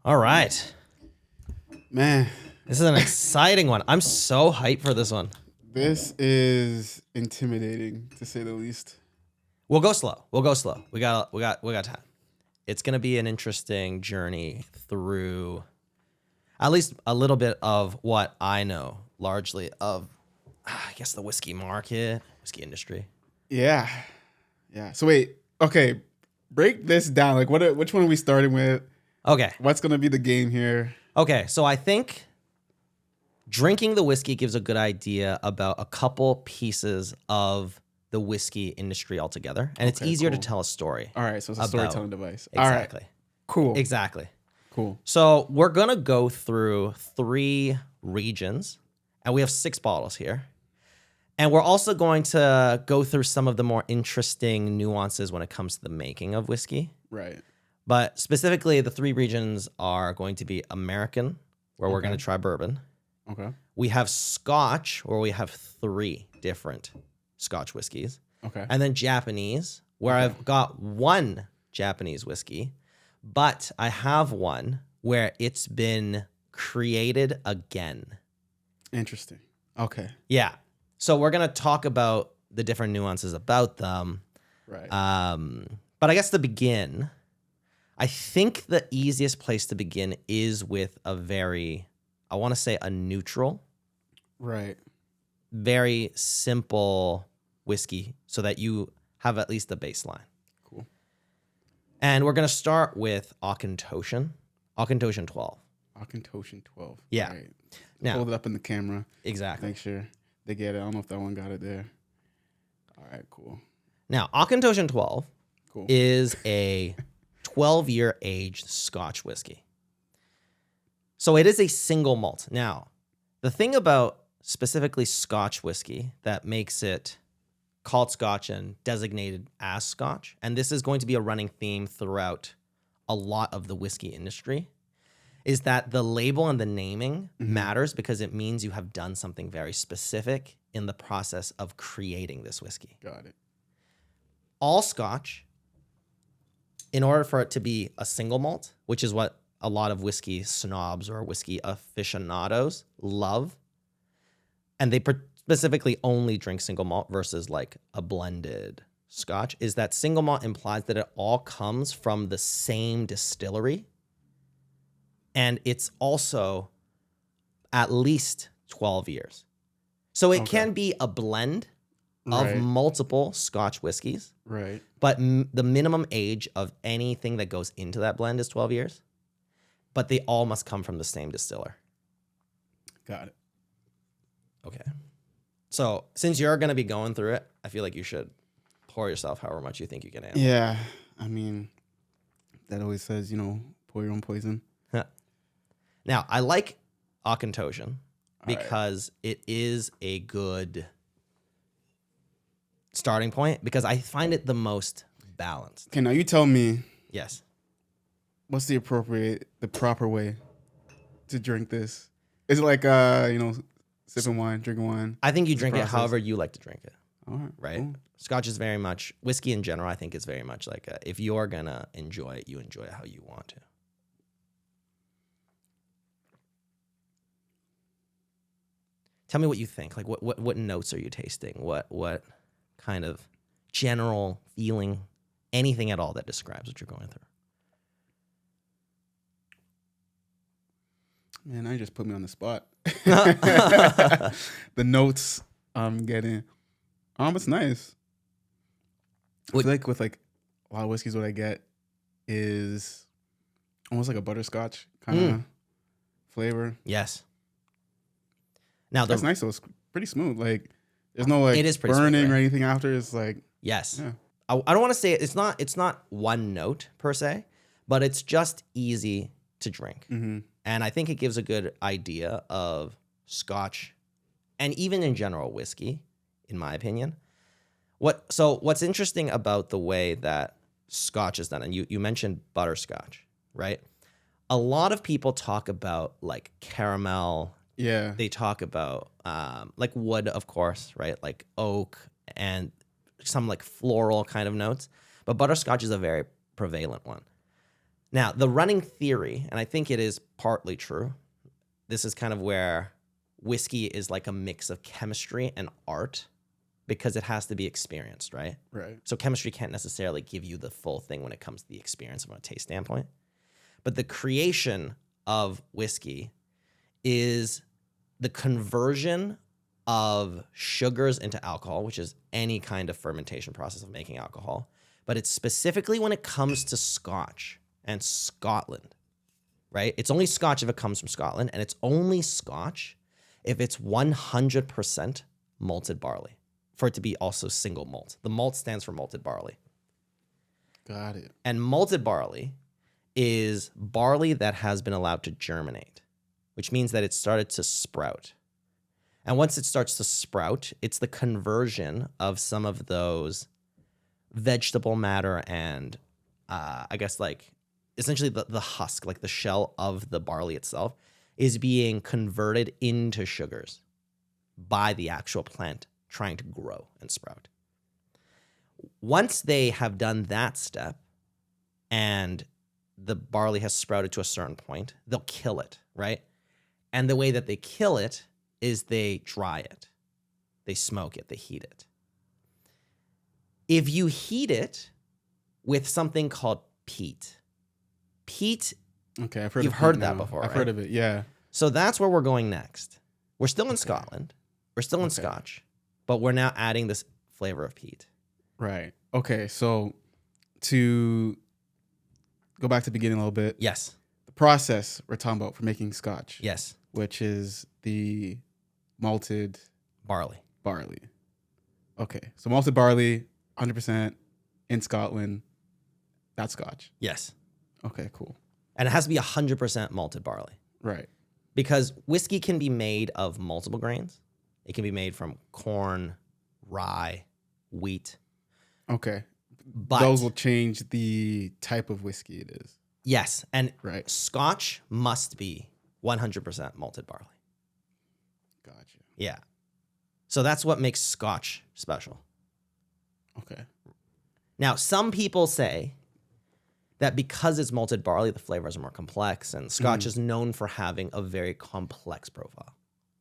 All right. Man, This is an exciting one. I'm so hyped for this one. this is intimidating to say the least. We'll go slow. We got time. It's gonna be an interesting journey through at least a little bit of what I know, largely of I guess the whiskey market, whiskey industry. Yeah. Yeah. So wait, okay. Break this down. Like which one are we starting with? Okay. What's gonna be the game here? Okay. So I think drinking the whiskey gives a good idea about a couple pieces of the whiskey industry altogether. And it's Okay, easier to cool. tell a story. All right, so it's a About- storytelling device. Exactly. All right. Cool. Exactly. Cool. So we're going to go through 3 regions, and we have 6 bottles here. And we're also going to go through some of the more interesting nuances when it comes to the making of whiskey. Right. But specifically, the 3 regions are going to be American, where we're Okay. going to try bourbon. Okay. We have Scotch, where we have 3 different Scotch whiskeys. Okay. And then Japanese, where I've got 1 Japanese whiskey, but I have one where it's been created again. Interesting. Okay. Yeah. So we're going to talk about the different nuances about them. Right. But I guess to begin, I think the easiest place to begin is with a very, I want to say a neutral, right. very simple whiskey so that you have at least a baseline. Cool. And we're going to start with Auchentoshan 12. Auchentoshan 12. Yeah. All right. Now- Hold it up in the camera. Exactly. Make sure they get it. I don't know if that one got it there. All right. Cool. Now, Auchentoshan 12 Cool. is a 12-year aged Scotch whiskey. So it is a single malt. Now, the thing about specifically Scotch whiskey that makes it called Scotch and designated as Scotch, and this is going to be a running theme throughout a lot of the whiskey industry, is that the label and the naming matters because it means you have done something very specific in the process of creating this whiskey. Got it. All Scotch, in order for it to be a single malt, which is what a lot of whiskey snobs or whiskey aficionados love, and they specifically only drink single malt versus like a blended Scotch, is that single malt implies that it all comes from the same distillery, and it's also at least 12 years. So it can be a blend of Right. multiple Scotch whiskeys, Right. but the minimum age of anything that goes into that blend is 12 years. But they all must come from the same distiller. Got it. Okay. So since you're going to be going through it, I feel like you should pour yourself however much you think you can handle. Yeah. I mean, that always says, pour your own poison. Now, I like Auchentoshan right. because it is a good starting point because I find it the most balanced. Okay, now you tell me Yes. what's the proper way to drink this? Is it like, sipping wine, drinking wine? I think you It's a drink it process. however you like to drink it. All right. Right. Cool. Scotch is very much, whiskey in general, I think is very much like if you're going to enjoy it, you enjoy it how you want to. Tell me what you think. Like what notes are you tasting? What kind of general feeling, anything at all that describes what you're going through? Man, I just put me on the spot. The notes I'm getting. It's nice. I feel like with like a lot of whiskeys, what I get is almost like a butterscotch kind of flavor. Yes. Now That's nice though. It's pretty smooth. Like there's no like It is pretty burning smooth, or right? anything after. It's like yes. yeah. I don't want to say it's not one note per se, but it's just easy to drink. Mm-hmm. And I think it gives a good idea of Scotch and even in general whiskey, in my opinion. What's interesting about the way that Scotch is done, and you mentioned butterscotch, right? A lot of people talk about like caramel. Yeah. They talk about like wood, of course, right? Like oak and some like floral kind of notes. But butterscotch is a very prevalent one. Now, the running theory, and I think it is partly true, this is kind of where whiskey is like a mix of chemistry and art because it has to be experienced, right? Right. So chemistry can't necessarily give you the full thing when it comes to the experience from a taste standpoint. But the creation of whiskey is the conversion of sugars into alcohol, which is any kind of fermentation process of making alcohol. But it's specifically when it comes to Scotch and Scotland, right? It's only Scotch if it comes from Scotland, and it's only Scotch if it's 100% malted barley, for it to be also single malt. The malt stands for malted barley. Got it. And malted barley is barley that has been allowed to germinate, which means that it started to sprout. And once it starts to sprout, it's the conversion of some of those vegetable matter and I guess like essentially the husk, like the shell of the barley itself, is being converted into sugars by the actual plant trying to grow and sprout. Once they have done that step and the barley has sprouted to a certain point, they'll kill it, right? And the way that they kill it is they dry it. They smoke it, they heat it. If you heat it with something called peat, Okay, I've heard. You've heard that before, I've right? heard of it. Yeah. So that's where we're going next. We're still in Scotland. We're still in Scotch, but we're now adding this flavor of peat. Right. Okay. So to go back to the beginning a little bit, Yes. the process we're talking about for making Scotch, Yes. which is the malted Barley. barley. Okay. So malted barley, 100% in Scotland. That's Scotch. Yes. Okay. Cool. And it has to be 100% malted barley Right. because whiskey can be made of multiple grains. It can be made from corn, rye, wheat. Okay. But Those will change the type of whiskey it is. yes, and Right. Scotch must be 100% malted barley. Gotcha. Yeah. So that's what makes Scotch special. Okay. Now, some people say that because it's malted barley, the flavors are more complex, and Scotch is known for having a very complex profile.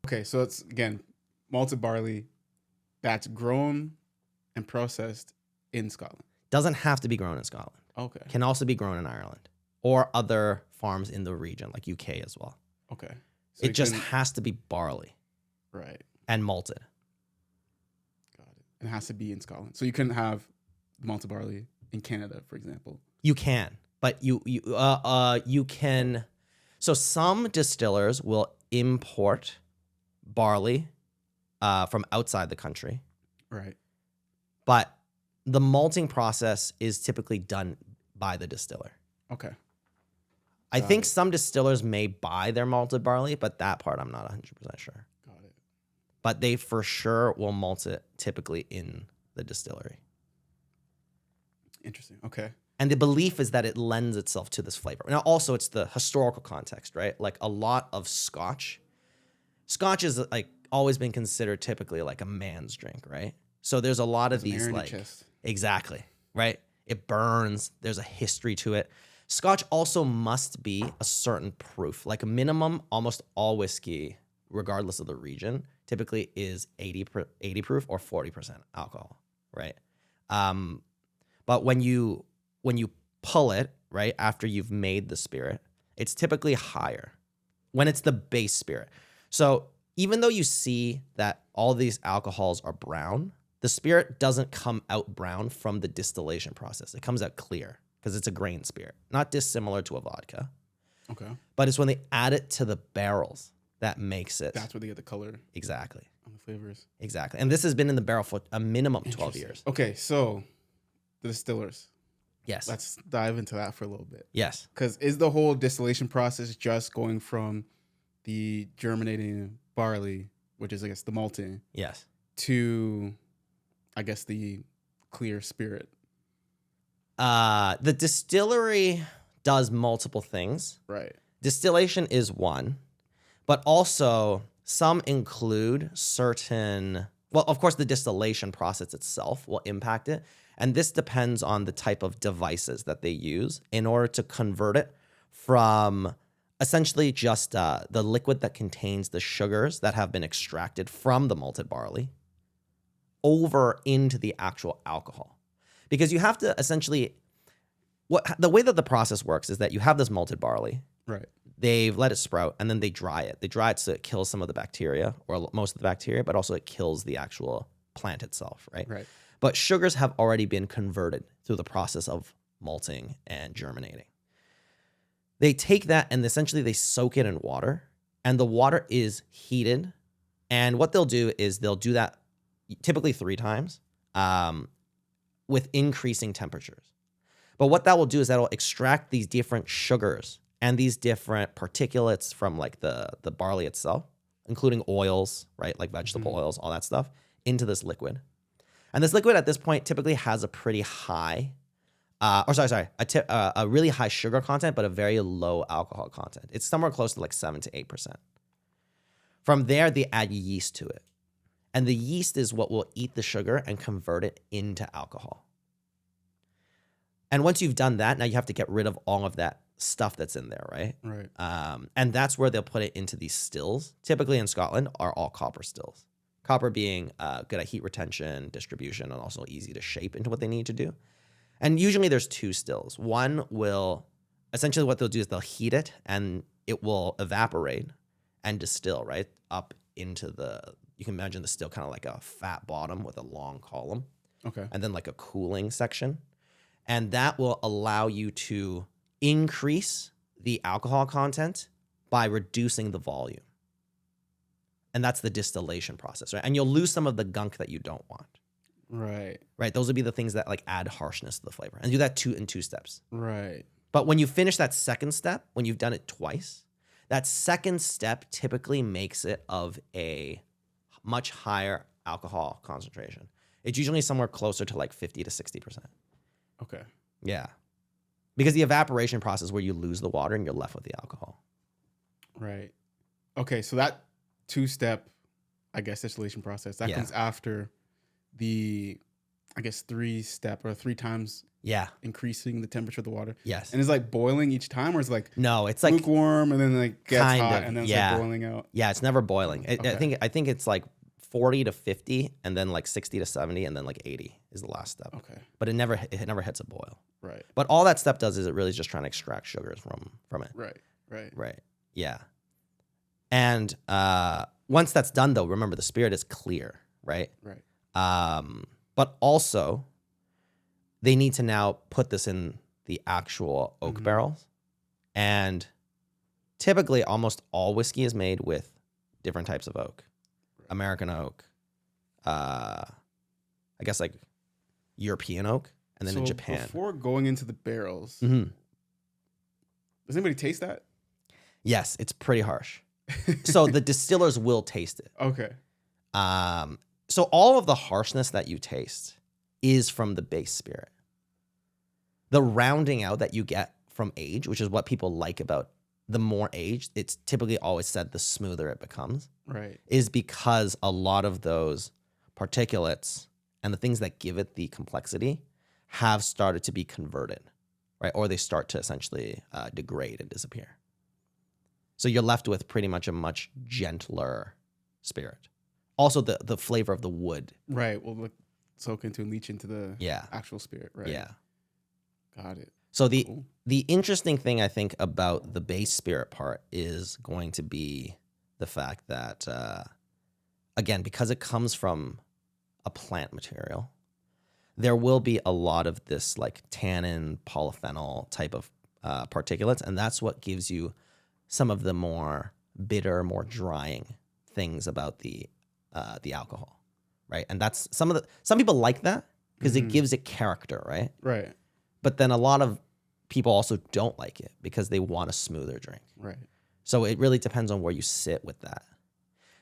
Okay. So it's, again, malted barley that's grown and processed in Scotland. Doesn't have to be grown in Scotland. Okay. Can also be grown in Ireland or other farms in the region, like UK as well. Okay. So It you just can- has to be barley right. and malted. Got it. It has to be in Scotland. So you couldn't have malted barley in Canada, for example. You can, but you can. So some distillers will import barley from outside the country, Right. but the malting process is typically done by the distiller. Okay. I Got think it. some distillers may buy their malted barley, but that part I'm not 100% sure. Got it. But they for sure will malt it typically in the distillery. Interesting. Okay. And the belief is that it lends itself to this flavor. Now, also, it's the historical context, right? Like a lot of Scotch is like always been considered typically like a man's drink, right? So there's a lot of There's an these air in your like chest. exactly, right? It burns. There's a history to it. Scotch also must be a certain proof, like a minimum. Almost all whiskey, regardless of the region, typically is 80 proof or 40% alcohol, right? But when you pull it, right, after you've made the spirit, it's typically higher when it's the base spirit. So even though you see that all these alcohols are brown, the spirit doesn't come out brown from the distillation process. It comes out clear because it's a grain spirit, not dissimilar to a vodka. Okay. But it's when they add it to the barrels that makes it. That's where they get the color Exactly. and the flavors. Exactly. And this has been in the barrel for a minimum 12 years. Okay. So the distillers. Yes. Let's dive into that for a little bit. Yes. Because is the whole distillation process just going from the germinating barley, which is, I guess, the malting, Yes. to, I guess, the clear spirit? The distillery does multiple things. Right. Distillation is one, but also some include certain, well, of course, the distillation process itself will impact it. And this depends on the type of devices that they use in order to convert it from essentially just the liquid that contains the sugars that have been extracted from the malted barley over into the actual alcohol. Because you have to essentially, the way that the process works is that you have this malted barley. Right. They've let it sprout, and then they dry it. They dry it so it kills some of the bacteria, or most of the bacteria, but also it kills the actual plant itself, right? Right. But sugars have already been converted through the process of malting and germinating. They take that and essentially they soak it in water, and the water is heated. And what they'll do is they'll do that typically 3 times with increasing temperatures. But what that will do is that'll extract these different sugars and these different particulates from like the barley itself, including oils, right? Like vegetable oils, all that stuff, into this liquid. And this liquid at this point typically has a pretty high, a really high sugar content, but a very low alcohol content. It's somewhere close to like 7 to 8%. From there, they add yeast to it. And the yeast is what will eat the sugar and convert it into alcohol. And once you've done that, now you have to get rid of all of that stuff that's in there, right? Right. And that's where they'll put it into these stills. Typically in Scotland are all copper stills. Copper being good at heat retention, distribution, and also easy to shape into what they need to do. And usually there's 2 stills. One will, essentially what they'll do is they'll heat it and it will evaporate and distill, right? Up into you can imagine the still kind of like a fat bottom with a long column. Okay. And then like a cooling section. And that will allow you to increase the alcohol content by reducing the volume. And that's the distillation process, right? And you'll lose some of the gunk that you don't want. Right. Right. Those would be the things that like add harshness to the flavor. And do that in 2 steps. Right. But when you finish that second step, when you've done it twice, that second step typically makes it of a much higher alcohol concentration. It's usually somewhere closer to like 50 to 60%. Okay. Yeah. Because the evaporation process where you lose the water and you're left with the alcohol. Right. Okay. So that 2-step, I guess, distillation process, that comes after the, I guess, 3-step or 3 times increasing the temperature of the water. Yes. And it's like boiling each time, or it's like no, it's like lukewarm and then like gets kind hot of, and then it's like boiling out. Yeah, it's never boiling. Okay. I think it's like 40 to 50 and then like 60 to 70 and then like 80 is the last step. Okay. But it never hits a boil. Right. But all that step does is it really is just trying to extract sugars from it. Right. Right. Right. Yeah. And once that's done though, remember the spirit is clear, right? Right. But also they need to now put this in the actual oak barrels. And typically almost all whiskey is made with different types of oak. Right. American oak, I guess like European oak, and then in Japan. Before going into the barrels, does anybody taste that? Yes, it's pretty harsh. So the distillers will taste it. Okay. So all of the harshness that you taste is from the base spirit. The rounding out that you get from age, which is what people like about the more aged, it's typically always said the smoother it becomes. Right. Is because a lot of those particulates and the things that give it the complexity have started to be converted, right? Or they start to essentially degrade and disappear. So you're left with pretty much a much gentler spirit. Also, the flavor of the wood. Right. Will like soak into and leach into the actual spirit. Right. Yeah. Got it. So the interesting thing I think about the base spirit part is going to be the fact that, again, because it comes from a plant material, there will be a lot of this like tannin, polyphenol type of particulates, and that's what gives you some of the more bitter, more drying things about the alcohol, right? And that's some people like that because it gives it character, right? Right. But then a lot of people also don't like it because they want a smoother drink. Right. So it really depends on where you sit with that.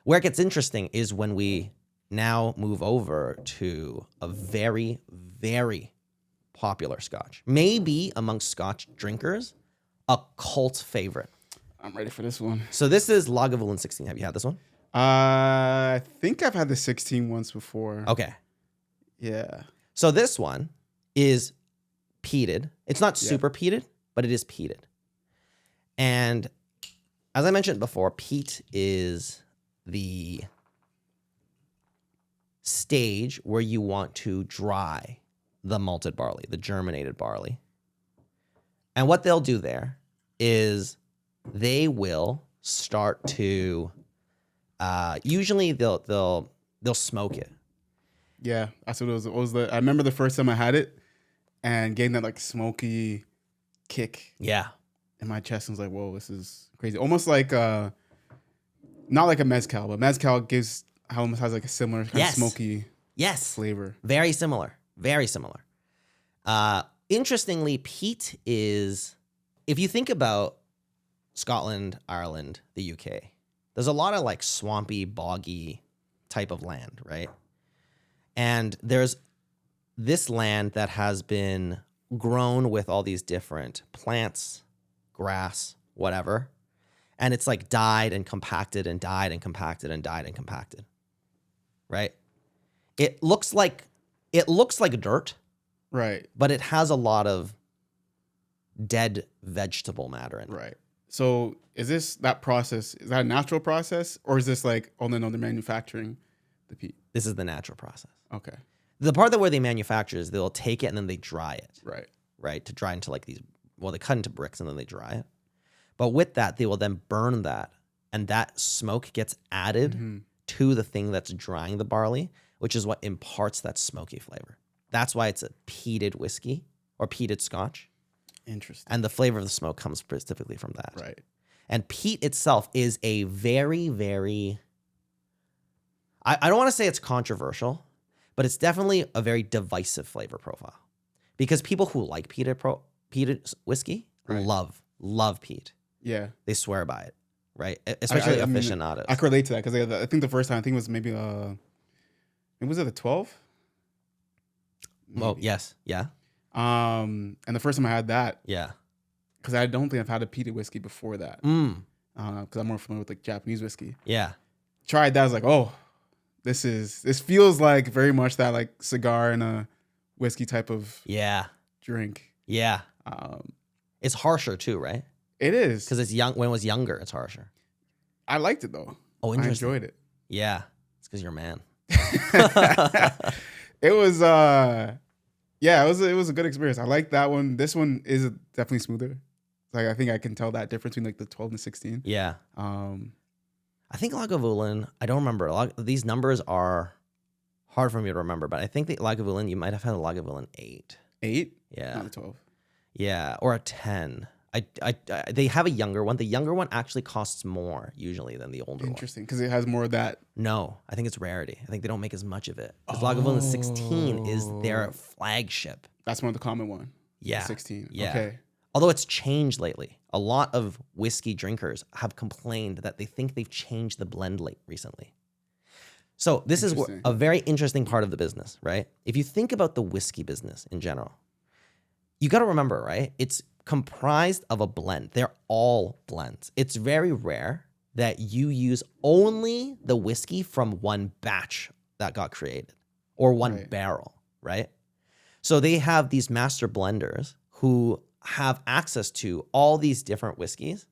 Where it gets interesting is when we now move over to a very, very popular Scotch. Maybe amongst Scotch drinkers, a cult favorite. I'm ready for this one. So this is Lagavulin 16. Have you had this one? I think I've had the 16 once before. Okay. Yeah. So this one is peated. It's not super peated, but it is peated. And as I mentioned before, peat is the stage where you want to dry the malted barley, the germinated barley. And what they'll do there is they will start to usually they'll smoke it. Yeah, that's what it was. I remember the first time I had it and getting that like smoky kick. Yeah. In my chest, and was like, whoa, this is crazy. Almost like not like a mezcal, but mezcal almost has like a similar kind of smoky flavor. Very similar. Very similar. Interestingly, peat is, if you think about Scotland, Ireland, the UK, there's a lot of like swampy, boggy type of land, right? And there's this land that has been grown with all these different plants, grass, whatever. And it's like died and compacted and died and compacted and died and compacted. Right? It looks like dirt. Right. But it has a lot of dead vegetable matter in it. Right. So is that process, is that a natural process? Or is this like, oh no, they're manufacturing the peat? This is the natural process. Okay. The part where they manufacture is they'll take it and then they dry it. Right. Right? To dry into like these, well, they cut into bricks and then they dry it. But with that, they will then burn that. And that smoke gets added to the thing that's drying the barley, which is what imparts that smoky flavor. That's why it's a peated whiskey or peated Scotch. Interesting. And the flavor of the smoke comes specifically from that. Right. And peat itself is a very, very, I don't want to say it's controversial, but it's definitely a very divisive flavor profile. Because people who like peated whiskey love peat. Yeah. They swear by it, right? Especially aficionados. I can relate to that because I think the first time, I think it was maybe, was it the 12? Well, yes. Yeah. And the first time I had that. Yeah. Because I don't think I've had a peated whiskey before that. Because I'm more familiar with like Japanese whiskey. Yeah. Tried that. I was like, oh, this feels like very much that like cigar and a whiskey type of drink. Yeah. It's harsher too, right? It is. Because it's young. When it was younger, it's harsher. I liked it though. Oh, interesting. I enjoyed it. Yeah. It's because you're a man. It was it was a good experience. I like that one. This one is definitely smoother. Like I think I can tell that difference between like the 12 and the 16. Yeah. I think Lagavulin, I don't remember. These numbers are hard for me to remember, but I think the Lagavulin, you might have had a Lagavulin 8. 8? Yeah. Not a 12. Yeah, or a 10. They have a younger one. The younger one actually costs more usually than the older one. Interesting, because it has more of that. No, I think it's rarity. I think they don't make as much of it. Because Lagavulin 16 is their flagship. That's one of the common one. Yeah. 16. Yeah. Okay. Although it's changed lately. A lot of whiskey drinkers have complained that they think they've changed the blend recently. So this is a very interesting part of the business, right? If you think about the whiskey business in general, you got to remember, right? It's comprised of a blend. They're all blends. It's very rare that you use only the whiskey from one batch that got created or one barrel, right? So they have these master blenders who have access to all these different whiskeys.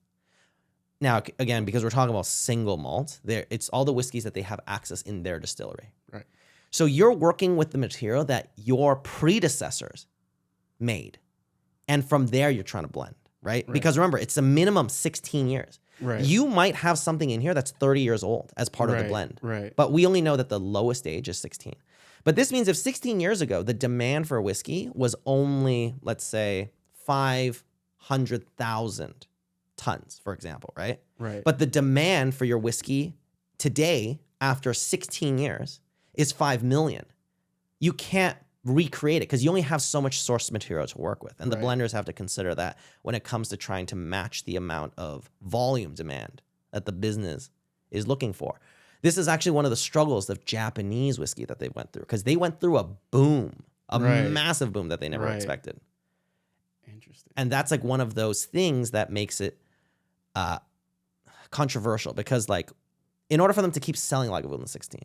Now, again, because we're talking about single malt, it's all the whiskeys that they have access in their distillery. Right. So you're working with the material that your predecessors made. And from there, you're trying to blend, right? Because remember, it's a minimum 16 years. Right. You might have something in here that's 30 years old as part of the blend. Right. But we only know that the lowest age is 16. But this means if 16 years ago, the demand for whiskey was only, let's say, 500,000 tons, for example, right? Right. But the demand for your whiskey today, after 16 years, is 5 million. You can't recreate it because you only have so much source material to work with. And the blenders have to consider that when it comes to trying to match the amount of volume demand that the business is looking for. This is actually one of the struggles of Japanese whiskey that they went through because they went through a boom, a massive boom that they never expected. Interesting. And that's like one of those things that makes it controversial because like in order for them to keep selling Lagavulin 16,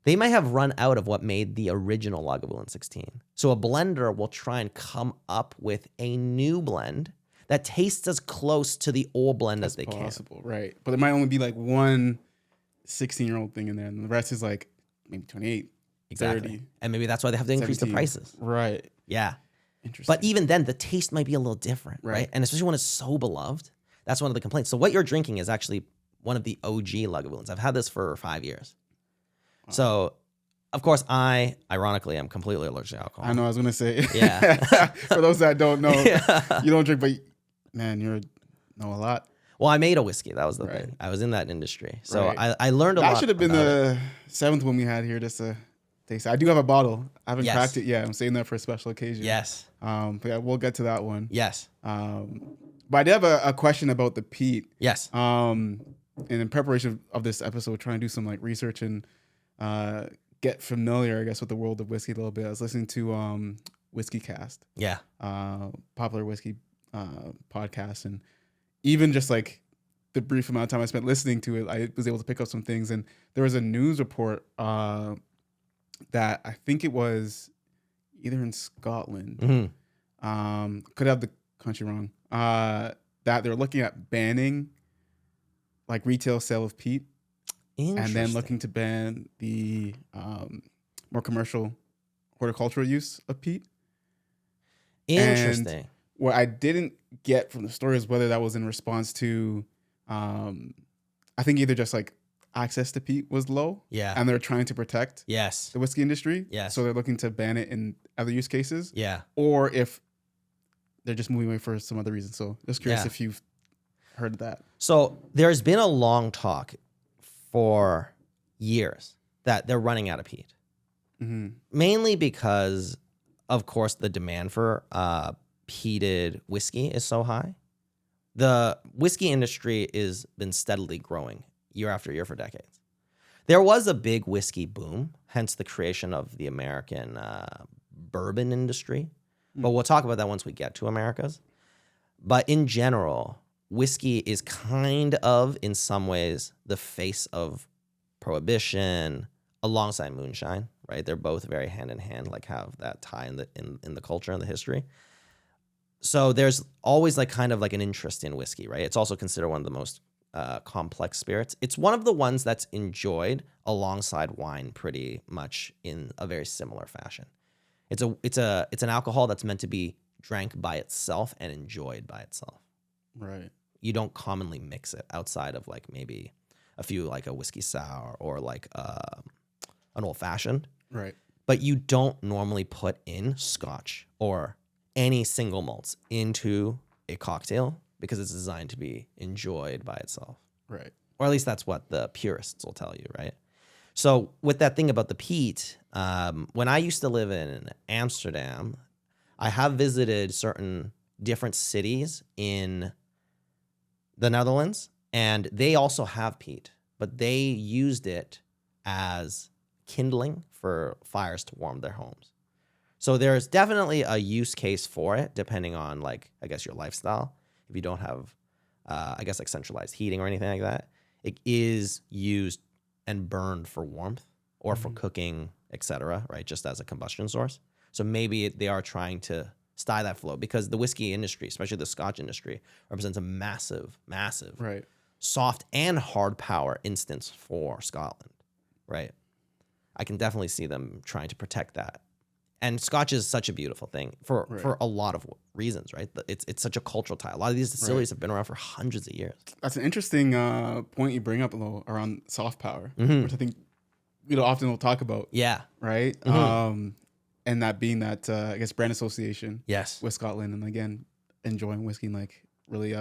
they might have run out of what made the original Lagavulin 16. So a blender will try and come up with a new blend that tastes as close to the old blend as they possible, right? But there might only be like one 16-year-old thing in there, and the rest is like maybe 28, exactly. 30. And maybe that's why they have to increase 17. the prices. Right. Yeah. Interesting. But even then, the taste might be a little different, right? And especially when it's so beloved, that's one of the complaints. So what you're drinking is actually one of the OG Lagavulins. I've had this for 5 years. Wow. So, of course, ironically, I'm completely allergic to alcohol. I know, I was going to say. Yeah. For those that don't know, you don't drink, but man, you know a lot. Well, I made a whiskey. That was the thing. I was in that industry. So I learned a lot. That should have been the 7th one we had here just to taste. I do have a bottle. I haven't cracked it yet. I'm saving that for a special occasion. Yes. But yeah, we'll get to that one. Yes. But I did have a question about the peat. Yes. And in preparation of this episode, trying to do some like research and get familiar, I guess, with the world of whiskey a little bit. I was listening to Whiskey Cast. Yeah. Popular whiskey podcast. And even just like the brief amount of time I spent listening to it, I was able to pick up some things. And there was a news report that I think it was either in Scotland, could have the country wrong, that they're looking at banning like retail sale of peat, and then looking to ban the more commercial horticultural use of peat. Interesting. And what I didn't get from the story is whether that was in response to, I think either just like access to peat was low, and they're trying to protect the whiskey industry, so they're looking to ban it in other use cases, or if they're just moving away for some other reason. So just curious if you've heard of that. So there's been a long talk for years that they're running out of peat, mainly because, of course, the demand for peated whiskey is so high. The whiskey industry has been steadily growing year after year for decades. There was a big whiskey boom, hence the creation of the American bourbon industry. But we'll talk about that once we get to Americas. But in general, whiskey is kind of, in some ways, the face of prohibition alongside moonshine, right? They're both very hand in hand, like have that tie in the culture and the history. So there's always like kind of like an interest in whiskey, right? It's also considered one of the most complex spirits. It's one of the ones that's enjoyed alongside wine pretty much in a very similar fashion. It's an alcohol that's meant to be drank by itself and enjoyed by itself. Right. You don't commonly mix it outside of like maybe a few like a whiskey sour or like an old fashioned. Right. But you don't normally put in Scotch or any single malts into a cocktail because it's designed to be enjoyed by itself. Right. Or at least that's what the purists will tell you, right? So with that thing about the peat, when I used to live in Amsterdam, I have visited certain different cities in the Netherlands, and they also have peat, but they used it as kindling for fires to warm their homes. So there's definitely a use case for it, depending on like, I guess, your lifestyle. If you don't have, I guess, like centralized heating or anything like that, it is used and burned for warmth or for cooking, etc., right? Just as a combustion source. So maybe they are trying to style that flow because the whiskey industry, especially the Scotch industry, represents a massive, right, soft and hard power instance for Scotland, right? I can definitely see them trying to protect that. And Scotch is such a beautiful thing for a lot of reasons, right? It's such a cultural tie. A lot of these distilleries have been around for hundreds of years. That's an interesting point you bring up, though, around soft power, which I think often we'll talk about. Yeah. Right? And that being that, I guess, brand association with Scotland. And again, enjoying whiskey and like really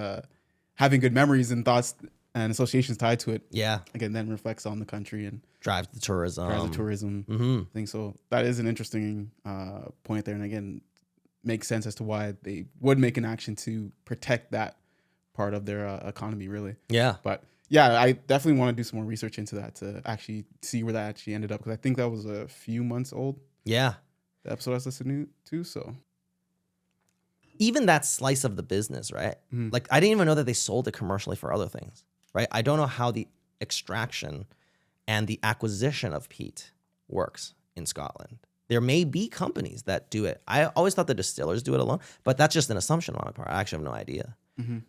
having good memories and thoughts and associations tied to it. Yeah. Again, then reflects on the country and drives the tourism. thing. So that is an interesting point there. And again, makes sense as to why they would make an action to protect that part of their economy, really. Yeah. But yeah, I definitely want to do some more research into that to actually see where that actually ended up. Because I think that was a few months old. Yeah. The episode I was listening to, so. Even that slice of the business, right? Like, I didn't even know that they sold it commercially for other things, right? I don't know how the extraction and the acquisition of peat works in Scotland. There may be companies that do it. I always thought the distillers do it alone, but that's just an assumption on my part. I actually have no idea.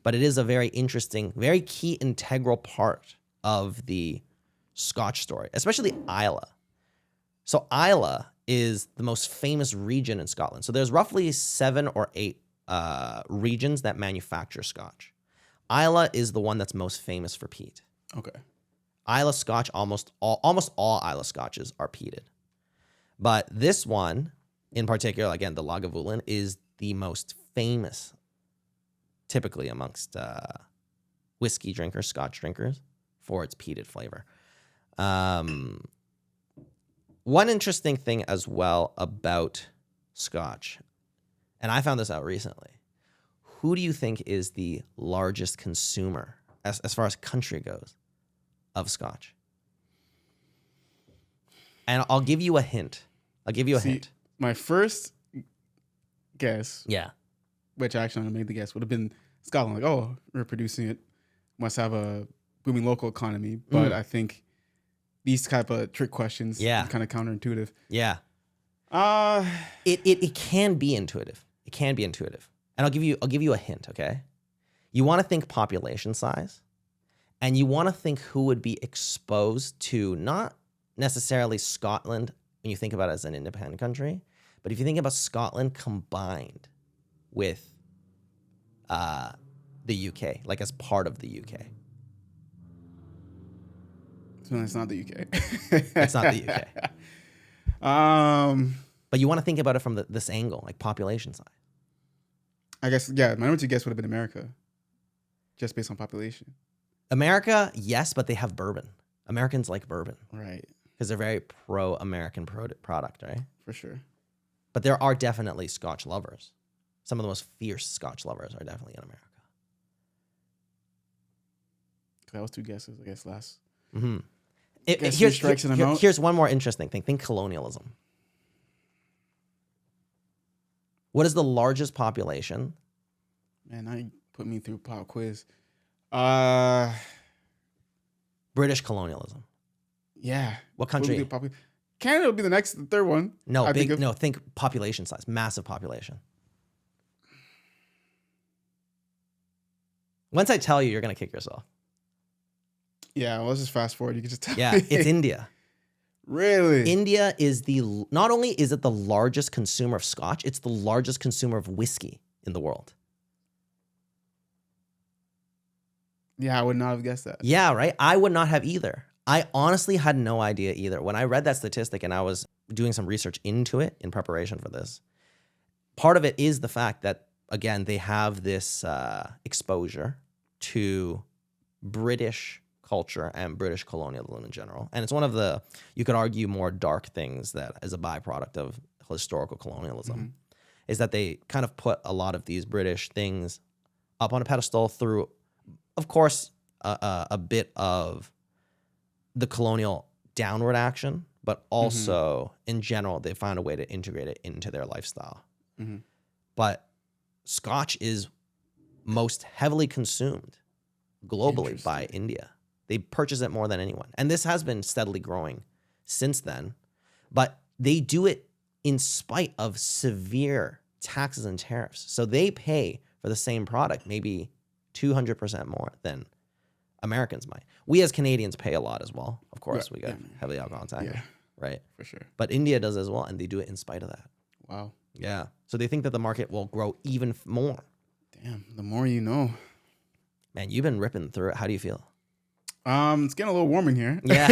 But it is a very interesting, very key integral part of the Scotch story, especially Islay. So Islay is the most famous region in Scotland. So there's roughly 7 or 8 regions that manufacture Scotch. Islay is the one that's most famous for peat. Okay. Islay Scotch, almost all Islay Scotches are peated. But this one, in particular, again, the Lagavulin, is the most famous, typically amongst whiskey drinkers, Scotch drinkers, for its peated flavor. One interesting thing as well about Scotch, and I found this out recently, who do you think is the largest consumer, as far as country goes, of Scotch? And I'll give you a hint. Hint. My first guess, Yeah. which actually I made the guess, would have been Scotland. Like, oh, we're producing it. Must have a booming local economy. But I think these type of trick questions are kind of counterintuitive. Yeah. It can be intuitive. It can be intuitive. And I'll give you a hint, okay? You want to think population size, and you want to think who would be exposed to not necessarily Scotland when you think about it as an independent country, but if you think about Scotland combined with the UK, like as part of the UK. So it's not the UK. It's not the UK. But you want to think about it from this angle, like population size. I guess, yeah, my number 2 guess would have been America, just based on population. America, yes, but they have bourbon. Americans like bourbon. Right. Because they're very pro-American product, right? For sure. But there are definitely Scotch lovers. Some of the most fierce Scotch lovers are definitely in America. That was 2 guesses, I guess, last. Here's one more interesting thing. Think colonialism. What is the largest population? Man, now you put me through pop quiz. British colonialism. Yeah. What country? Canada would be the third one. No, think population size. Massive population. Once I tell you, you're going to kick yourself. Yeah, well, let's just fast forward. You can just tell me. It's India. Really? India is not only is it the largest consumer of Scotch, it's the largest consumer of whiskey in the world. Yeah, I would not have guessed that. Yeah, right? I would not have either. I honestly had no idea either. When I read that statistic and I was doing some research into it in preparation for this, part of it is the fact that, again, they have this exposure to British culture and British colonialism in general. And it's one of the, you could argue, more dark things that is a byproduct of historical colonialism, is that they kind of put a lot of these British things up on a pedestal through, of course, a bit of the colonial downward action, but also in general, they found a way to integrate it into their lifestyle. But Scotch is most heavily consumed globally by India. They purchase it more than anyone. And this has been steadily growing since then. But they do it in spite of severe taxes and tariffs. So they pay for the same product maybe 200% more than Americans might. We as Canadians pay a lot as well. Of course, we got heavily alcohol tax, right? For sure. But India does as well, and they do it in spite of that. Wow. Yeah. So they think that the market will grow even more. Damn, the more you know. Man, you've been ripping through it. How do you feel? It's getting a little warm in here. Yeah.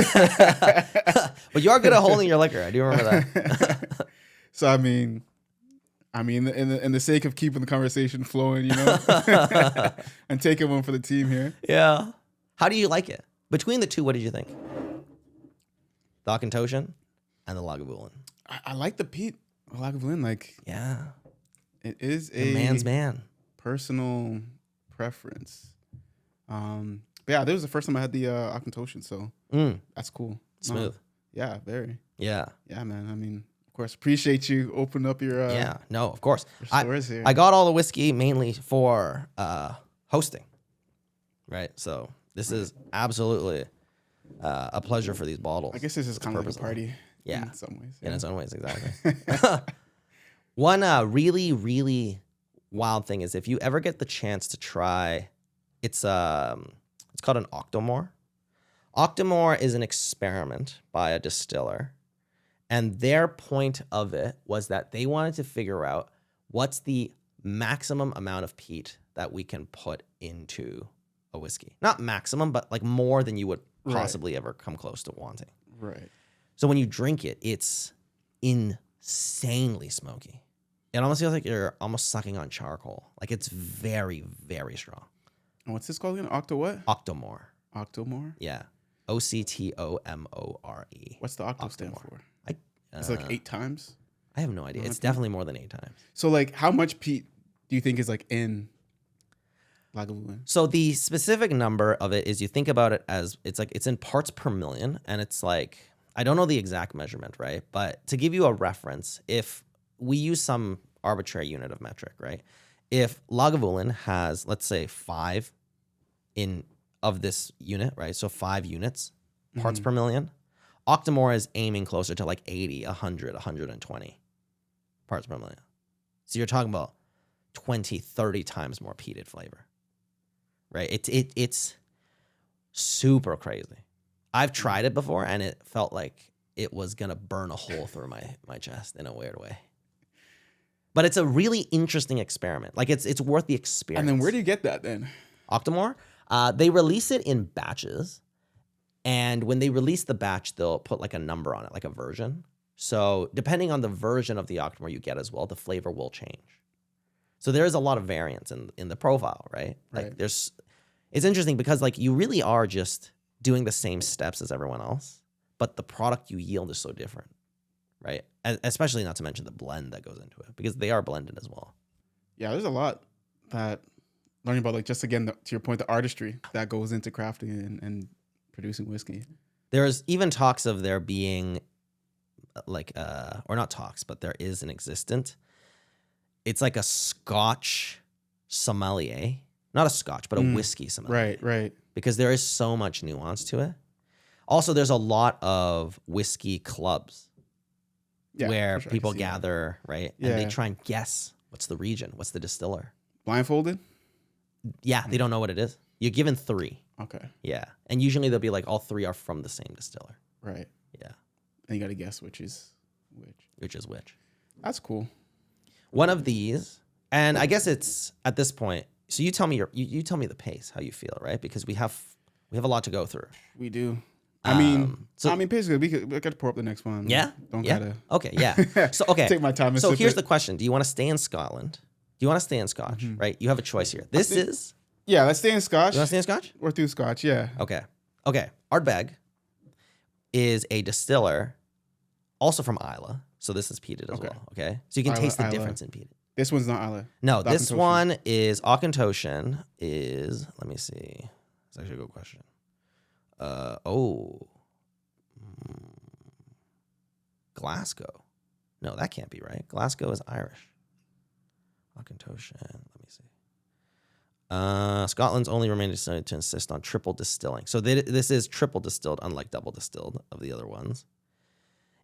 But you are good at holding your liquor. I do remember that. So, I mean, in the sake of keeping the conversation flowing, you know, and taking one for the team here. Yeah. How do you like it? Between the two, what did you think? The Auchentoshan and the Lagavulin. I like the peat Lagavulin. Like, yeah, it is a man's man. Personal preference. But yeah, this was the first time I had the Auchentoshan, so that's cool. Smooth. Yeah, very. Yeah. Yeah, man. I mean, of course, appreciate you opening up your of course. stores here. I got all the whiskey mainly for hosting, right? So this is absolutely a pleasure for these bottles. I guess this is kind of like a party. Yeah. In some ways. In its own ways, exactly. One really, really wild thing is if you ever get the chance to try, it's called an Octomore. Octomore is an experiment by a distiller, and their point of it was that they wanted to figure out what's the maximum amount of peat that we can put into a whiskey. Not maximum, but like more than you would possibly ever come close to wanting. Right. So when you drink it, it's insanely smoky. It almost feels like you're almost sucking on charcoal. Like it's very, very strong. And what's this called again? Octomore. Octomore? Yeah. Octomore. What's the octo stand for? I, It's like 8 times? I have no idea. It's definitely more than 8 times. So like how much peat do you think is like in Lagavulin? So the specific number of it is you think about it as it's in parts per million, and it's like, I don't know the exact measurement, right? But to give you a reference, if we use some arbitrary unit of metric, right? If Lagavulin has, let's say, 5 of this unit, right? So 5 units, parts per million. Octomore is aiming closer to like 80, 100, 120 parts per million. So you're talking about 20, 30 times more peated flavor, right? It's super crazy. I've tried it before, and it felt like it was going to burn a hole through my chest in a weird way. But it's a really interesting experiment. Like, it's worth the experience. And then where do you get that then? Octomore? They release it in batches. And when they release the batch, they'll put like a number on it, like a version. So depending on the version of the Octomore you get as well, the flavor will change. So there is a lot of variance in the profile, right? Like it's interesting because like you really are just doing the same steps as everyone else, but the product you yield is so different, right? Especially not to mention the blend that goes into it, because they are blended as well. Yeah, there's a lot that learning about, like, just again, to your point, the artistry that goes into crafting and producing whiskey. There's even talks of there being like, or not talks, but there is an existent. It's like a Scotch sommelier, not a Scotch, but a whiskey sommelier. Right. Because there is so much nuance to it. Also, there's a lot of whiskey clubs where people gather, right? Yeah. And they try and guess what's the region, what's the distiller. Blindfolded? Yeah, they don't know what it is. You're given 3. Okay. Yeah. And usually they'll be like, all 3 are from the same distiller. Right. Yeah. And you got to guess which is which. Which is which. That's cool. One of these, and I guess it's at this point, so you tell me you tell me the pace, how you feel, right? Because we have a lot to go through. We do. I mean, basically, we could pour up the next one. Yeah. Gotta. Okay. Yeah. So take my time. So here's the question: do you want to stay in Scotland? Do you want to stay in Scotch? Right. You have a choice here. Let's stay in Scotch. You want to stay in Scotch? We're through Scotch. Yeah. Okay. Ardbeg is a distiller, also from Islay. So this is peated as well. Okay. So you can taste the difference in peated. This one's not Islay. No, this one is Auchentoshan is, let me see. It's actually a good question. Glasgow. No, that can't be right. Glasgow is Irish. Auchentoshan, let me see. Scotland's only remaining distillery to insist on triple distilling. So this is triple distilled, unlike double distilled of the other ones.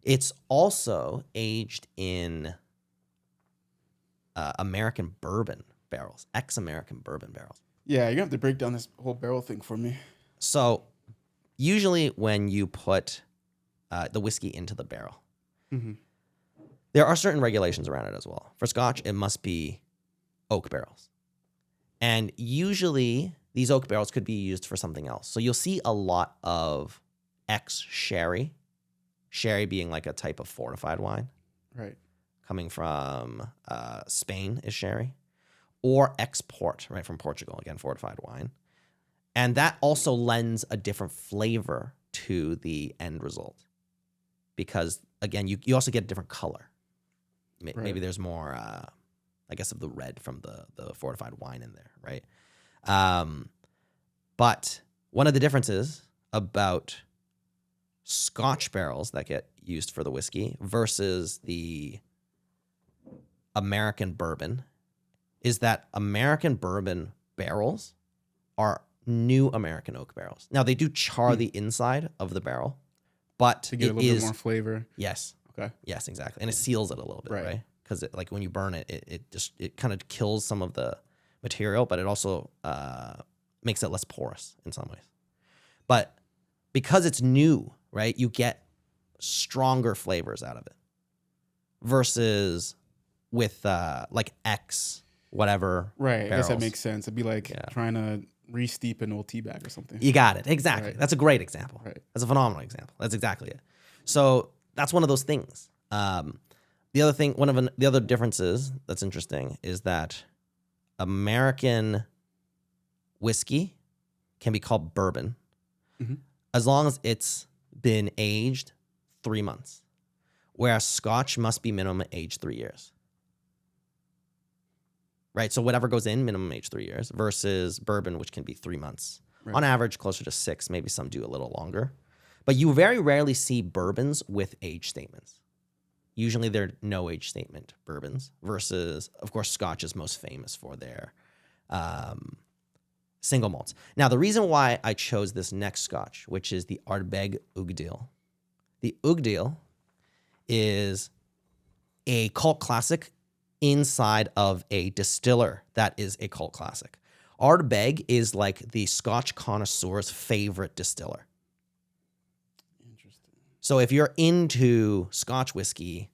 It's also aged in American bourbon barrels, ex-American bourbon barrels. Yeah, you're going to have to break down this whole barrel thing for me. So usually when you put the whiskey into the barrel, there are certain regulations around it as well. For Scotch, it must be oak barrels. And usually these oak barrels could be used for something else. So you'll see a lot of ex-sherry, sherry being like a type of fortified wine. Right. Coming from Spain is sherry, or export, right, from Portugal, again, fortified wine. And that also lends a different flavor to the end result because, again, you also get a different color. Maybe there's more, I guess, of the red from the fortified wine in there, right? But one of the differences about Scotch barrels that get used for the whiskey versus the American bourbon is that American bourbon barrels are new American oak barrels. Now, they do char the inside of the barrel, but to get a little bit more flavor. Yes. Okay. Yes, exactly. And it seals it a little bit, right? Because like when you burn it, it kind of kills some of the material, but it also makes it less porous in some ways. But because it's new, right, you get stronger flavors out of it versus with like X whatever. Right. barrels. I guess that makes sense. It'd be like trying to re-steep an old tea bag or something. You got it. Exactly. Right. That's a great example. Right. That's a phenomenal example. That's exactly it. So that's one of those things. The other thing, one of the other differences that's interesting is that American whiskey can be called bourbon as long as it's been aged 3 months, whereas Scotch must be minimum age 3 years. Right, so whatever goes in, minimum age 3 years, versus bourbon, which can be 3 months. Right. On average, closer to 6. Maybe some do a little longer. But you very rarely see bourbons with age statements. Usually they're no age statement bourbons versus, of course, Scotch is most famous for their single malts. Now, the reason why I chose this next Scotch, which is the Ardbeg Ugadil. The Ugadil is a cult classic inside of a distiller that is a cult classic. Ardbeg is like the Scotch connoisseur's favorite distiller. Interesting. So if you're into Scotch whiskey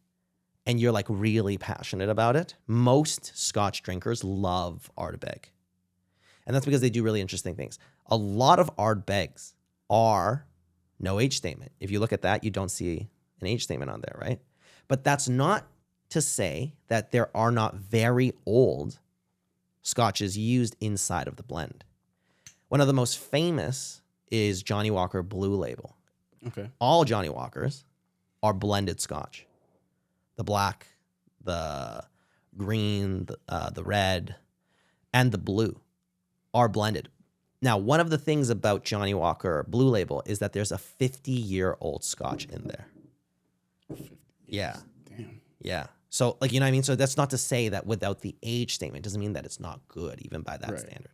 and you're like really passionate about it, most Scotch drinkers love Ardbeg. And that's because they do really interesting things. A lot of Ardbegs are no age statement. If you look at that, you don't see an age statement on there, right? But that's not to say that there are not very old Scotches used inside of the blend. One of the most famous is Johnnie Walker Blue Label. Okay. All Johnnie Walkers are blended Scotch. The black, the green, the red, and the blue are blended. Now, one of the things about Johnnie Walker Blue Label is that there's a 50-year-old Scotch in there. 50 Yeah. Damn. Yeah. So, like, you know what I mean? So that's not to say that without the age statement doesn't mean that it's not good, even by that standard.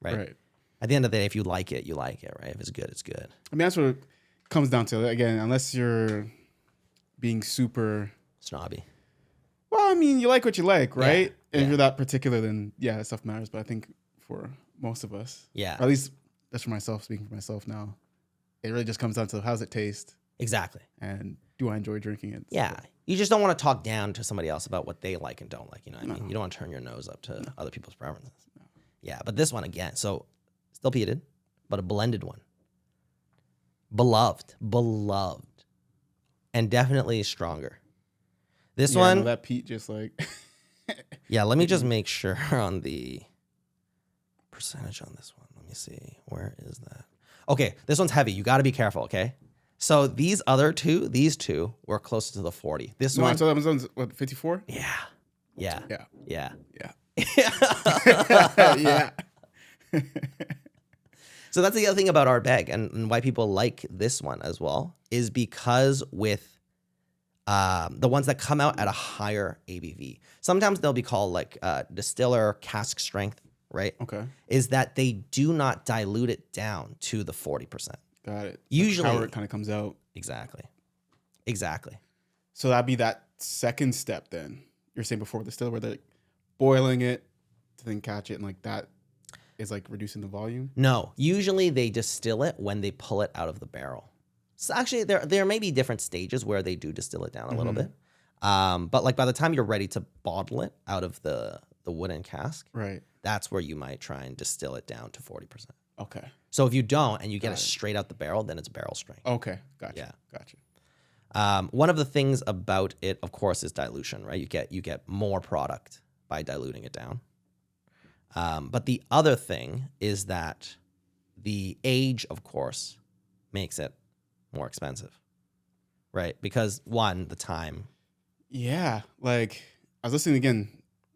Right? At the end of the day, if you like it, you like it, right? If it's good, it's good. I mean, that's what it comes down to. Again, unless you're being super snobby. Well, I mean, you like what you like, right? And if you're that particular, then that stuff matters. But I think for most of us, or at least that's for myself, speaking for myself now, it really just comes down to how's it taste? Exactly. And do I enjoy drinking it? Yeah. So. You just don't want to talk down to somebody else about what they like and don't like. You know what I mean? You don't want to turn your nose up to other people's preferences. No. Yeah. But this one, again, so still peated, but a blended one. Beloved. And definitely stronger. This one. No, that peat just like. Yeah. Let me just make sure on the percentage on this one. Let me see. Where is that? Okay. This one's heavy. You got to be careful. Okay. So these two were closer to the 40. This one. So that one's what, 54? Yeah. Yeah. So that's the other thing about Ardbeg and why people like this one as well is because with the ones that come out at a higher ABV, sometimes they'll be called like distiller cask strength, right? Okay. Is that they do not dilute it down to the 40%. Got it. Usually, how it kind of comes out. Exactly. So that'd be that second step then. You're saying before the distiller where they're like boiling it to then catch it and like that is like reducing the volume? No. Usually they distill it when they pull it out of the barrel. So actually there may be different stages where they do distill it down a little bit. But like by the time you're ready to bottle it out of the wooden cask, right, that's where you might try and distill it down to 40%. Okay. So if you don't and you get it straight out the barrel, then it's barrel strength. Okay. Gotcha. Yeah. Gotcha. One of the things about it, of course, is dilution, right? You get more product by diluting it down. But the other thing is that the age, of course, makes it more expensive, right? Because one, the time. Yeah. Like I was listening again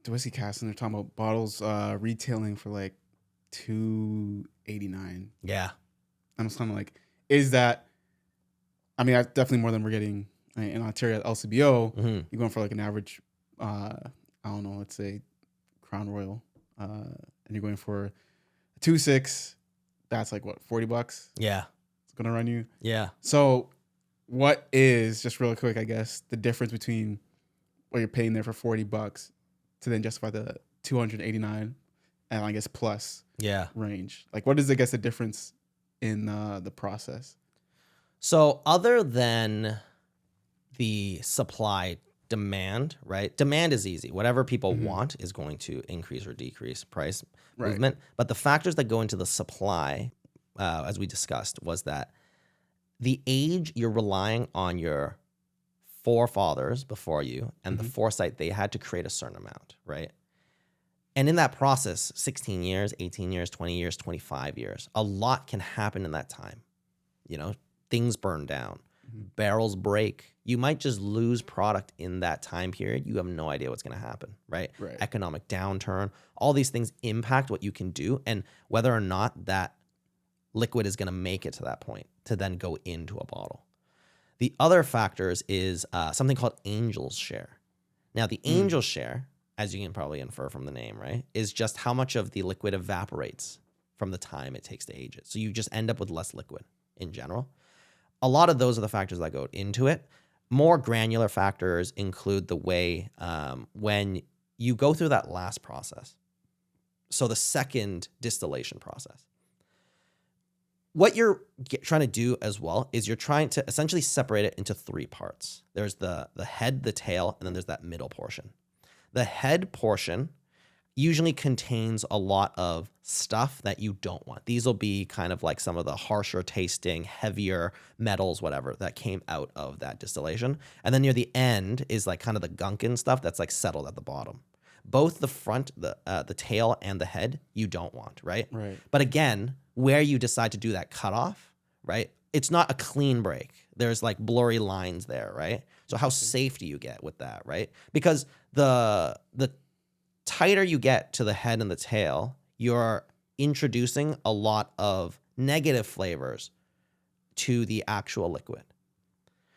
to Whiskey Cast and they're talking about bottles retailing for like $2.89. Yeah. I'm just kind of like, is that, I mean, that's definitely more than we're getting in Ontario at LCBO. You're going for like an average, I don't know, let's say Crown Royal. And you're going for a 2.6. That's like what, $40? Yeah. It's going to run you. Yeah. So what is, just real quick, I guess, the difference between what you're paying there for $40 to then justify the 289 and I guess plus range? Like, what is, I guess, the difference in the process? So other than the supply demand, right? Demand is easy. Whatever people want is going to increase or decrease price movement. But the factors that go into the supply, as we discussed, was that the age, you're relying on your forefathers before you and the foresight they had to create a certain amount, right? And in that process, 16 years, 18 years, 20 years, 25 years, a lot can happen in that time. You know, things burn down, barrels break. You might just lose product in that time period. You have no idea what's going to happen, right? Economic downturn, all these things impact what you can do and whether or not that liquid is going to make it to that point to then go into a bottle. The other factors is something called angel's share. Now, the angel's share, as you can probably infer from the name, right, is just how much of the liquid evaporates from the time it takes to age it. So you just end up with less liquid in general. A lot of those are the factors that go into it. More granular factors include the way when you go through that last process. So the second distillation process. What you're trying to do as well is you're trying to essentially separate it into three parts. There's the head, the tail, and then there's that middle portion. The head portion usually contains a lot of stuff that you don't want. These will be kind of like some of the harsher tasting, heavier metals, whatever, that came out of that distillation. And then near the end is like kind of the gunkin stuff that's like settled at the bottom. Both the front, the tail, and the head, you don't want, right? Right. But again, where you decide to do that cutoff, right? It's not a clean break. There's like blurry lines there, right? So how safe do you get with that, right? Because the tighter you get to the head and the tail, you're introducing a lot of negative flavors to the actual liquid.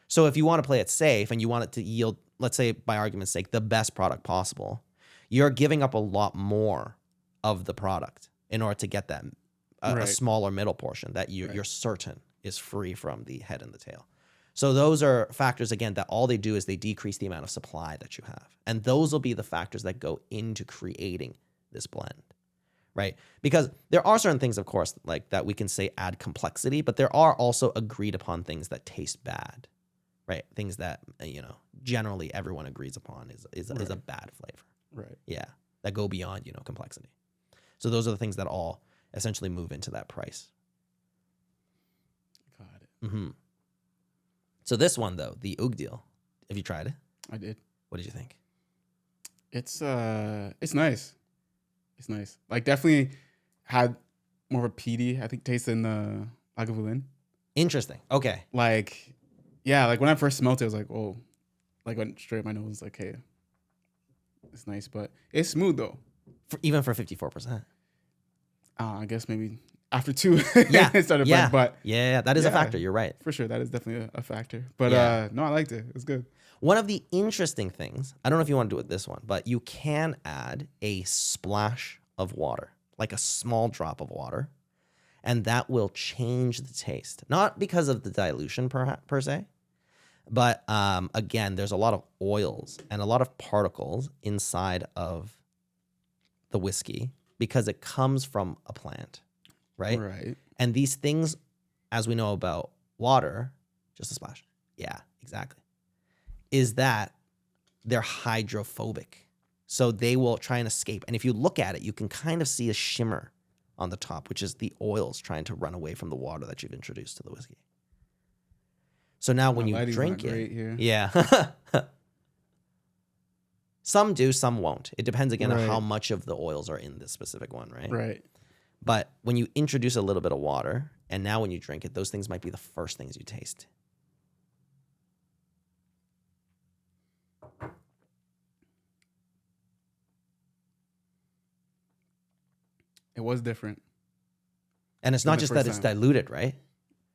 So if you want to play it safe and you want it to yield, let's say by argument's sake, the best product possible, you're giving up a lot more of the product in order to get that a smaller middle portion that you're certain is free from the head and the tail. So those are factors, again, that all they do is they decrease the amount of supply that you have. And those will be the factors that go into creating this blend, right? Because there are certain things, of course, like that we can say add complexity, but there are also agreed upon things that taste bad, right? Things that, you know, generally everyone agrees upon is a bad flavor. Right. Yeah. That go beyond, you know, complexity. So those are the things that all essentially move into that price. Got it. So this one, though, the Ugdil, have you tried it? I did. What did you think? It's nice. It's nice. Like, definitely had more of a peaty, I think, taste than Lagavulin. Interesting. Okay. Like, yeah, like when I first smelled it, I was like, oh, like went straight up my nose. Like, hey, it's nice, but it's smooth though. Even for 54%. I guess maybe after two, Yeah, it started burning, but yeah, that is a factor. You're right. For sure, that is definitely a factor. But no, I liked it. It was good. One of the interesting things, I don't know if you want to do it this one, but you can add a splash of water, like a small drop of water, and that will change the taste. Not because of the dilution per se, but again, there's a lot of oils and a lot of particles inside of the whiskey because it comes from a plant, right? Right. And these things, as we know about water, just a splash. Yeah, exactly. Is that they're hydrophobic. So they will try and escape. And if you look at it, you can kind of see a shimmer on the top, which is the oils trying to run away from the water that you've introduced to the whiskey. So now when you drink it, yeah. Some do, some won't. It depends again on how much of the oils are in this specific one, right? Right. But when you introduce a little bit of water, and now when you drink it, those things might be the first things you taste. It was different. And it's not just that it's diluted, right?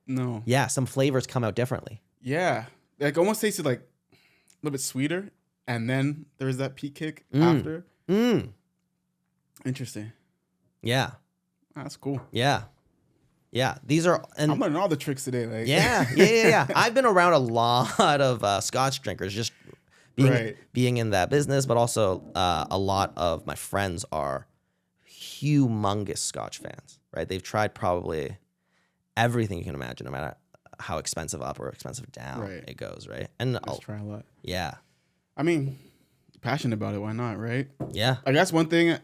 No. Yeah, some flavors come out differently. Yeah. Like almost tasted like a little bit sweeter. And then there's that peak kick after. Interesting. Yeah. That's cool. Yeah. Yeah, these are and I'm learning all the tricks today. Like. yeah. I've been around a lot of Scotch drinkers, just being in that business, but also a lot of my friends are humongous Scotch fans. Right, they've tried probably everything you can imagine, no matter how expensive up or expensive down it goes. Right, and Just try a lot. Yeah, I mean, passionate about it. Why not? Right. Yeah. I guess one thing.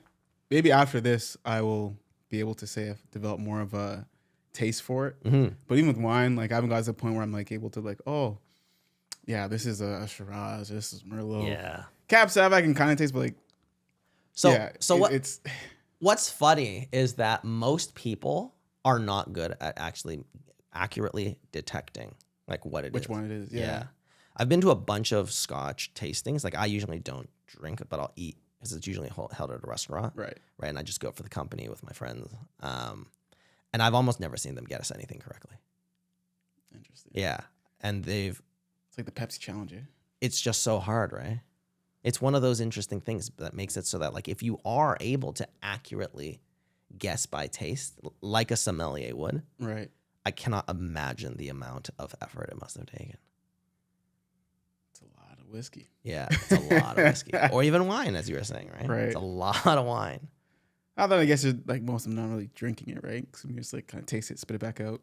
Maybe after this, I will be able to say I've developed more of a taste for it. Mm-hmm. But even with wine, like I haven't got to the point where I'm like able to like, oh, yeah, this is a Shiraz, this is Merlot. Yeah. Cab Sav I can kind of taste, but like, what's funny is that most people are not good at actually accurately detecting like what it is. Which one it is. Yeah. I've been to a bunch of Scotch tastings. Like I usually don't drink, but I'll eat because it's usually held at a restaurant. Right. And I just go for the company with my friends. And I've almost never seen them guess anything correctly. Interesting. Yeah. And it's like the Pepsi challenge. It's just so hard, right? It's one of those interesting things that makes it so that like if you are able to accurately guess by taste, like a sommelier would, right? I cannot imagine the amount of effort it must have taken. It's a lot of whiskey. Yeah, it's a lot of whiskey. Or even wine, as you were saying, right? Right. It's a lot of wine. Although I guess you're like most of them not really drinking it, right? Because you just like kind of taste it, spit it back out.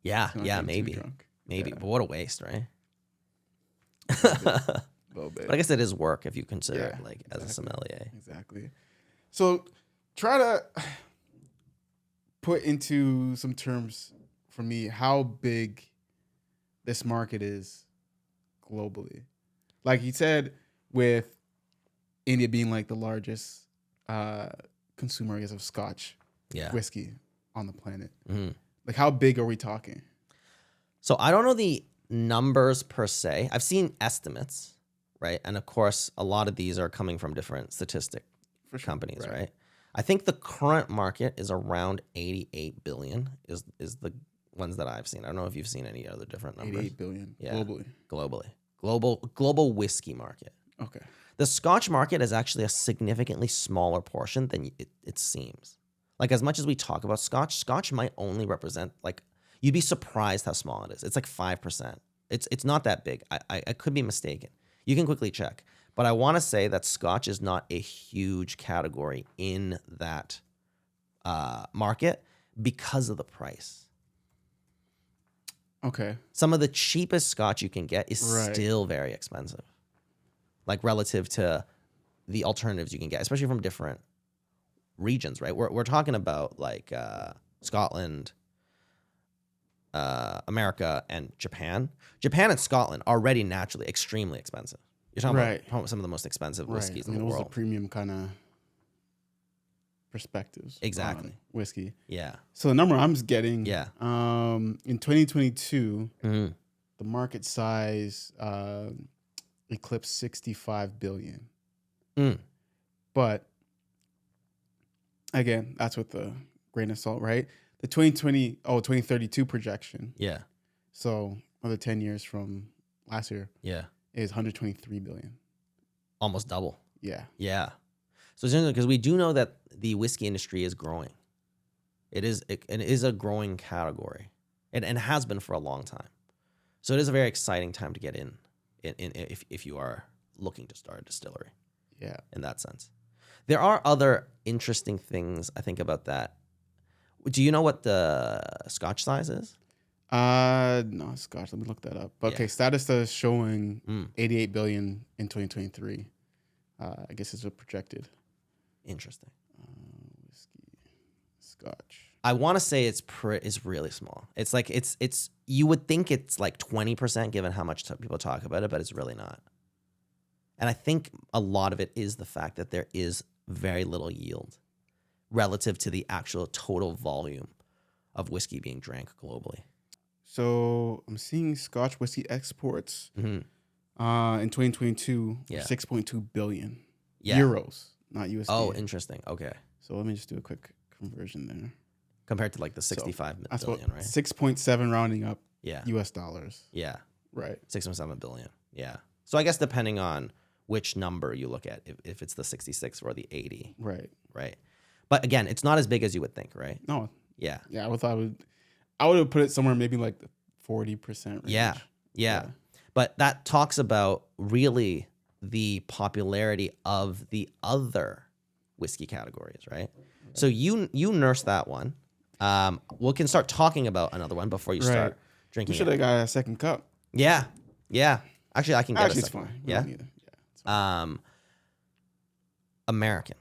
Yeah, maybe. Maybe. But what a waste, right? A little bit. But I guess it is work if you consider it like as a sommelier. Exactly. So try to put into some terms for me how big this market is globally. Like you said, with India being like the largest consumer, I guess, of Scotch whiskey on the planet. Mm-hmm. Like how big are we talking? So I don't know the numbers per se. I've seen estimates, right? And of course, a lot of these are coming from different statistic companies, right? I think the current market is around 88 billion is the ones that I've seen. I don't know if you've seen any other different numbers. 88 billion globally. Global whiskey market. Okay. The Scotch market is actually a significantly smaller portion than it seems. Like as much as we talk about Scotch might only represent like, you'd be surprised how small it is. It's like 5%. It's not that big. I could be mistaken. You can quickly check. But I want to say that Scotch is not a huge category in that market because of the price. Okay. Some of the cheapest Scotch you can get is still very expensive. Like relative to the alternatives you can get, especially from different regions, right? We're talking about like Scotland, America, and Japan. Japan and Scotland are already naturally extremely expensive. You're talking about some of the most expensive whiskeys in the world. Those are premium kind of perspectives. Exactly. Whiskey. Yeah. So the number I'm getting, in 2022, the market size eclipsed 65 billion. But again, that's with a grain of salt, right? The 2032 projection. Yeah. So another 10 years from last year. Yeah. Is 123 billion. Almost double. Yeah. Yeah. So it's interesting because we do know that the whiskey industry is growing. It is a growing category. And has been for a long time. So it is a very exciting time to get in if you are looking to start a distillery. Yeah. In that sense. There are other interesting things I think about that. Do you know what the Scotch size is? No, Scotch. Let me look that up. But okay, Statista is showing 88 billion in 2023. I guess it's projected. Interesting. Whiskey, Scotch. I want to say it's really small. It's like it's you would think it's like 20% given how much people talk about it, but it's really not. And I think a lot of it is the fact that there is very little yield relative to the actual total volume of whiskey being drank globally. So I'm seeing Scotch whiskey exports in 2022 6.2 billion euros, not USD. Oh, interesting. Okay. So let me just do a quick conversion there. Compared to like the 65 billion, right? 6.7 rounding up US dollars. Yeah. Right. 6.7 billion. Yeah. So I guess depending on which number you look at, if it's the 66 or the 80. Right. Right. But again, it's not as big as you would think, right? No. Yeah. Yeah, I thought I would have put it somewhere maybe like the 40% range. Yeah. But that talks about really the popularity of the other whiskey categories, right? So you nurse that one. We can start talking about another one before you start drinking. We should have got a second cup. Yeah. Actually, I can get a second. It's fine. Yeah. It's fine. American,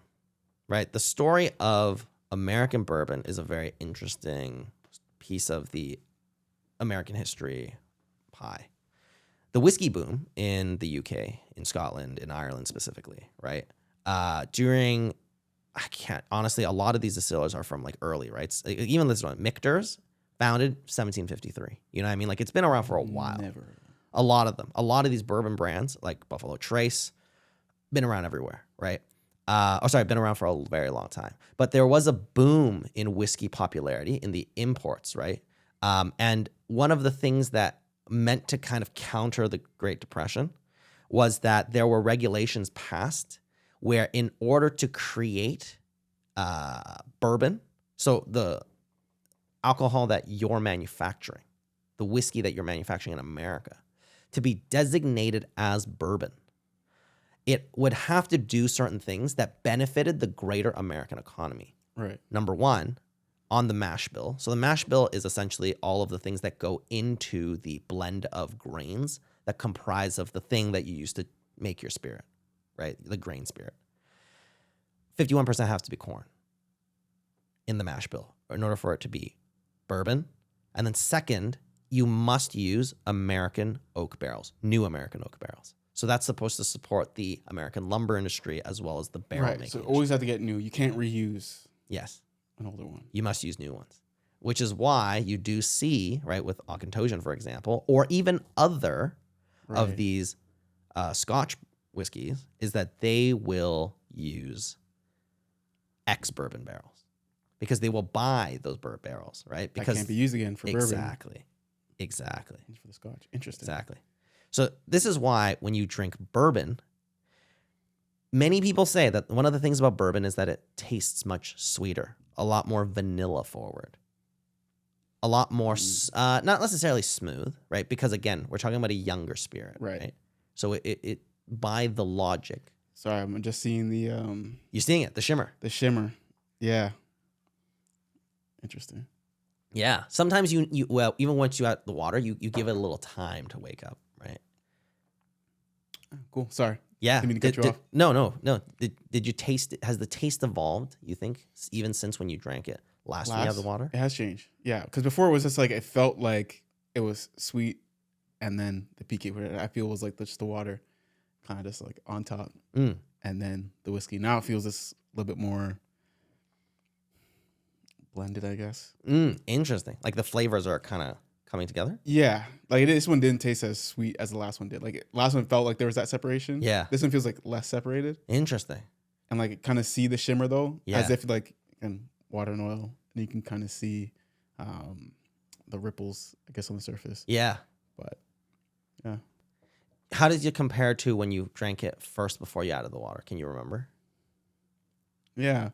right? The story of American bourbon is a very interesting piece of the American history pie. The whiskey boom in the UK, in Scotland, in Ireland specifically, right? Honestly, a lot of these distillers are from like early, right? So even this one, Michter's, founded 1753. You know what I mean? Like it's been around for a while. Never. A lot of them. A lot of these bourbon brands, like Buffalo Trace, been around everywhere, right? Been around for a very long time. But there was a boom in whiskey popularity in the imports, right? And one of the things that meant to kind of counter the Great Depression was that there were regulations passed where in order to create bourbon, so the alcohol that you're manufacturing, the whiskey that you're manufacturing in America, to be designated as bourbon, it would have to do certain things that benefited the greater American economy. Right. Number one, on the mash bill. So the mash bill is essentially all of the things that go into the blend of grains that comprise of the thing that you use to make your spirit, right? The grain spirit. 51% has to be corn in the mash bill in order for it to be bourbon. And then second, you must use American oak barrels, new American oak barrels. So that's supposed to support the American lumber industry as well as the barrel making. So always have to get new. You can't reuse. Yes. An older one. You must use new ones, which is why you do see, right, with Auchentosian, for example, or even other of these Scotch whiskeys, is that they will use ex-bourbon barrels because they will buy those barrels, right? Because that can't be used again for bourbon. Exactly. For the Scotch. Interesting. Exactly. So this is why when you drink bourbon, many people say that one of the things about bourbon is that it tastes much sweeter, a lot more vanilla forward, a lot more, not necessarily smooth, right? Because again, we're talking about a younger spirit, right? So it by the logic. Sorry, I'm just seeing the... You're seeing it, the shimmer. The shimmer. Yeah. Interesting. Yeah. Sometimes well, even once you add the water, you give it a little time to wake up, right? Cool. Sorry. Yeah. Didn't mean to cut you off. No. Did you taste it? Has the taste evolved, you think, even since when you drank it last when you had the water? It has changed. Yeah. Because before it was just like, it felt like it was sweet. And then the PK, I feel was like just the water kind of just like on top. And then the whiskey. Now it feels just a little bit more blended, I guess. Interesting. Like the flavors are kind of coming together? Yeah. Like this one didn't taste as sweet as the last one did. Like last one felt like there was that separation. Yeah. This one feels like less separated. Interesting. And like kind of see the shimmer though. Yeah. As if like in water and oil. And you can kind of see the ripples, I guess, on the surface. Yeah. But yeah. How did you compare to when you drank it first before you added the water? Can you remember? Yeah.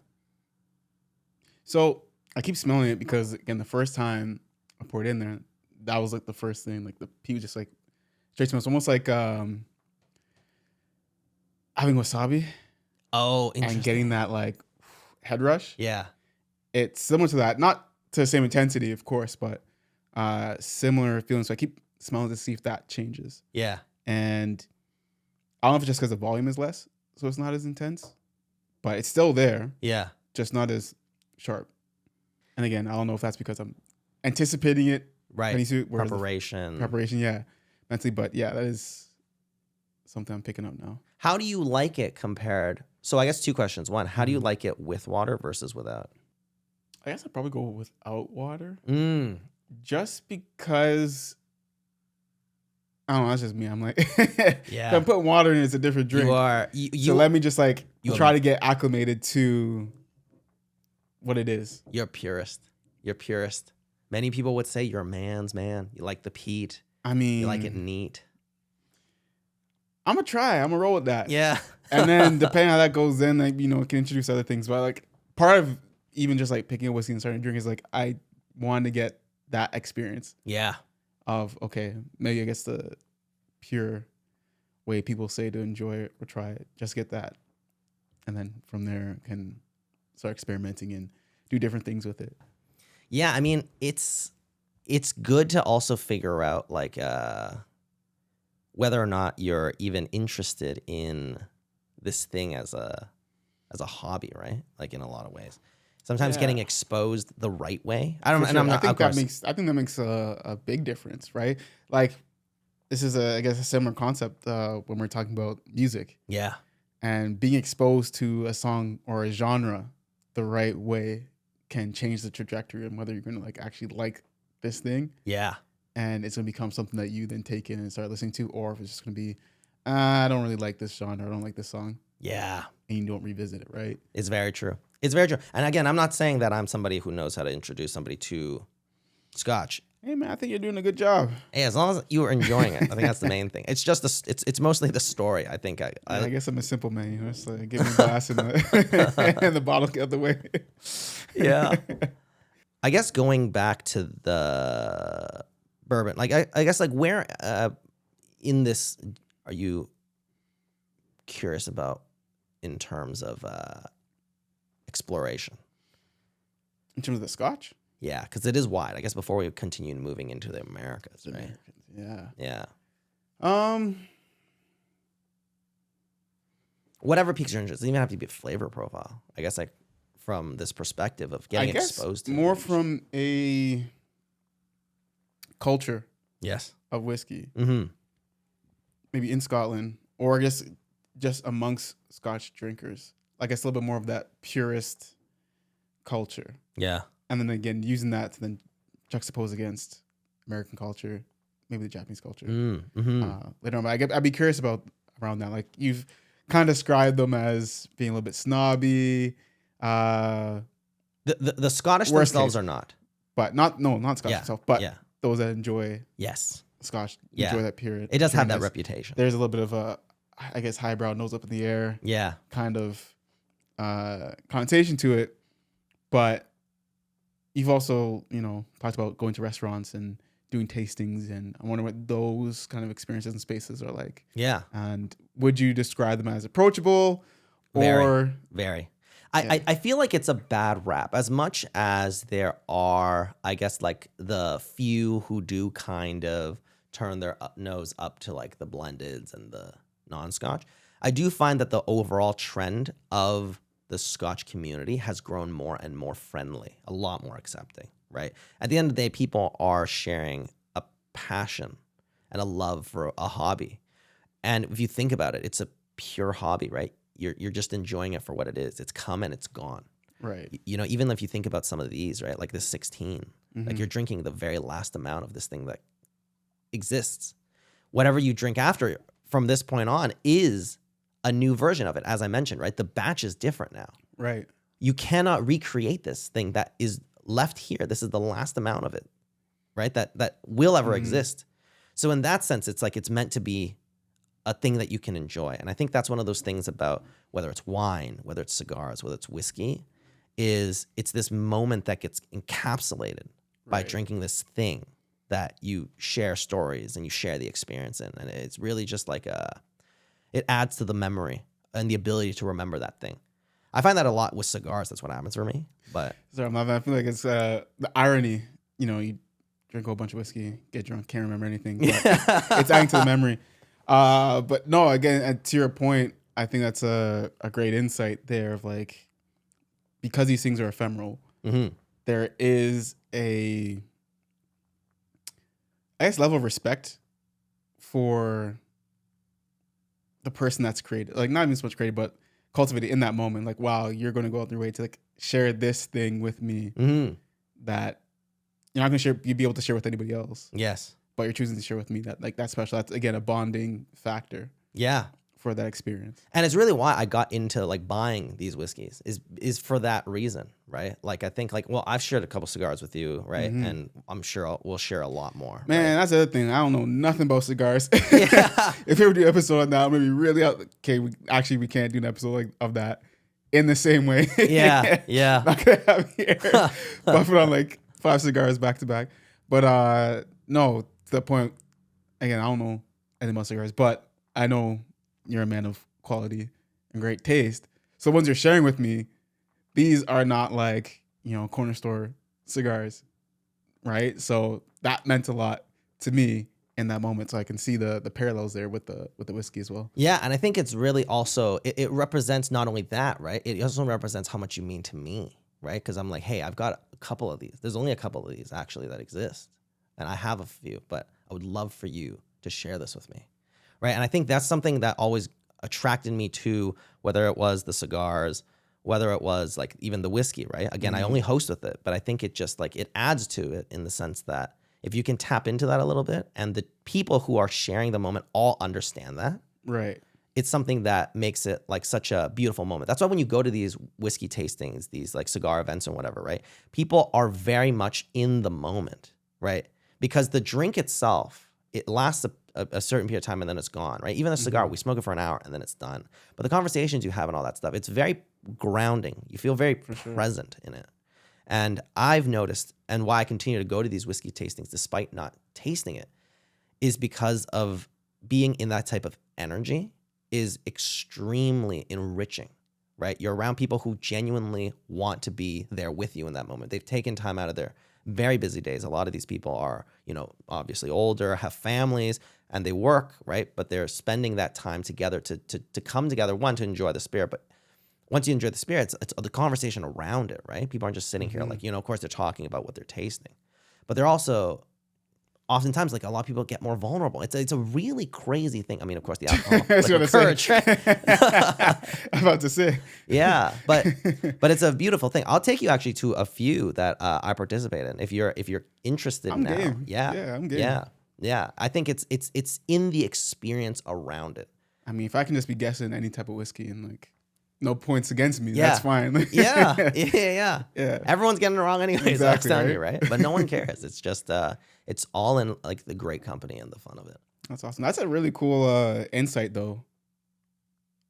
So I keep smelling it because again, the first time I poured it in there, that was like the first thing. Like the pea was just like straight smells. Almost like having wasabi. Oh, interesting. And getting that like head rush. Yeah. It's similar to that. Not to the same intensity, of course, but similar feelings. So I keep smelling to see if that changes. Yeah. And I don't know if it's just because the volume is less, so it's not as intense, but it's still there. Yeah. Just not as sharp. And again, I don't know if that's because I'm anticipating it. Right. Preparation. Yeah. Mentally, but yeah, that is something I'm picking up now. How do you like it compared? So I guess two questions. One, how do you like it with water versus without? I guess I'd probably go without water. Just because I don't know, that's just me. I'm like, yeah. if I'm putting water in, it's a different drink. So let me just like try to get acclimated to what it is. You're purist. Many people would say you're a man's man. You like the peat. I mean, you like it neat. I'm gonna try. I'm gonna roll with that. Yeah. And then depending on how that goes, then like, it can introduce other things. But like part of even just like picking a whiskey and starting drinking is like I wanted to get that experience Yeah. of, okay, maybe I guess the pure way people say to enjoy it or try it, just get that. And then from there can start experimenting and do different things with it. Yeah, I mean, it's good to also figure out like whether or not you're even interested in this thing as a hobby, right? Like in a lot of ways. Sometimes getting exposed the right way. I don't know. Sure. And I think that makes a big difference, right? Like this is I guess a similar concept when we're talking about music. Yeah. And being exposed to a song or a genre the right way can change the trajectory and whether you're going to like actually like this thing. Yeah. And it's going to become something that you then take in and start listening to, or if it's just going to be, I don't really like this genre, I don't like this song. Yeah. And you don't revisit it, right? It's very true. It's very true. And again, I'm not saying that I'm somebody who knows how to introduce somebody to Scotch. Hey man, I think you're doing a good job. Hey, as long as you are enjoying it, I think that's the main thing. It's just it's mostly the story. I think I guess I'm a simple man. You know, it's like give me a glass and the bottle get out the way. Yeah. I guess going back to the bourbon, like I guess like where in this are you curious about in terms of exploration? In terms of the Scotch? Yeah, because it is wide. I guess before we continue moving into the Americas, right? Yeah. Yeah. Whatever piques your interest. It doesn't even have to be a flavor profile. I guess like from this perspective of getting exposed to more from a culture of whiskey. Mm-hmm. Maybe in Scotland, or I guess just amongst Scotch drinkers. I guess a little bit more of that purist culture. Yeah. And then again, using that to then juxtapose against American culture, maybe the Japanese culture. Later on, but I'd be curious about around that. Like you've kind of described them as being a little bit snobby. The Scottish themselves are not. But not Scotch itself, but those that enjoy Scotch, enjoy that period. It does have that reputation. There's a little bit of a, I guess, highbrow, nose up in the air kind of connotation to it. But you've also, talked about going to restaurants and doing tastings, and I wonder what those kind of experiences and spaces are like. Yeah. And would you describe them as approachable or very? I feel like it's a bad rap. As much as there are, I guess, like the few who do kind of turn their nose up to like the blendeds and the non-Scotch, I do find that the overall trend of the Scotch community has grown more and more friendly, a lot more accepting, right? At the end of the day, people are sharing a passion and a love for a hobby. And if you think about it, it's a pure hobby, right? You're just enjoying it for what it is. It's come and it's gone. Right. Even if you think about some of these, right? Like this 16, like you're drinking the very last amount of this thing that exists. Whatever you drink after from this point on is a new version of it. As I mentioned, right? The batch is different now. Right. You cannot recreate this thing that is left here. This is the last amount of it, right? That will ever exist. So in that sense, it's like it's meant to be a thing that you can enjoy. And I think that's one of those things about whether it's wine, whether it's cigars, whether it's whiskey, is it's this moment that gets encapsulated by drinking this thing that you share stories and you share the experience in. And it's really just like it adds to the memory and the ability to remember that thing. I find that a lot with cigars. That's what happens for me. But sorry, I feel like it's the irony. You drink a whole bunch of whiskey, get drunk, can't remember anything. But it's adding to the memory. But no, again, to your point, I think that's a great insight there of like, because these things are ephemeral, there is I guess, level of respect for the person that's created, like not even so much created, but cultivated in that moment. Like, wow, you're going to go out your way to like share this thing with me that you're not going to be able to share with anybody else. Yes. But you're choosing to share with me that's special. That's again a bonding factor. Yeah. For that experience. And it's really why I got into like buying these whiskeys is for that reason, right? Like I think like, well, I've shared a couple cigars with you, right? And I'm sure we'll share a lot more. Man, that's the other thing. I don't know nothing about cigars. If we ever do an episode on that, I'm gonna be really out. Okay, we can't do an episode like of that in the same way. Yeah. Not gonna have here. But put on like 5 cigars back to back. But no, to the point, again, I don't know anything about cigars, but I know you're a man of quality and great taste. So the ones you're sharing with me, these are not like, corner store cigars, right? So that meant a lot to me in that moment. So I can see the parallels there with the whiskey as well. Yeah, and I think it's really also, it represents not only that, right? It also represents how much you mean to me, right? Because I'm like, hey, I've got a couple of these. There's only a couple of these actually that exist. And I have a few, but I would love for you to share this with me, right? And I think that's something that always attracted me to, whether it was the cigars, whether it was like even the whiskey, right? Again, I only host with it, but I think it just like, it adds to it in the sense that if you can tap into that a little bit and the people who are sharing the moment all understand that, right? It's something that makes it like such a beautiful moment. That's why when you go to these whiskey tastings, these like cigar events and whatever, right? People are very much in the moment, right? Because the drink itself, it lasts a certain period of time and then it's gone, right? Even a cigar, we smoke it for an hour and then it's done. But the conversations you have and all that stuff, it's very grounding. You feel very present in it. And I've noticed, and why I continue to go to these whiskey tastings despite not tasting it, is because of being in that type of energy is extremely enriching, right? You're around people who genuinely want to be there with you in that moment. They've taken time out of their very busy days. A lot of these people are, obviously older, have families, and they work, right? But they're spending that time together to come together, one, to enjoy the spirit, but once you enjoy the spirit, it's the conversation around it, right? People aren't just sitting here like, of course they're talking about what they're tasting, but they're also oftentimes like a lot of people get more vulnerable. It's a really crazy thing. I mean, of course the alcohol, like the courage, right? I'm about to say. Yeah, but it's a beautiful thing. I'll take you actually to a few that I participate in if you're interested I'm now. Game. Yeah, I'm game. Yeah. I think it's in the experience around it. I mean, if I can just be guessing any type of whiskey and like no points against me, that's fine. Yeah. Everyone's getting it wrong anyway. Exactly, so right? But no one cares. It's just it's all in like the great company and the fun of it. That's awesome. That's a really cool insight though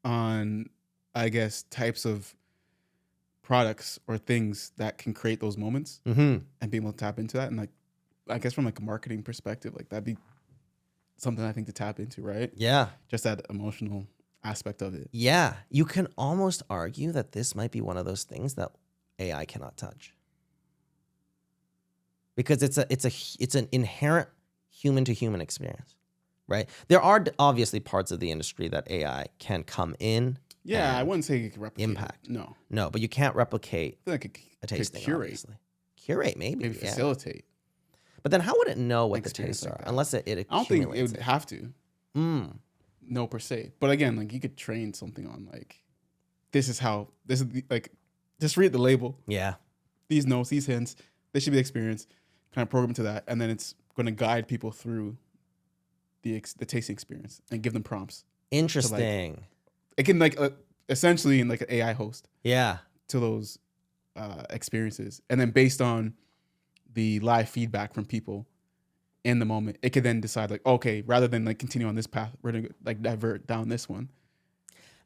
on, I guess, types of products or things that can create those moments and being able to tap into that. And like, I guess from like a marketing perspective, like that'd be something I think to tap into, right? Yeah. Just that emotional aspect of it. Yeah. You can almost argue that this might be one of those things that AI cannot touch. Because it's an inherent human to human experience, right? There are obviously parts of the industry that AI can come in. Yeah, I wouldn't say you can replicate impact. It. No, but you can't replicate a tasting. Curate. Obviously. Curate, maybe facilitate. But then how would it know what the tastes are unless it accumulates? I don't think it would have to. No, per se. But again, like you could train something on like, this is like, just read the label. Yeah. These notes, these hints, they should be experience. Kind of program to that, and then it's going to guide people through the tasting experience and give them prompts. Interesting. It can like essentially like an AI host. Yeah. To those experiences, and then based on the live feedback from people in the moment, it could then decide like, okay, rather than like continue on this path, we're gonna like divert down this one.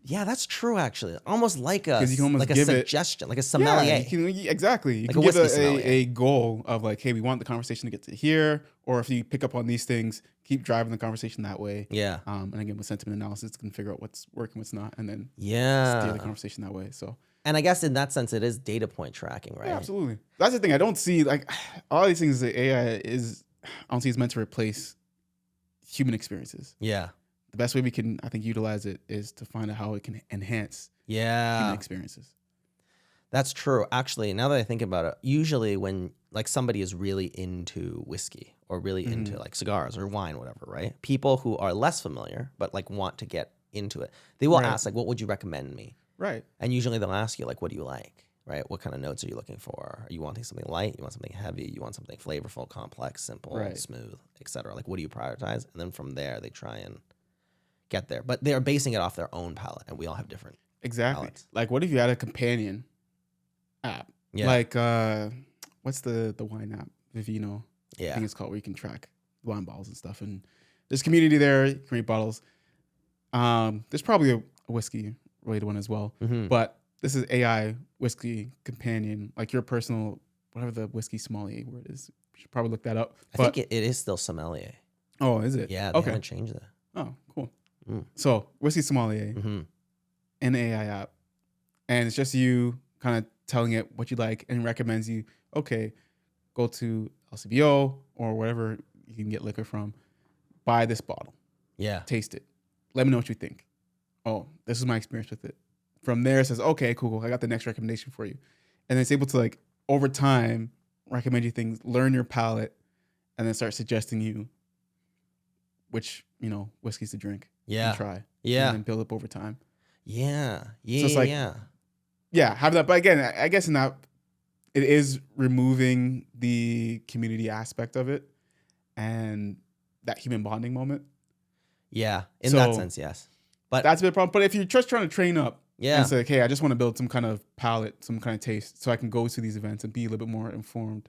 Yeah, that's true. Actually, almost like a suggestion, like a sommelier. Yeah, exactly. You like can give a goal of like, hey, we want the conversation to get to here, or if you pick up on these things, keep driving the conversation that way. Yeah. And again, with sentiment analysis, you can figure out what's working, what's not, and then steer the conversation that way. So. And I guess in that sense, it is data point tracking, right? Yeah, absolutely. That's the thing. I don't see like all these things that AI is. I don't see it's meant to replace human experiences. Yeah. The best way we can, I think, utilize it is to find out how it can enhance human experiences. That's true. Actually, now that I think about it, usually when like somebody is really into whiskey or really into like cigars or wine, whatever, right? People who are less familiar but like want to get into it, they will ask like, what would you recommend me? Right. And usually they'll ask you like, what do you like? Right? What kind of notes are you looking for? Are you wanting something light? You want something heavy? You want something flavorful, complex, simple, smooth, etc. Like, what do you prioritize? And then from there, they try and get there. But they're basing it off their own palate, and we all have different palates. Like, what if you had a companion app? Yeah. Like, what's the wine app? Vivino. Yeah. I think it's called, where you can track wine bottles and stuff. And there's community there. You can rate bottles. There's probably a whiskey related one as well. But this is AI whiskey companion, like your personal, whatever the whiskey sommelier word is, Should probably look that up. I think it is still sommelier. Oh, is it? Yeah, they haven't changed it. Oh, cool. So whiskey sommelier, in the AI app, and it's just you kind of telling it what you like and recommends you. Okay, go to LCBO or wherever you can get liquor from. Buy this bottle. Yeah. Taste it. Let me know what you think. Oh, this is my experience with it. From there, it says, okay, cool. I got the next recommendation for you. And it's able to, like, over time, recommend you things, learn your palate, and then start suggesting you which, whiskeys to drink and try. Yeah. And then build up over time. Yeah. Yeah. So it's like, yeah, have that. But again, I guess in that, it is removing the community aspect of it and that human bonding moment. Yeah. In that sense, yes. But that's a bit of a problem. But if you're just trying to train up, yeah, and say, like, hey, I just want to build some kind of palate, some kind of taste, so I can go to these events and be a little bit more informed.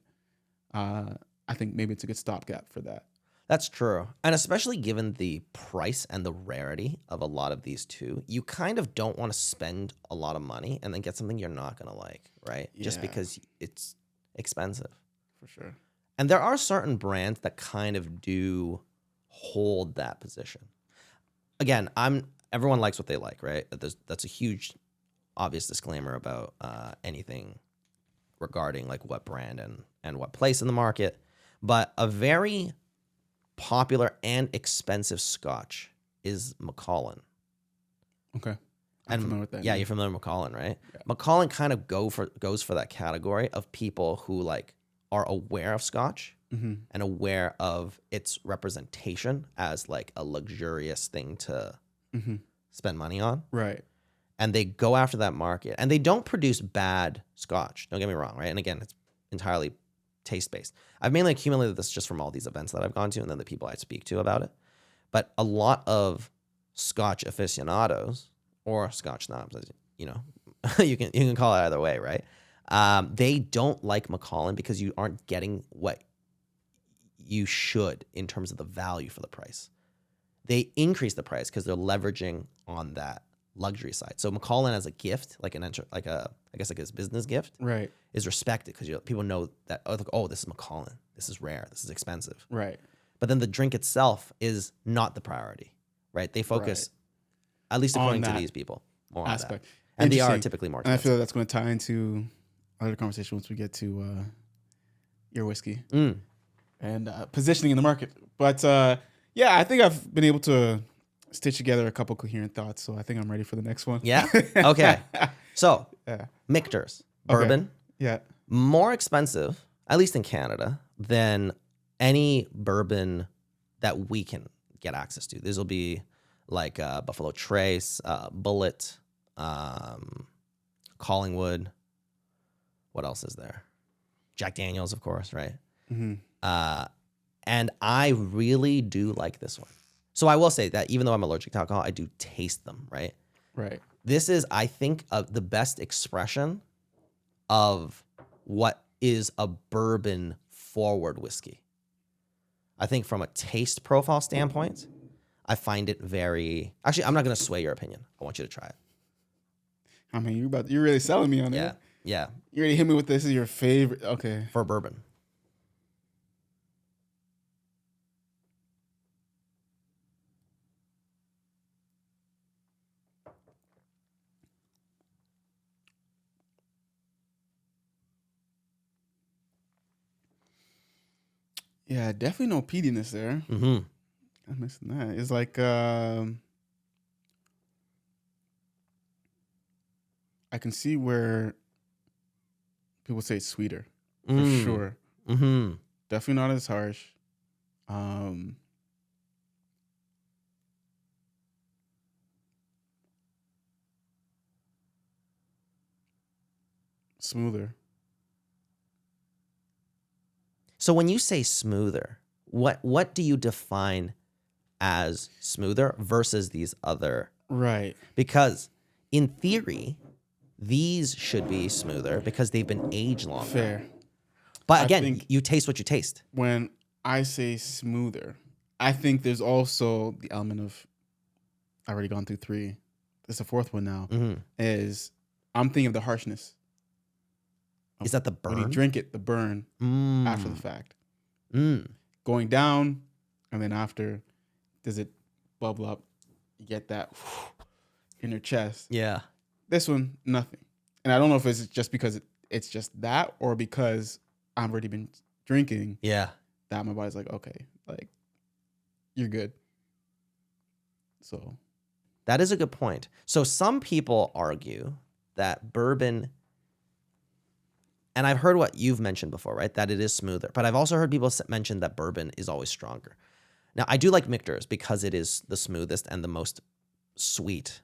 I think maybe it's a good stopgap for that. That's true. And especially given the price and the rarity of a lot of these too, you kind of don't want to spend a lot of money and then get something you're not going to like, right? Yeah. Just because it's expensive. For sure. And there are certain brands that kind of do hold that position. Again, everyone likes what they like, right? That's a huge, obvious disclaimer about anything regarding like what brand and what place in the market. But a very popular and expensive Scotch is Macallan. Okay. I'm familiar with that. Yeah, you're familiar with Macallan, right? Yeah. Macallan kind of goes for that category of people who like are aware of Scotch and aware of its representation as like a luxurious thing to spend money on. Right. And they go after that market. And they don't produce bad Scotch. Don't get me wrong, right? And again, it's entirely taste-based. I've mainly accumulated this just from all these events that I've gone to and then the people I speak to about it. But a lot of Scotch aficionados or Scotch snobs, as you know, you can call it either way, right? They don't like Macallan because you aren't getting what you should in terms of the value for the price. They increase the price because they're leveraging on that luxury side. So Macallan as a gift, like I guess his business gift, right, is respected because people know that this is Macallan, this is rare, this is expensive, right. But then the drink itself is not the priority, right? They focus, at least according to these people, more aspect. On that. And they are typically more expensive. And I feel like that's going to tie into another conversation once we get to your whiskey and positioning in the market. But yeah, I think I've been able to stitch together a couple coherent thoughts, so I think I'm ready for the next one. Yeah? Okay. So, Michter's bourbon. Okay. Yeah. More expensive, at least in Canada, than any bourbon that we can get access to. These will be like Buffalo Trace, Bullet, Collingwood. What else is there? Jack Daniels, of course, right? And I really do like this one. So I will say that even though I'm allergic to alcohol, I do taste them, right? Right. This is, I think, the best expression of what is a bourbon-forward whiskey. I think from a taste profile standpoint, I find it very... Actually, I'm not going to sway your opinion. I want you to try it. I mean, you're really selling me on it. Yeah. You already hit me with this is your favorite. Okay. For bourbon. Yeah, definitely no peatiness there. I'm missing that. It's like I can see where people say it's sweeter for sure. Definitely not as harsh. Smoother. So when you say smoother, what do you define as smoother versus these other? Right. Because in theory, these should be smoother because they've been aged longer. Fair. But again, you taste what you taste. When I say smoother, I think there's also the element of, I've already gone through 3. It's the 4th one now, is I'm thinking of the harshness. Is that the burn? When you drink it, the burn after the fact. going down, and then after, does it bubble up? You get that in your chest. Yeah. This one, nothing. And I don't know if it's just because it's just that, or because I've already been drinking. Yeah. That my body's like, okay, like you're good. So that is a good point. So some people argue that bourbon, and I've heard what you've mentioned before, right? That it is smoother. But I've also heard people mention that bourbon is always stronger. Now, I do like Michter's because it is the smoothest and the most sweet.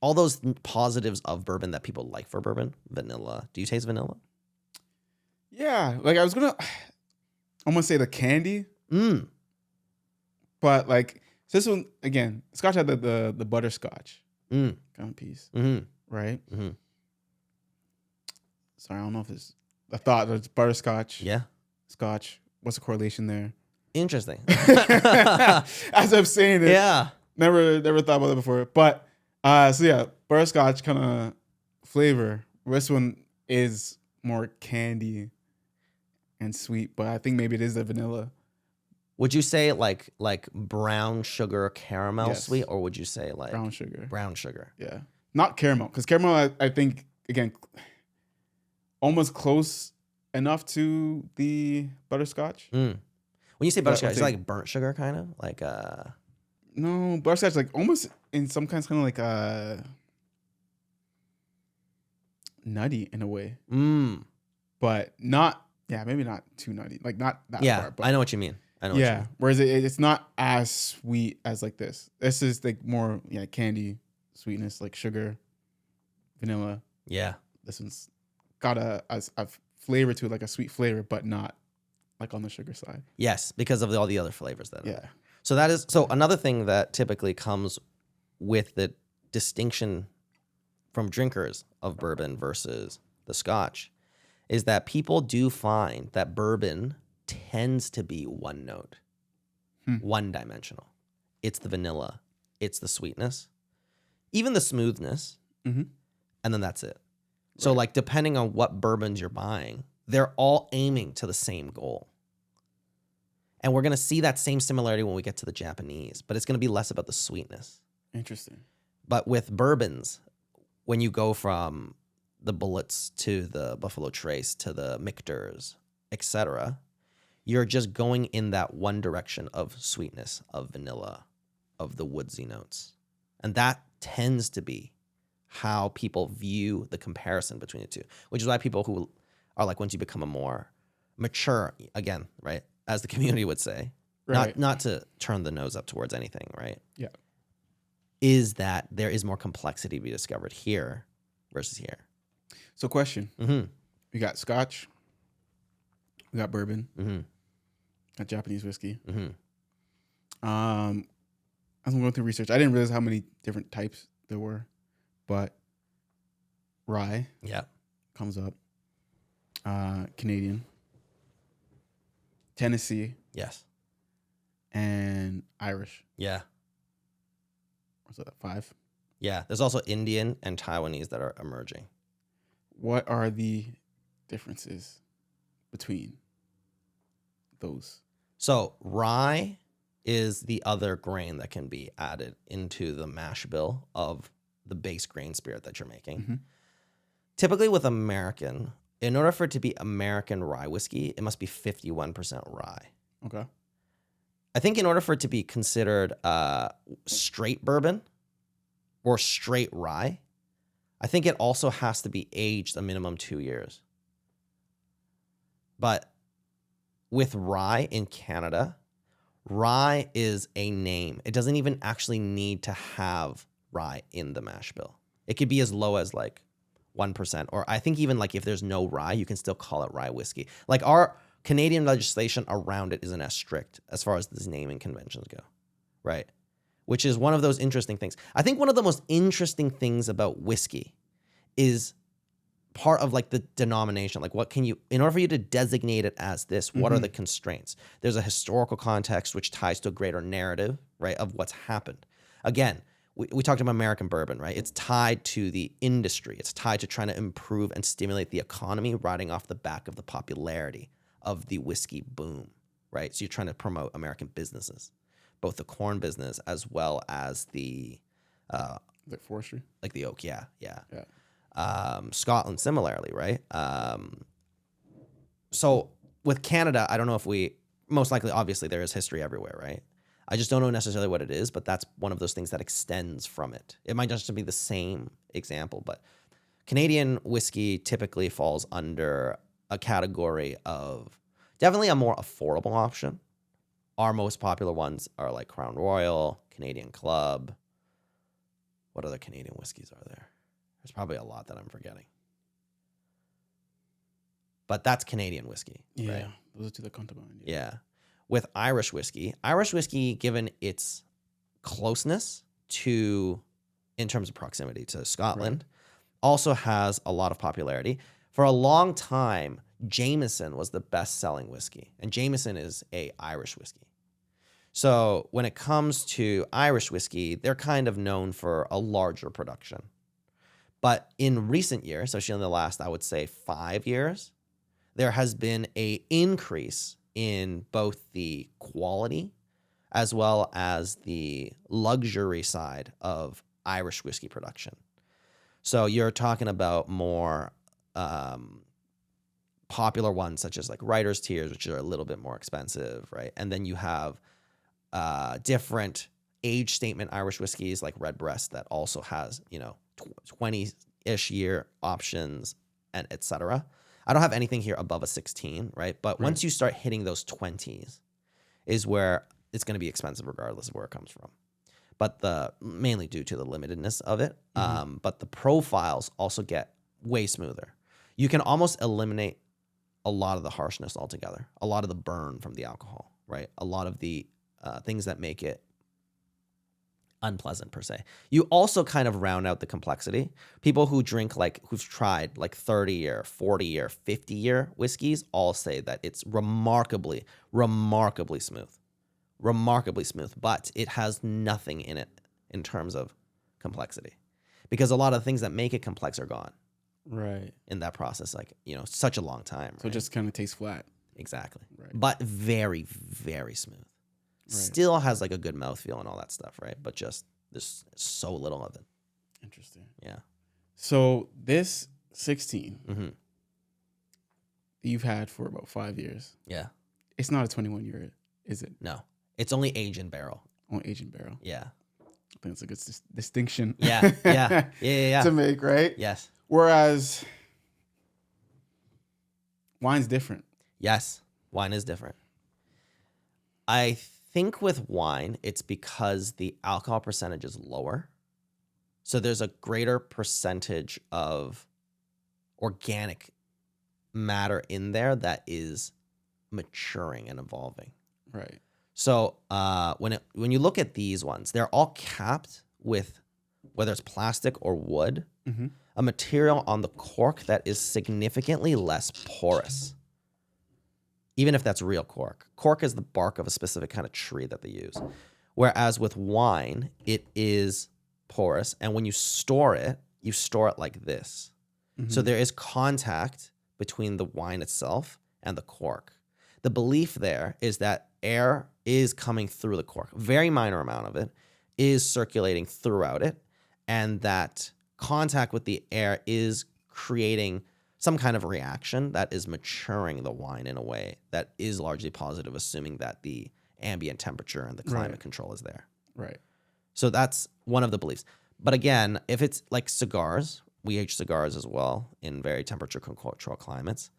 All those positives of bourbon that people like for bourbon, vanilla. Do you taste vanilla? Yeah, like I'm gonna say the candy. But like this one again, Scotch had the butterscotch kind of piece, right? Sorry, I don't know if it's. I thought it's butterscotch. Yeah, Scotch. What's the correlation there? Interesting. As I'm saying it, yeah, never thought about that before. But so yeah, butterscotch kind of flavor. This one is more candy and sweet, but I think maybe it is the vanilla. Would you say like brown sugar caramel Yes. sweet, or would you say like Brown sugar? Brown sugar. Yeah, not caramel, because caramel I think again almost close enough to the butterscotch. When you say butterscotch, it's think- like burnt sugar, kind of like No, butterscotch like almost in some kinds kind of like nutty in a way, but not. Yeah, maybe not too nutty, like not that yeah. far. But I know what you mean. I know. What you mean. Whereas it's not as sweet as like this. This is like more candy sweetness, like sugar, vanilla. Yeah. This one's got a flavor to it, like a sweet flavor, but not like on the sugar side. Yes, because of all the other flavors that. Yeah. So another thing that typically comes with the distinction from drinkers of bourbon versus the Scotch is that people do find that bourbon tends to be one note, one dimensional. It's the vanilla, it's the sweetness, even the smoothness, and then that's it. Right. So like depending on what bourbons you're buying, they're all aiming to the same goal. And we're going to see that same similarity when we get to the Japanese, but it's going to be less about the sweetness. Interesting. But with bourbons, when you go from the Bullets to the Buffalo Trace to the Michter's, etc., you're just going in that one direction of sweetness, of vanilla, of the woodsy notes. And that tends to be how people view the comparison between the two, which is why people who are like, once you become a more mature, again, right, as the community would say, right. not to turn the nose up towards anything, right? Yeah. Is that there is more complexity to be discovered here versus here. So question. We got Scotch. We got bourbon. Got Japanese whiskey. As I'm going through research, I didn't realize how many different types there were, but rye comes up. Canadian. Tennessee. Yes. And Irish. Yeah. Was that 5? Yeah. There's also Indian and Taiwanese that are emerging. What are the differences between those? So rye is the other grain that can be added into the mash bill of the base grain spirit that you're making. Typically with American, in order for it to be American rye whiskey, it must be 51% rye. Okay. I think in order for it to be considered straight bourbon or straight rye, I think it also has to be aged a minimum 2 years. But with rye in Canada, rye is a name. It doesn't even actually need to have rye in the mash bill. It could be as low as like 1%, or I think even like if there's no rye, you can still call it rye whiskey. Like our Canadian legislation around it isn't as strict as far as these naming conventions go, right? Which is one of those interesting things. I think one of the most interesting things about whiskey is part of like the denomination. Like what can you, in order for you to designate it as this, what are the constraints? There's a historical context which ties to a greater narrative, right, of what's happened. Again, we talked about American bourbon, right? It's tied to the industry. It's tied to trying to improve and stimulate the economy riding off the back of the popularity of the whiskey boom, right? So you're trying to promote American businesses, both the corn business as well as the like forestry, like the oak. Yeah. yeah. Scotland similarly, right? So with Canada, I don't know if most likely, obviously, there is history everywhere, right? I just don't know necessarily what it is, but that's one of those things that extends from it. It might just be the same example, but Canadian whiskey typically falls under a category of definitely a more affordable option. Our most popular ones are like Crown Royal, Canadian Club. What other Canadian whiskeys are there? There's probably a lot that I'm forgetting. But that's Canadian whiskey. Yeah, right? those are two that come to mind. Yeah. With Irish whiskey, given its closeness in terms of proximity to Scotland, also has a lot of popularity. For a long time, Jameson was the best-selling whiskey, and Jameson is a Irish whiskey. So when it comes to Irish whiskey, they're kind of known for a larger production. But in recent years, especially in the last, I would say 5 years, there has been an increase in both the quality as well as the luxury side of Irish whiskey production. So you're talking about more popular ones such as like Writer's Tears, which are a little bit more expensive, right? And then you have different age statement Irish whiskeys like Redbreast that also has, 20-ish year options and et cetera. I don't have anything here above a 16, right? But once you start hitting those 20s is where it's going to be expensive regardless of where it comes from. But mainly due to the limitedness of it. But the profiles also get way smoother. You can almost eliminate a lot of the harshness altogether, a lot of the burn from the alcohol, right? A lot of the things that make it unpleasant per se. You also kind of round out the complexity. People who drink who've tried 30-year, 40-year, 50-year whiskeys all say that it's remarkably smooth. Remarkably smooth, but it has nothing in it in terms of complexity. Because a lot of the things that make it complex are gone. Right. In that process, such a long time. So it just kind of tastes flat. Exactly. Right. But very, very smooth. Right. Still has a good mouthfeel and all that stuff, right? But just there's so little of it. Interesting. Yeah. So this 16 Mm-hmm. you've had for about 5 years. Yeah. It's not a 21-year, is it? No. It's only age in barrel. On aging barrel. Yeah. I think it's a good distinction. Yeah. To make, right? Yes. Whereas wine's different. Yes. Wine is different. I think with wine, it's because the alcohol percentage is lower. So there's a greater percentage of organic matter in there that is maturing and evolving. Right. So when you look at these ones, they're all capped with, whether it's plastic or wood, a material on the cork that is significantly less porous. Even if that's real cork. Cork is the bark of a specific kind of tree that they use. Whereas with wine, it is porous. And when you store it like this. So there is contact between the wine itself and the cork. The belief there is that air is coming through the cork. Very minor amount of it is circulating throughout it. And that contact with the air is creating some kind of reaction that is maturing the wine in a way that is largely positive, assuming that the ambient temperature and the climate control is there. Right. So that's one of the beliefs. But again, if it's like cigars, we age cigars as well in very temperature controlled climates.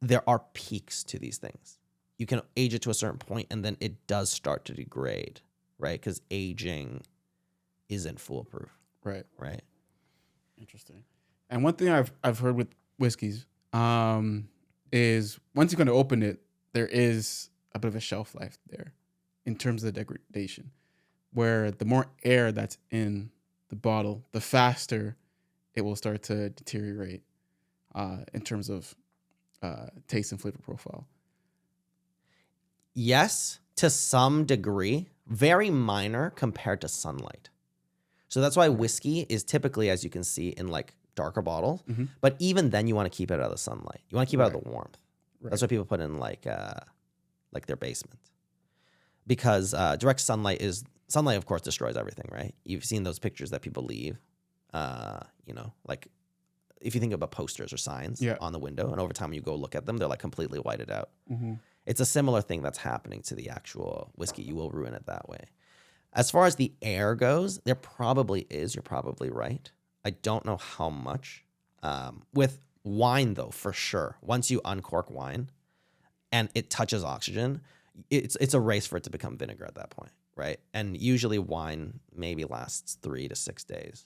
There are peaks to these things. You can age it to a certain point and then it does start to degrade, right? Because aging isn't foolproof. Right. Right. Interesting. And one thing I've heard with whiskeys is once you're going to open it, there is a bit of a shelf life there in terms of the degradation, where the more air that's in the bottle, the faster it will start to deteriorate in terms of taste and flavor profile. Yes, to some degree, very minor compared to sunlight. So that's why whiskey is typically, as you can see, in darker bottles. But even then, you want to keep it out of the sunlight. You want to keep it out of the warmth. That's what people put in like their basement. Because direct sunlight, of course, destroys everything, right? You've seen those pictures that people leave, like if you think about posters or signs on the window, and over time when you go look at them, they're like completely whited out. Mm-hmm. It's a similar thing that's happening to the actual whiskey. You will ruin it that way. As far as the air goes, there probably is. You're probably right. I don't know how much. With wine, though, for sure. Once you uncork wine and it touches oxygen, it's a race for it to become vinegar at that point, right? And usually wine maybe lasts 3 to 6 days,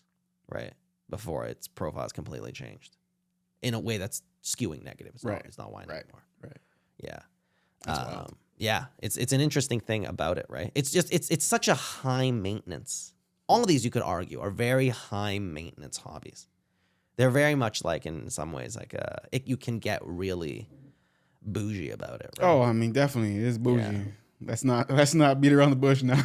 right, before its profile is completely changed in a way that's skewing negative. It's not wine anymore. Right. Yeah. Yeah. It's an interesting thing about it, right? It's just it's such a high maintenance. All of these, you could argue, are very high maintenance hobbies. They're very much like, in some ways, like you can get really bougie about it, right? Oh, I mean, definitely, it is bougie. Yeah. Let's not beat around the bush now.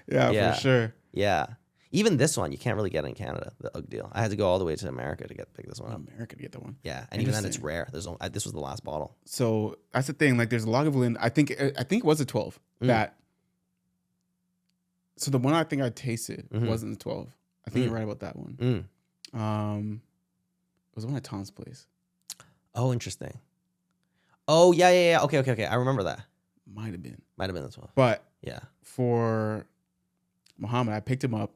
Yeah, for sure. Yeah. Even this one, you can't really get in Canada, the UGG deal. I had to go all the way to America to pick this one up. America to get that one. Yeah, and even then it's rare. This was the last bottle. So that's the thing. Like, there's a Lagavulin. I think it was a 12 that. So the one I think I tasted wasn't the 12. I think you're right about that one. It was the one at Tom's place. Oh, interesting. Oh, yeah. Okay. I remember that. Might have been the 12. But yeah, for Muhammad, I picked him up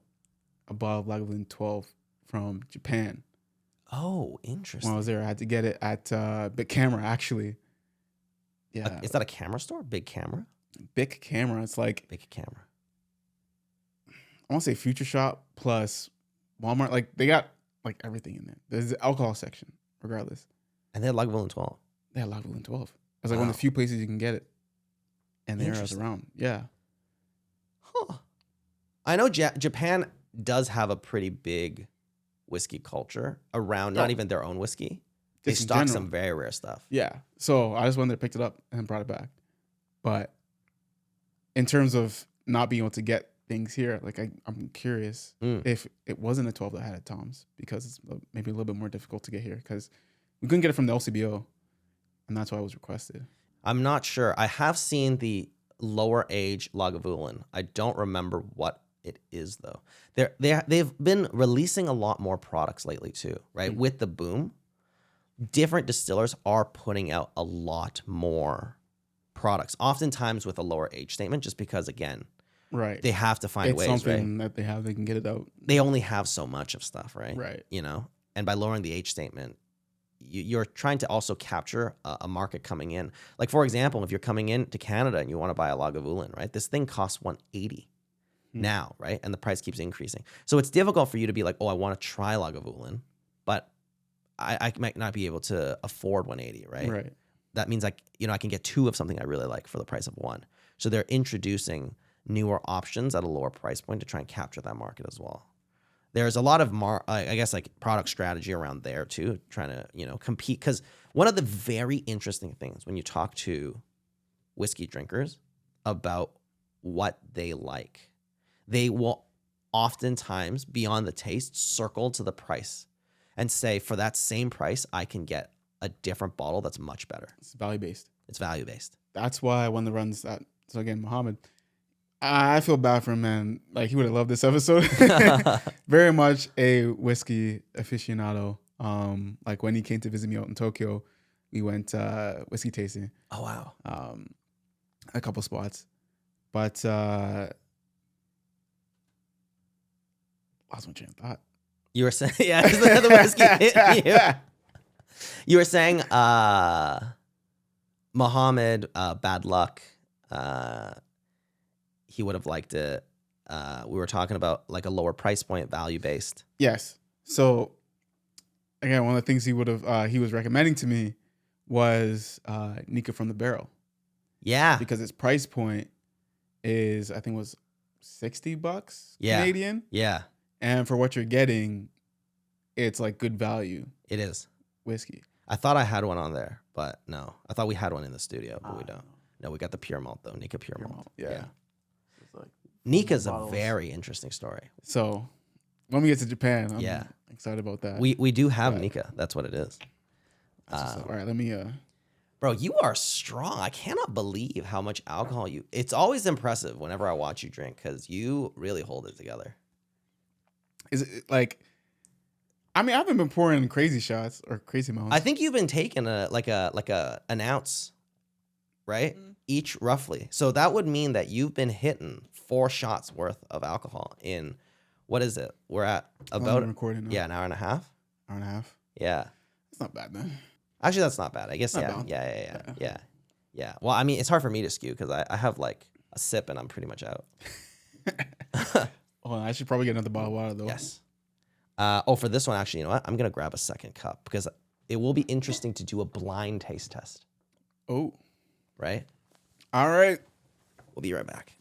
a bottle of Lagavulin 12 from Japan. Oh, interesting. When I was there, I had to get it at Big Camera, actually. Yeah. Is that a camera store? Big Camera? Big Camera. It's like... Big Camera. I want to say Future Shop plus Walmart. Like, they got like everything in there. There's the alcohol section, regardless. And they had Lagavulin 12. They had Lagavulin 12. It was like one of the few places you can get it. And there I was around. Yeah. Huh. I know Japan does have a pretty big whiskey culture around, not even their own whiskey. They stock some very rare stuff. Yeah. So I just went there, picked it up, and brought it back. But in terms of not being able to get things here, like I'm curious if it wasn't a 12 that I had at Tom's, because it's maybe a little bit more difficult to get here because we couldn't get it from the LCBO, and that's why it was requested. I'm not sure. I have seen the lower age Lagavulin. I don't remember what it is though. They've been releasing a lot more products lately too, right? With the boom, different distillers are putting out a lot more products, oftentimes with a lower age statement, just because again, right, they have to find ways. It's something that they can get it out. They only have so much of stuff, right? Right. And by lowering the age statement, you're trying to also capture a market coming in. Like, for example, if you're coming into Canada and you want to buy a Lagavulin, right? This thing costs $180 now, right? And the price keeps increasing. So it's difficult for you to be like, oh, I want to try Lagavulin, but I might not be able to afford $180, right? Right. That means I can get 2 of something I really like for the price of 1. So they're introducing newer options at a lower price point to try and capture that market as well. There's a lot of product strategy around there too, trying to, compete. Because one of the very interesting things when you talk to whiskey drinkers about what they like, they will oftentimes, beyond the taste, circle to the price and say, for that same price, I can get a different bottle that's much better. It's value-based. It's value-based. That's why when the runs that, so again, Muhammad, I feel bad for him, man. Like, he would have loved this episode. Very much a whiskey aficionado. Like, when he came to visit me out in Tokyo, we went whiskey tasting. Oh, wow. A couple spots. But lost my train of thought. You were saying, the whiskey hit you. You were saying Muhammad, bad luck. He would have liked it. We were talking about like a lower price point, value based. Yes. So again, one of the things he was recommending to me was Nika from the Barrel. Yeah. Because its price point is, I think, was $60 Canadian. Yeah. And for what you're getting, it's like good value. It is. Whiskey. I thought I had one on there, but no. I thought we had one in the studio, but we don't. No, we got the pure malt though. Nika pure malt. Yeah. Nika's a very interesting story. So when we get to Japan, I'm excited about that. We do have Nika. That's what it is. That's what's up. All right, let me. Bro, you are strong. I cannot believe how much alcohol you. It's always impressive whenever I watch you drink because you really hold it together. Is it like? I mean, I haven't been pouring crazy shots or crazy amounts. I think you've been taking an ounce, right? Each roughly. So that would mean that you've been hitting 4 shots worth of alcohol in, what is it? We're at about recording now. Yeah, an hour and a half. Hour and a half. Yeah. It's not bad, man. Actually, that's not bad. I guess, Not yeah. bad. Yeah. Well, I mean, it's hard for me to skew because I have like a sip and I'm pretty much out. Oh, I should probably get another bottle of water though. Yes. For this one, actually, you know what? I'm going to grab a second cup because it will be interesting to do a blind taste test. Oh. Right? All right. We'll be right back.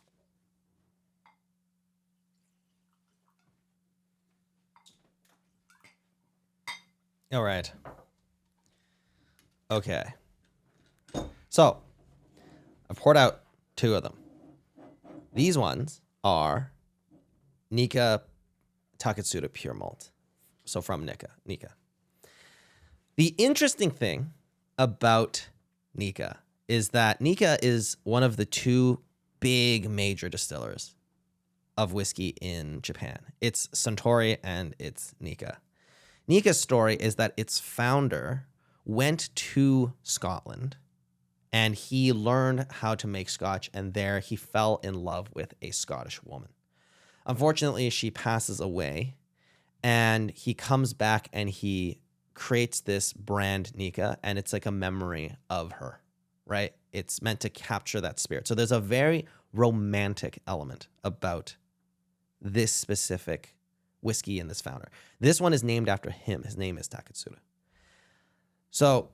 All right. Okay. So, I poured out 2 of them. These ones are Nika Takatsuda Pure Malt. So from Nika. The interesting thing about Nika is that Nika is one of the 2 big major distillers of whiskey in Japan. It's Suntory and it's Nika. Nika's story is that its founder went to Scotland and he learned how to make Scotch, and there he fell in love with a Scottish woman. Unfortunately, she passes away, and he comes back and he creates this brand Nika, and it's like a memory of her, right? It's meant to capture that spirit. So there's a very romantic element about this specific whiskey and this founder. This one is named after him. His name is Takatsuda. So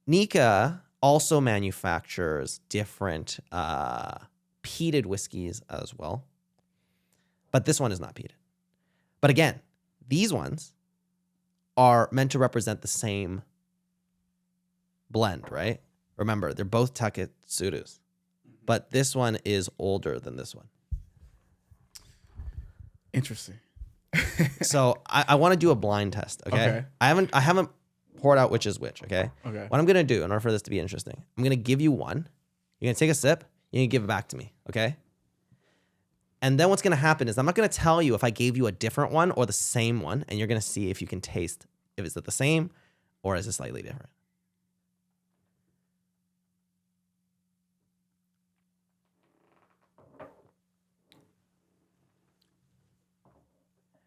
Nika also manufactures different peated whiskeys as well. But this one is not peated. But again, these ones are meant to represent the same blend, right? Remember, they're both Takatsudas. But this one is older than this one. Interesting. So I want to do a blind test, okay? I haven't poured out which is which, okay? Okay. What I'm going to do in order for this to be interesting, I'm going to give you one. You're going to take a sip. You're going to give it back to me, okay? And then what's going to happen is I'm not going to tell you if I gave you a different one or the same one, and you're going to see if you can taste if it's the same or is it slightly different.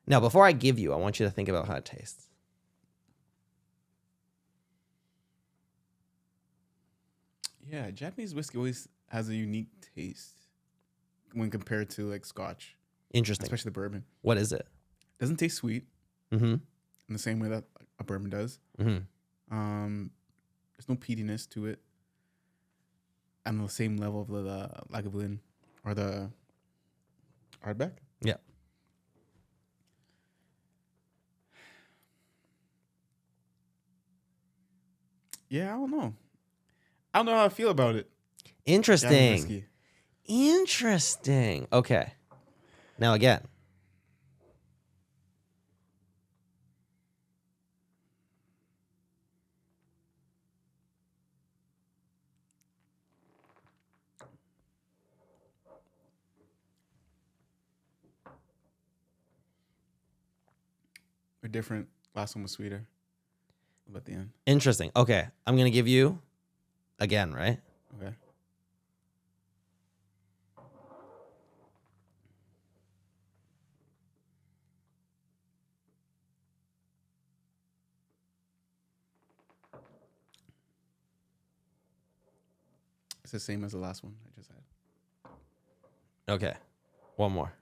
Now, before I give you, I want you to think about how it tastes. Yeah, Japanese whiskey always has a unique taste when compared to like Scotch. Interesting. Especially the bourbon. What is it? Doesn't taste sweet. Mm-hmm. In the same way that a bourbon does. Mm-hmm. There's no peatiness to it. And the same level of the Lagavulin or the Ardbeg. Yeah. Yeah, I don't know. I don't know how I feel about it. Interesting. Interesting. Okay. Now again. They're different. Last one was sweeter. About the end. Interesting. Okay. I'm going to give you again, right? Okay. It's the same as the last one I just had. Okay. One more.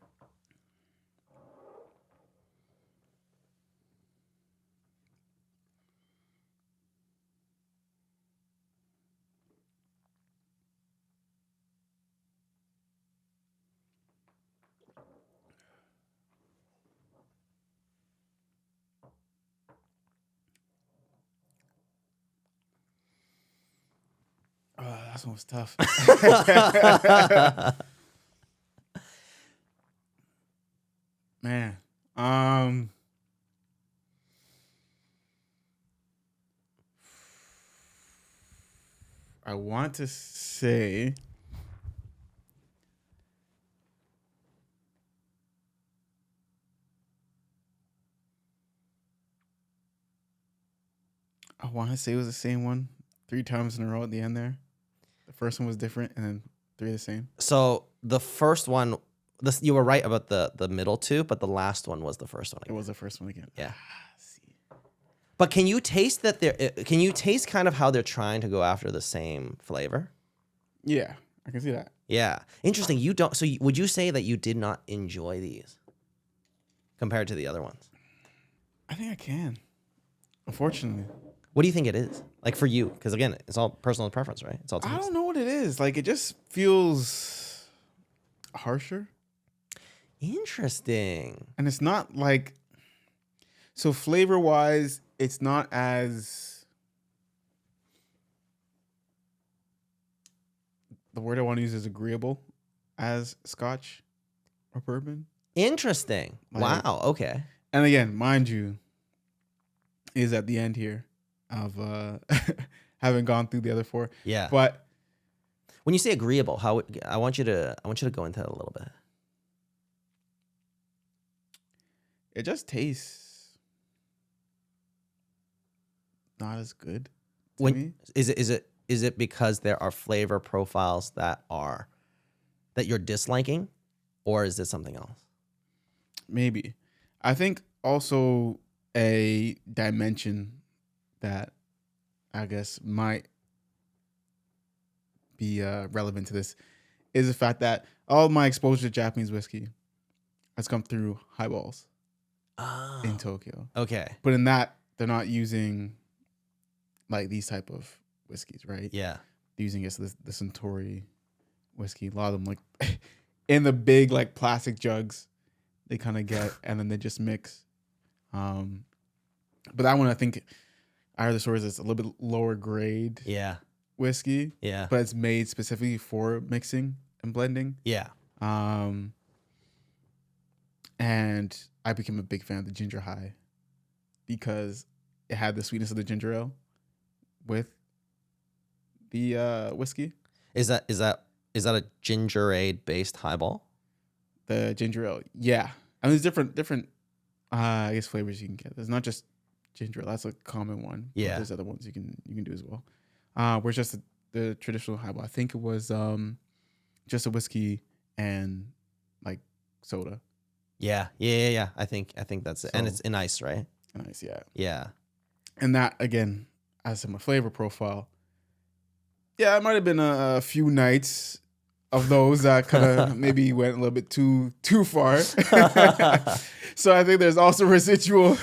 Oh, that one was tough. Man. I want to say it was the same one 3 times in a row at the end there. The first one was different, and then 3 the same. So the first one, you were right about the middle two, but the last one was the first one It again. was the first one again. Yeah. See. But can you taste that can you taste kind of how they're trying to go after the same flavor? Yeah, I can see that. Yeah. Interesting. You don't. So would you say that you did not enjoy these compared to the other ones? I think I can. Unfortunately. What do you think it is? Like for you? Because again, it's all personal preference, right? It's all I taste. don't know what it is. Like, it just feels harsher. Interesting. And it's not like, so flavor wise, it's not as, the word I want to use is agreeable as Scotch or bourbon. Interesting. Like, wow. Okay. And again, mind you, is at the end here of having gone through the other 4. Yeah. But when you say agreeable, how I want you to go into it a little bit. it just tastes not as good to me. Is it because there are flavor profiles that you're disliking, or is this something else? Maybe. I think also a dimension that I guess might be relevant to this is the fact that all of my exposure to Japanese whiskey has come through highballs in Tokyo. Okay. But in that, they're not using like these type of whiskeys, right? Yeah. They're using the Suntory whiskey. A lot of them like in the big like plastic jugs they kind of get, and then they just mix. But that one, I think I heard the stories it's a little bit lower grade Yeah. whiskey. Yeah. But it's made specifically for mixing and blending. Yeah. And I became a big fan of the ginger high because it had the sweetness of the ginger ale with the whiskey. Is that a ginger ale based highball? The ginger ale, yeah. I mean, there's different I guess flavors you can get. There's not just ginger ale. That's a common one. Yeah. But there's other ones you can do as well. Where's just the traditional highball. I think it was just a whiskey and like soda. Yeah. I think that's it. And it's in ice, right? Nice, yeah. Yeah. And that again, as in my flavor profile, yeah, it might have been a few nights of those that kind of maybe went a little bit too far. So I think there's also residual,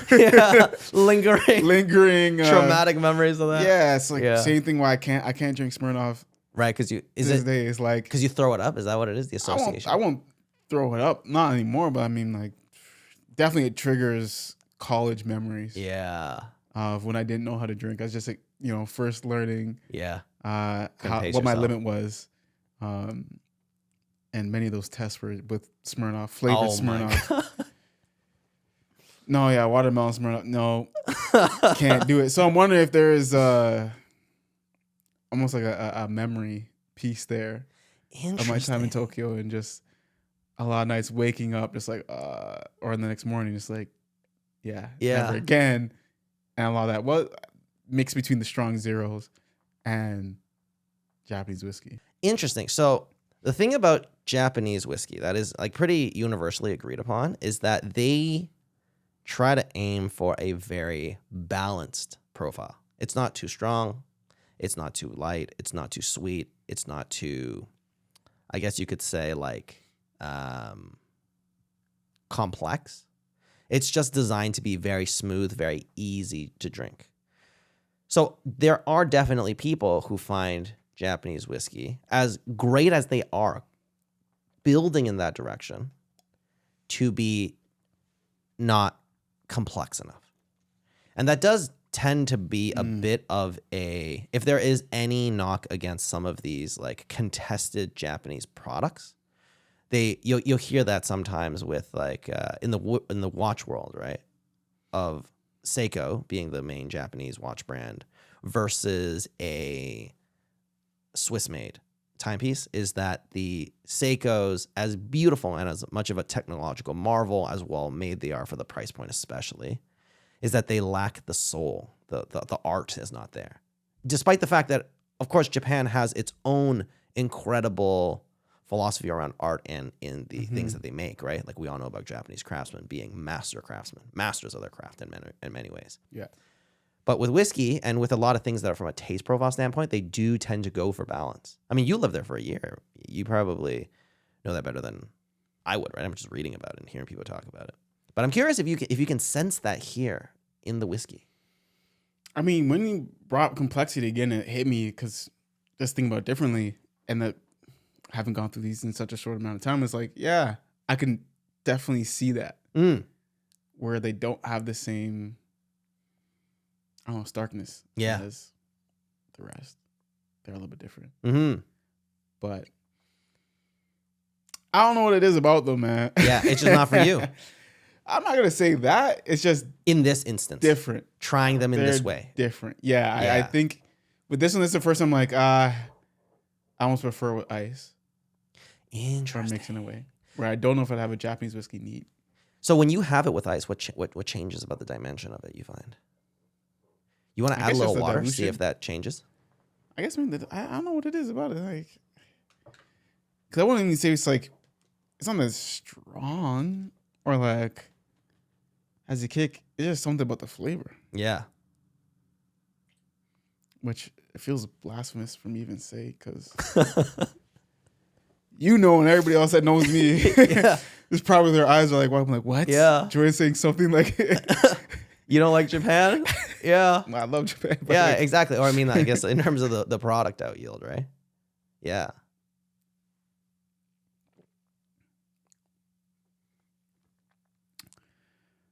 lingering traumatic memories of that. Yeah, it's like same thing. Why I can't drink Smirnoff. Right, because it's like because you throw it up. Is that what it is? The association. I won't throw it up, not anymore. But I mean, like, definitely it triggers college memories. Yeah. Of when I didn't know how to drink. I was just like, first learning. Yeah. What my limit was. And many of those tests were with Smirnoff, flavored Smirnoff. No, yeah, watermelon Smirnoff. No, can't do it. So I'm wondering if there is almost like a memory piece there of my time in Tokyo, and just a lot of nights waking up just like, or in the next morning, just like, never again. And a lot of that was mixed between the strong zeros and Japanese whiskey. Interesting. So the thing about Japanese whiskey that is like pretty universally agreed upon is that they try to aim for a very balanced profile. It's not too strong. It's not too light. It's not too sweet. It's not too, I guess you could say, like complex. It's just designed to be very smooth, very easy to drink. So there are definitely people who find Japanese whiskey, as great as they are, building in that direction, to be not complex enough. And that does tend to be a bit of if there is any knock against some of these like contested Japanese products, you'll hear that sometimes with like in the watch world, right? Of Seiko being the main Japanese watch brand versus a Swiss-made timepiece is that the Seikos, as beautiful and as much of a technological marvel as well made they are for the price point especially, is that they lack the soul. The art is not there. Despite the fact that, of course, Japan has its own incredible philosophy around art and in the things that they make, right? Like we all know about Japanese craftsmen being master craftsmen, masters of their craft in many ways. Yeah. But with whiskey and with a lot of things that are from a taste profile standpoint, they do tend to go for balance. I mean, you lived there for a year. You probably know that better than I would, right? I'm just reading about it and hearing people talk about it. But I'm curious if you can sense that here in the whiskey. I mean, when you brought complexity again, it hit me because just thinking about it differently, and that having gone through these in such a short amount of time, it's like, yeah, I can definitely see that where they don't have the same, I don't know, starkness as the rest. They're a little bit different. Mm-hmm. But I don't know what it is about them, man. Yeah, it's just not for you. I'm not gonna say that. It's just in this instance different. Trying them in this way. Different. Yeah. I think with this one, this is the first time I'm like, I almost prefer with ice. Interesting. Or mixing away. Where I don't know if I'd have a Japanese whiskey neat. So when you have it with ice, what changes about the dimension of it, you find? You want to add a little water, see if that changes? I guess I don't know what it is about it. Like, because I wouldn't even say it's like, it's not as strong or like as a kick. It's just something about the flavor. Yeah. Which it feels blasphemous for me to even say because you know, and everybody else that knows me, there's probably their eyes are like, well, I'm like, what? Yeah. Jordan saying something like, you don't like Japan? Yeah. I love Japan. Yeah, like, exactly. Or I mean, I guess in terms of the product out yield, right? Yeah.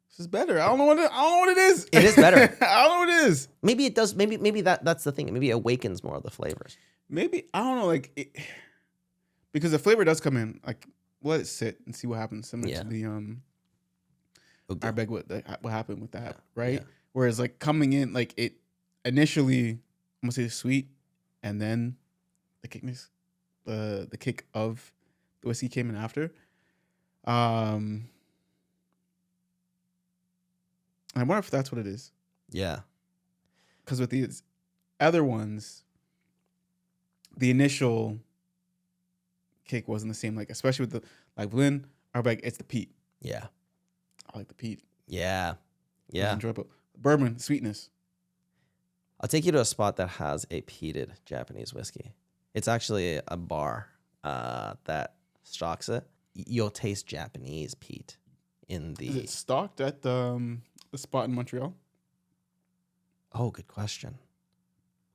This is better. I don't know what it is. It is better. I don't know what it is. Maybe it does. Maybe that's the thing. Maybe it awakens more of the flavors. Maybe I don't know. Like because the flavor does come in. Like let it sit and see what happens. Similar to the I beg what happened with that, right? Yeah. Whereas like coming in, like it initially, I'm gonna say sweet, and then the kickness, the kick of the whiskey came in after. I wonder if that's what it is. Yeah. Because with these other ones, the initial kick wasn't the same. Like especially with the like Lynn, Arbeck, it's the peat. Yeah. I like the peat. Yeah. Yeah. Enjoyable. Bourbon, sweetness. I'll take you to a spot that has a peated Japanese whiskey. It's actually a bar that stocks it. You'll taste Japanese peat in the. Is it stocked at the spot in Montreal? Oh, good question.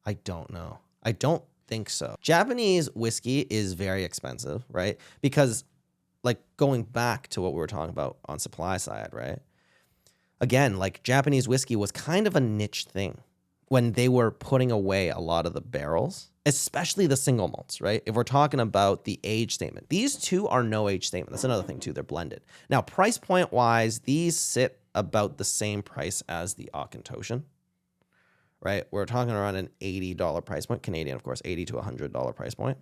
I don't know. I don't think so. Japanese whiskey is very expensive, right? Because like going back to what we were talking about on supply side, right? Again, like Japanese whiskey was kind of a niche thing when they were putting away a lot of the barrels, especially the single malts, right? If we're talking about the age statement, these two are no age statement. That's another thing too. They're blended. Now, price point wise, these sit about the same price as the Auchentoshan, right? We're talking around an $80 price point, Canadian, of course, $80 to $100 price point,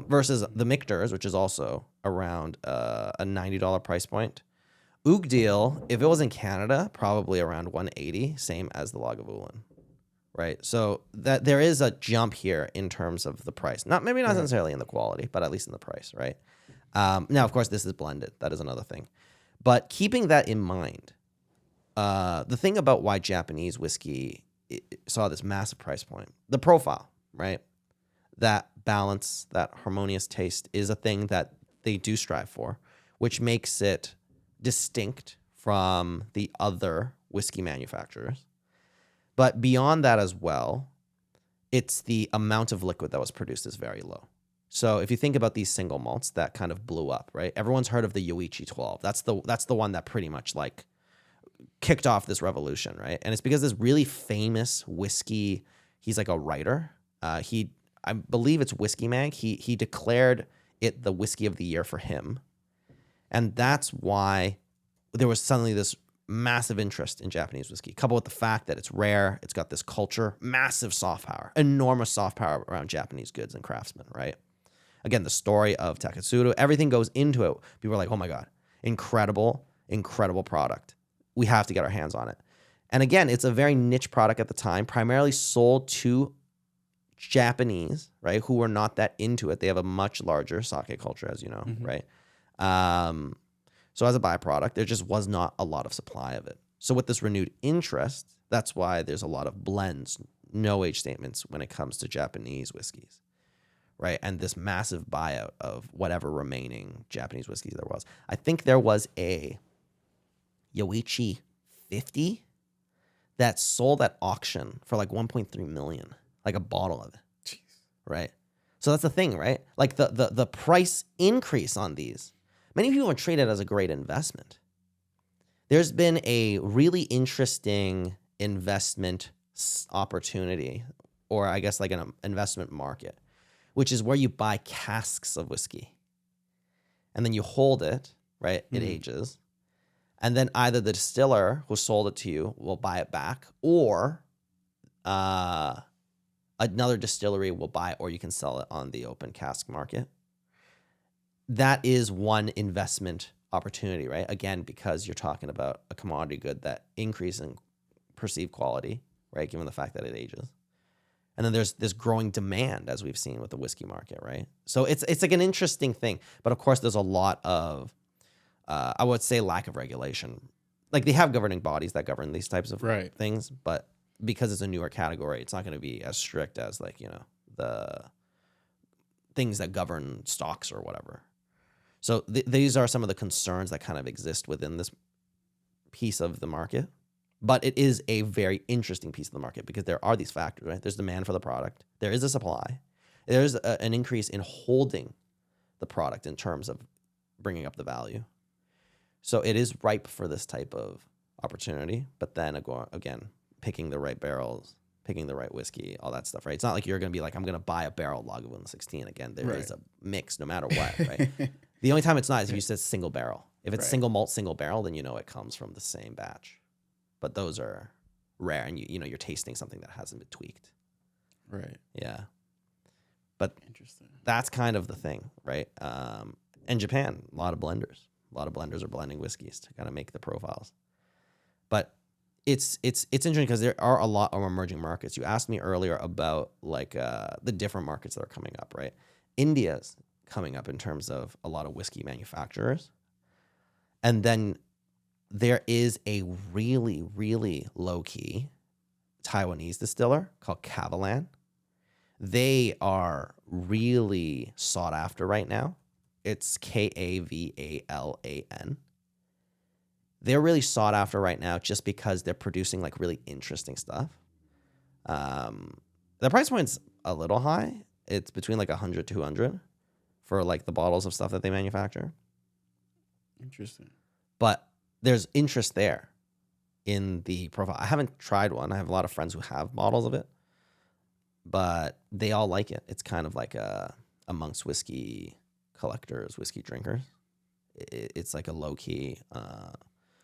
versus the Michters, which is also around a $90 price point. Oogdeal, if it was in Canada, probably around $180, same as the Lagavulin, right? So that there is a jump here in terms of the price. Maybe not necessarily in the quality, but at least in the price, right? Now, of course, this is blended. That is another thing. But keeping that in mind, the thing about why Japanese whiskey saw this massive price point, the profile, right? That balance, that harmonious taste is a thing that they do strive for, which makes it distinct from the other whiskey manufacturers. But beyond that as well, it's the amount of liquid that was produced is very low. So if you think about these single malts that kind of blew up, right? Everyone's heard of the Yoichi 12. That's the one that pretty much like kicked off this revolution, right? And it's because this really famous whiskey, he's like a writer. I believe it's Whiskey Mag. He declared it the whiskey of the year for him. And that's why there was suddenly this massive interest in Japanese whiskey, coupled with the fact that it's rare, it's got this culture, massive soft power, enormous soft power around Japanese goods and craftsmen, right? Again, the story of Taketsuru, everything goes into it. People are like, oh my God, incredible, incredible product. We have to get our hands on it. And again, it's a very niche product at the time, primarily sold to Japanese, right, who were not that into it. They have a much larger sake culture, as you know, right? So as a byproduct, there just was not a lot of supply of it. So with this renewed interest, that's why there's a lot of blends, no age statements when it comes to Japanese whiskeys, right? And this massive buyout of whatever remaining Japanese whiskeys there was. I think there was a Yoichi 50 that sold at auction for like 1.3 million, like a bottle of it. Jeez. Right? So that's the thing, right? Like the price increase on these, many people treat it as a great investment. There's been a really interesting investment opportunity, or I guess like an investment market, which is where you buy casks of whiskey and then you hold it, right? It ages. And then either the distiller who sold it to you will buy it back, or another distillery will buy it, or you can sell it on the open cask market. That is one investment opportunity, right? Again, because you're talking about a commodity good that increase in perceived quality, right? Given the fact that it ages. And then there's this growing demand, as we've seen with the whiskey market, right? So it's like an interesting thing. But of course, there's a lot of, I would say, lack of regulation. Like they have governing bodies that govern these types of things, but because it's a newer category, it's not going to be as strict as like, you know, the things that govern stocks or whatever. So these are some of the concerns that kind of exist within this piece of the market. But it is a very interesting piece of the market because there are these factors, right? There's demand for the product. There is a supply. There's an increase in holding the product in terms of bringing up the value. So it is ripe for this type of opportunity. But then again, picking the right barrels, picking the right whiskey, all that stuff, right? It's not like you're going to be like, I'm going to buy a barrel Lagavulin 16. Again, there is a mix no matter what, right? The only time it's not is if you said single barrel. If it's single malt, single barrel, then you know it comes from the same batch. But those are rare, and you know you're tasting something that hasn't been tweaked. Right. Yeah. But interesting. That's kind of the thing, right? And Japan, a lot of blenders. A lot of blenders are blending whiskeys to kind of make the profiles. But it's interesting because there are a lot of emerging markets. You asked me earlier about like the different markets that are coming up, right? India's coming up in terms of a lot of whiskey manufacturers. And then there is a really, really low-key Taiwanese distiller called Kavalan. They are really sought after right now. It's Kavalan. They're really sought after right now just because they're producing like really interesting stuff. The price point's a little high. It's between like 100 to 200 for like the bottles of stuff that they manufacture. Interesting. But there's interest there in the profile. I haven't tried one. I have a lot of friends who have bottles of it, but they all like it. It's kind of like amongst whiskey collectors, whiskey drinkers. It's like a low key.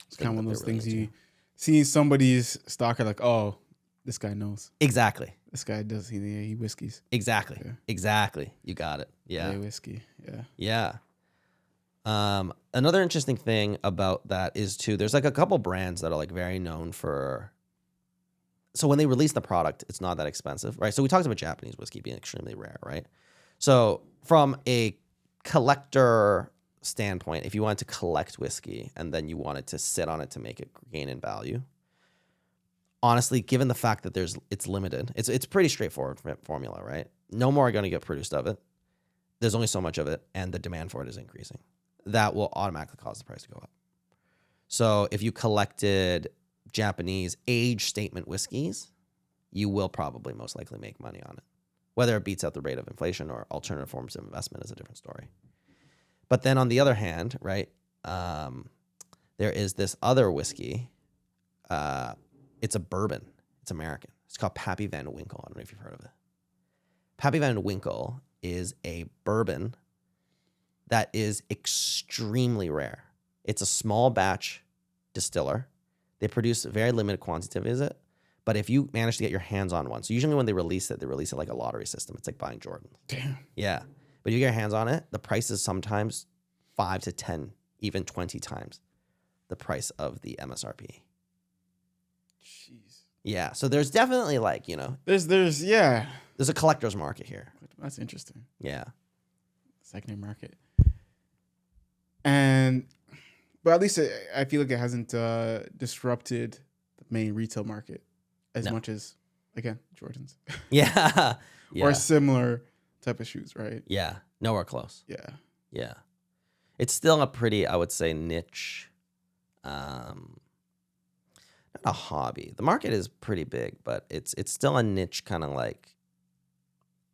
It's kind of one of those things you see somebody's stocker like, oh, this guy knows. Exactly. This guy does. He whiskeys. Exactly. Yeah. Exactly. You got it. Yeah. Whiskey. Yeah. Yeah. Another interesting thing about that is too, there's like a couple brands that are like very known for, so when they release the product, it's not that expensive, right? So we talked about Japanese whiskey being extremely rare, right? So from a collector standpoint, if you wanted to collect whiskey and then you wanted to sit on it to make it gain in value, honestly, given the fact that it's limited, it's pretty straightforward formula, right? No more are going to get produced of it. There's only so much of it, and the demand for it is increasing. That will automatically cause the price to go up. So if you collected Japanese age statement whiskeys, you will probably most likely make money on it. Whether it beats out the rate of inflation or alternative forms of investment is a different story. But then on the other hand, right, there is this other whiskey. It's a bourbon. It's American. It's called Pappy Van Winkle. I don't know if you've heard of it. Pappy Van Winkle is a bourbon that is extremely rare. It's a small batch distiller. They produce very limited quantities of it. But if you manage to get your hands on one, so usually when they release it like a lottery system. It's like buying Jordon. Damn. Yeah. But if you get your hands on it, the price is sometimes 5 to 10, even 20 times the price of the MSRP. Jeez. Yeah. So there's definitely like, There's a collector's market here. That's interesting. Yeah. Secondary market. But at least I feel like it hasn't disrupted the main retail market as much as, again, Jordans. Yeah. Or similar type of shoes, right? Yeah. Nowhere close. Yeah. Yeah. It's still a pretty, I would say, niche, not a hobby. The market is pretty big, but it's still a niche kind of like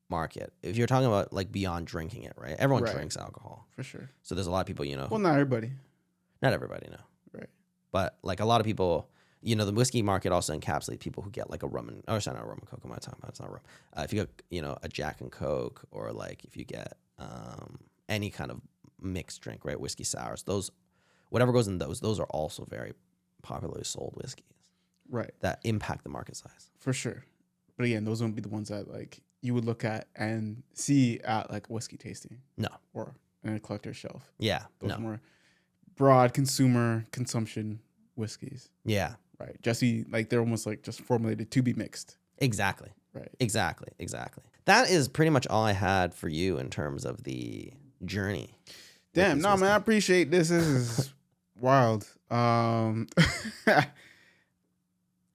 market. If you're talking about like beyond drinking it, right? Everyone drinks alcohol. For sure. So there's a lot of people, Well, not everybody. Not everybody, no. Right. But like a lot of people, the whiskey market also encapsulates people who get like not a rum and coke. Am I talking about? It's not rum. If you get, a Jack and Coke, or like if you get any kind of mixed drink, right? Whiskey sours, whatever goes in those are also very popularly sold whiskeys. Right. That impact the market size. For sure. But again, those won't be the ones that like you would look at and see at like whiskey tasting. No. Or in a collector's shelf. Yeah. Those are more broad consumer consumption whiskeys. Yeah. Right. They're almost like just formulated to be mixed. Exactly. Right. Exactly. That is pretty much all I had for you in terms of the journey. Damn, no, man, I appreciate this. This is wild. Part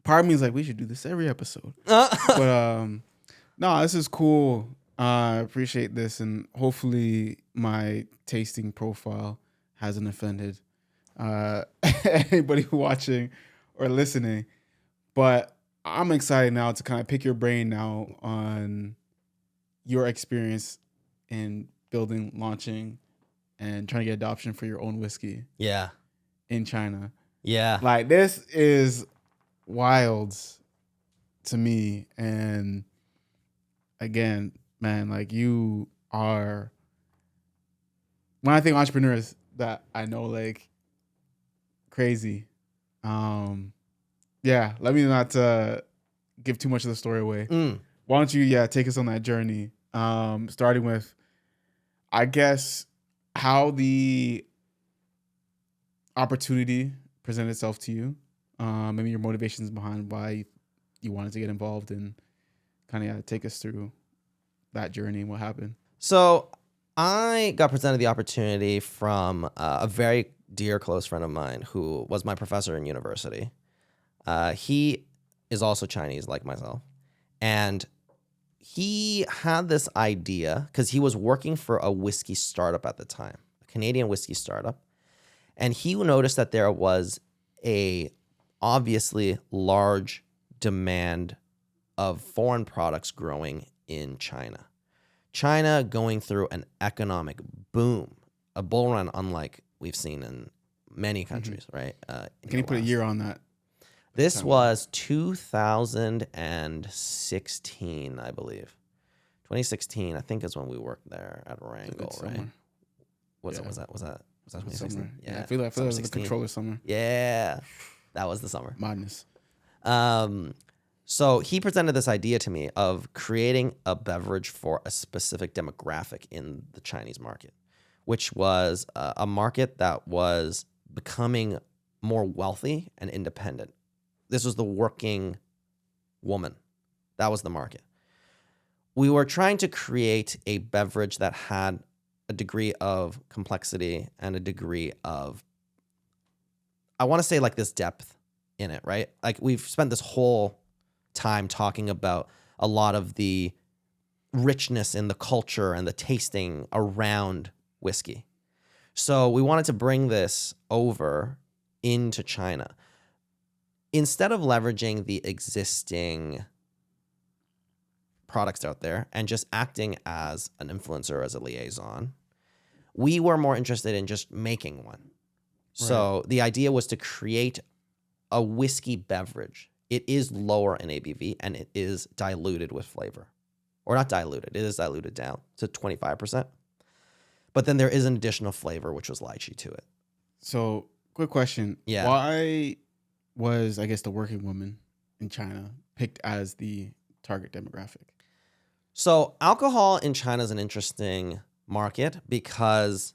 of me is like, we should do this every episode. But no, this is cool. I appreciate this, and hopefully my tasting profile hasn't offended anybody watching or listening. But I'm excited now to kind of pick your brain now on your experience in building, launching, and trying to get adoption for your own whiskey. Yeah. In China. Yeah. Like, this is wild to me. And again, man, like, you are, when I think entrepreneurs that I know, like, crazy. Yeah, let me not give too much of the story away. Why don't you, take us on that journey? Starting with, I guess, how the opportunity presented itself to you. Maybe your motivations behind why you wanted to get involved, and kind of take us through that journey and what happened. So I got presented the opportunity from a very dear close friend of mine who was my professor in university. He is also Chinese like myself. And he had this idea because he was working for a whiskey startup at the time, a Canadian whiskey startup. And he noticed that there was a obviously large demand of foreign products growing in China. China going through an economic boom, a bull run unlike we've seen in many countries, right? Can you put a year on that? This was 2016, I believe. 2016, I think, is when we worked there at Wrangell, right? Was that 2016? Summer. Yeah, I feel like it was the controller summer. Yeah, that was the summer. Madness. So he presented this idea to me of creating a beverage for a specific demographic in the Chinese market, which was a market that was becoming more wealthy and independent. This was the working woman. That was the market. We were trying to create a beverage that had a degree of complexity and a degree of, I want to say, like, this depth in it, right? Like, we've spent this whole time talking about a lot of the richness in the culture and the tasting around whiskey. So we wanted to bring this over into China. Instead of leveraging the existing products out there and just acting as an influencer, as a liaison, we were more interested in just making one. Right. So the idea was to create a whiskey beverage. It is lower in ABV and it is diluted with flavor. Or not diluted, it is diluted down to 25%. But then there is an additional flavor, which was lychee to it. So, quick question. Yeah. Why was, I guess, the working woman in China picked as the target demographic? So alcohol in China is an interesting market because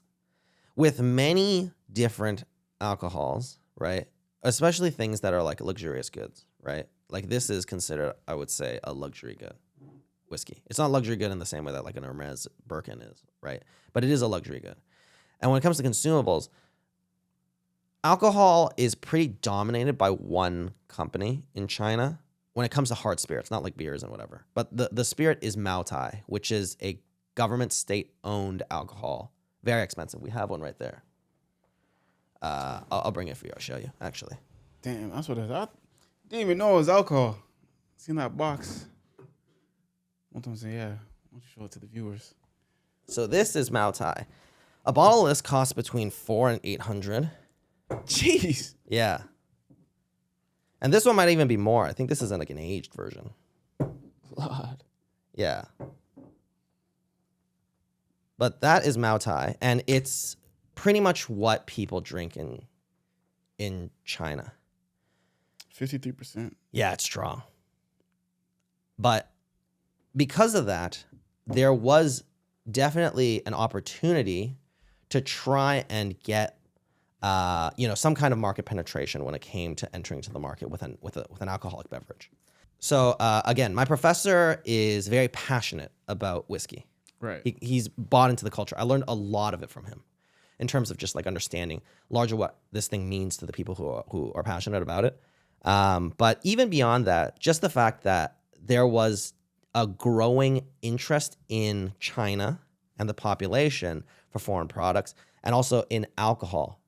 with many different alcohols, right? Especially things that are like luxurious goods, right? Like this is considered, I would say, a luxury good. Whiskey. It's not luxury good in the same way that like an Hermes Birkin is, right? But it is a luxury good. And when it comes to consumables, alcohol is pretty dominated by one company in China when it comes to hard spirits, not like beers and whatever. But the spirit is maltai, which is a government state-owned alcohol. Very expensive. We have one right there. I'll bring it for you. I'll show you, actually. Damn, that's what I thought. Didn't even know it was alcohol. Seen that box. One time say, yeah. Why don't you show it to the viewers? So this is maltai. A bottle of this costs between $400 and $800. Jeez. Yeah. And this one might even be more. I think this is like an aged version. God. Yeah. But that is maltai, and it's pretty much what people drink in China. 53%. Yeah, it's strong. But because of that, there was definitely an opportunity to try and get some kind of market penetration when it came to entering to the market with an alcoholic beverage. So again, my professor is very passionate about whiskey. Right. He's bought into the culture. I learned a lot of it from him in terms of just like understanding larger what this thing means to the people who are passionate about it. But even beyond that, just the fact that there was a growing interest in China and the population for foreign products and also in alcohol.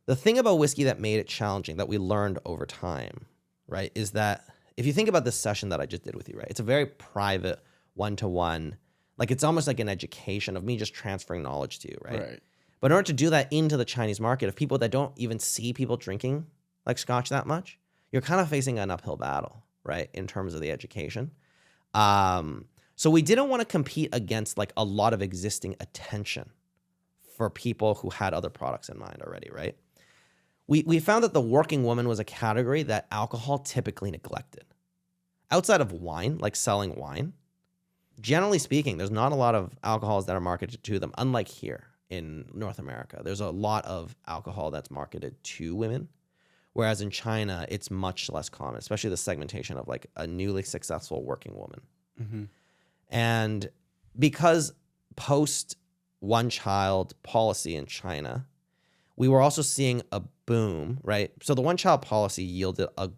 The thing about whiskey that made it challenging that we learned over time, right, is that if you think about this session that I just did with you, right, it's a very private one-to-one, like it's almost like an education of me just transferring knowledge to you, right? But in order to do that into the Chinese market of people that don't even see people drinking like Scotch that much, you're kind of facing an uphill battle, right, in terms of the education. So we didn't want to compete against like a lot of existing attention for people who had other products in mind already, right? We found that the working woman was a category that alcohol typically neglected. Outside of wine, like selling wine, generally speaking, there's not a lot of alcohols that are marketed to them, unlike here in North America. There's a lot of alcohol that's marketed to women, whereas in China, it's much less common, especially the segmentation of like a newly successful working woman. Mm-hmm. And because post one-child policy in China, we were also seeing a boom, right? So the one-child policy yielded a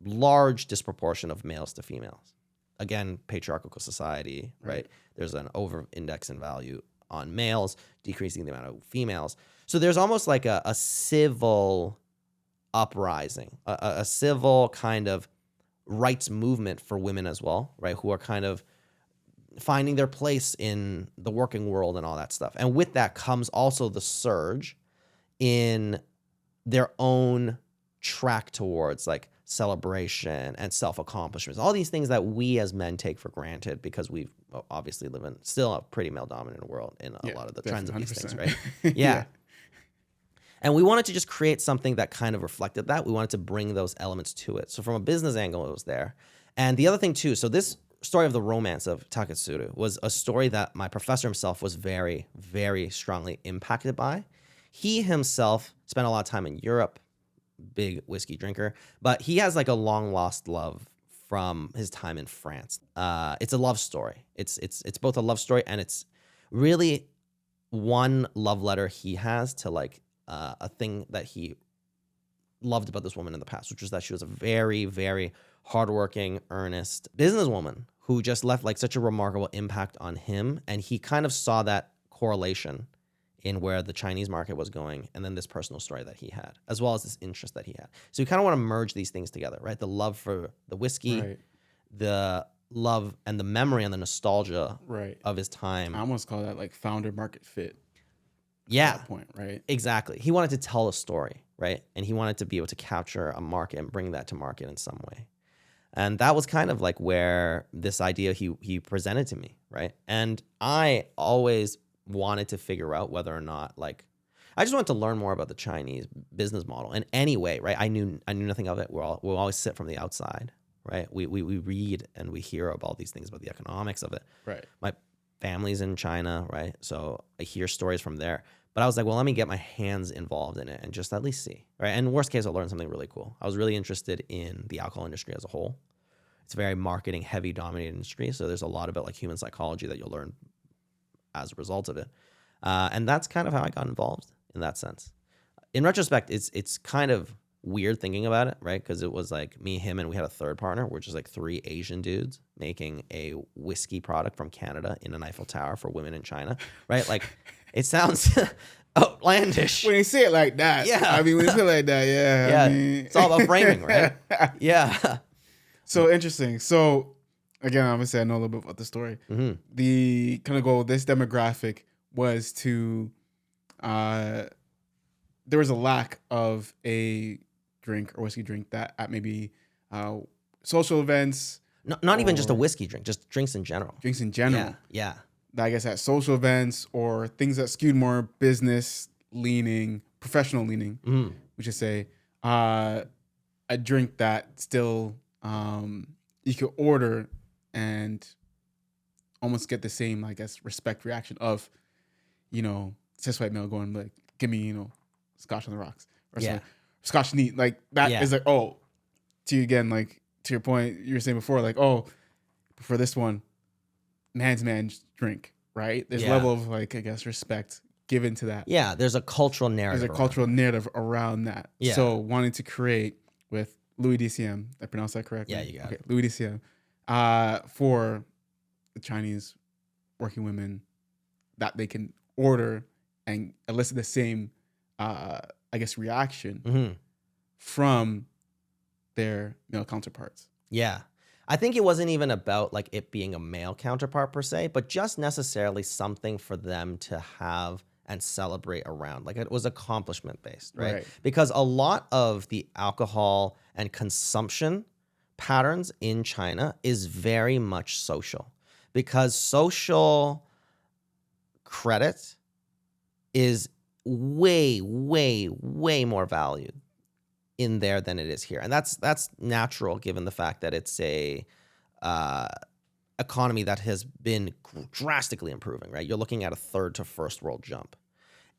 large disproportion of males to females. Again, patriarchal society, right? There's an over-index in value on males, decreasing the amount of females. So there's almost like a civil uprising, a civil kind of rights movement for women as well, right? Who are kind of finding their place in the working world and all that stuff. And with that comes also the surge in their own track towards like celebration and self-accomplishments, all these things that we as men take for granted because we've obviously live in still a pretty male-dominant world in a lot of the trends of these things, right? Yeah. And we wanted to just create something that kind of reflected that. We wanted to bring those elements to it. So from a business angle, it was there. And the other thing too, so this story of the romance of Taketsuru was a story that my professor himself was very, very strongly impacted by. He himself spent a lot of time in Europe, big whiskey drinker, but he has like a long lost love from his time in France. It's a love story. It's both a love story and it's really one love letter he has to like a thing that he loved about this woman in the past, which was that she was a very, very hardworking, earnest businesswoman who just left like such a remarkable impact on him. And he kind of saw that correlation in where the Chinese market was going, and then this personal story that he had, as well as this interest that he had. So you kind of want to merge these things together, right? The love for the whiskey, the love and the memory and the nostalgia of his time. I almost call that like founder market fit. Yeah. At that point, right? Exactly. He wanted to tell a story, right? And he wanted to be able to capture a market and bring that to market in some way. And that was kind of like where this idea he presented to me, right? And I always wanted to figure out whether or not like, I just wanted to learn more about the Chinese business model in any way, right? I knew nothing of it. We'll always sit from the outside, right? We read and we hear about all these things about the economics of it. Right. My family's in China, right? So I hear stories from there. But I was like, well, let me get my hands involved in it and just at least see, right? And worst case, I'll learn something really cool. I was really interested in the alcohol industry as a whole. It's a very marketing heavy dominated industry. So there's a lot about like human psychology that you'll learn as a result of it. And that's kind of how I got involved in that sense. In retrospect, it's kind of weird thinking about it, right? Because it was like me, him, and we had a third partner, which is like 3 Asian dudes making a whiskey product from Canada in an Eiffel Tower for women in China, right? Like it sounds outlandish. When you say it like that, Yeah. I mean, when you say it like that, yeah. Yeah, I mean... it's all about framing, right? Yeah. So interesting. So again, obviously, I know a little bit about the story. Mm-hmm. The kind of goal of this demographic was to, there was a lack of a drink or whiskey drink that at maybe social events. Not even just a whiskey drink, just drinks in general. Drinks in general. Yeah. I guess at social events or things that skewed more business leaning, professional leaning, we should say, a drink that still you could order and almost get the same, I guess, respect reaction of, cis white male going like, give me, Scotch on the rocks or something. Scotch neat. Like that is like, oh, to you again, like to your point you were saying before, like, oh, for this one, man's drink, right? There's a level of like, I guess, respect given to that. Yeah, there's a cultural narrative. There's a cultural narrative around that. Yeah. So wanting to create with Louis DCM, I pronounced that correctly? Yeah, you got it. Louis DCM, for the Chinese working women that they can order and elicit the same, I guess, reaction from their male counterparts. Yeah. I think it wasn't even about like it being a male counterpart per se, but just necessarily something for them to have and celebrate around. Like it was accomplishment based, right? Because a lot of the alcohol and consumption patterns in China is very much social, because social credit is way, way, way more valued in there than it is here. And that's natural given the fact that it's a economy that has been drastically improving, right? You're looking at a third to first world jump.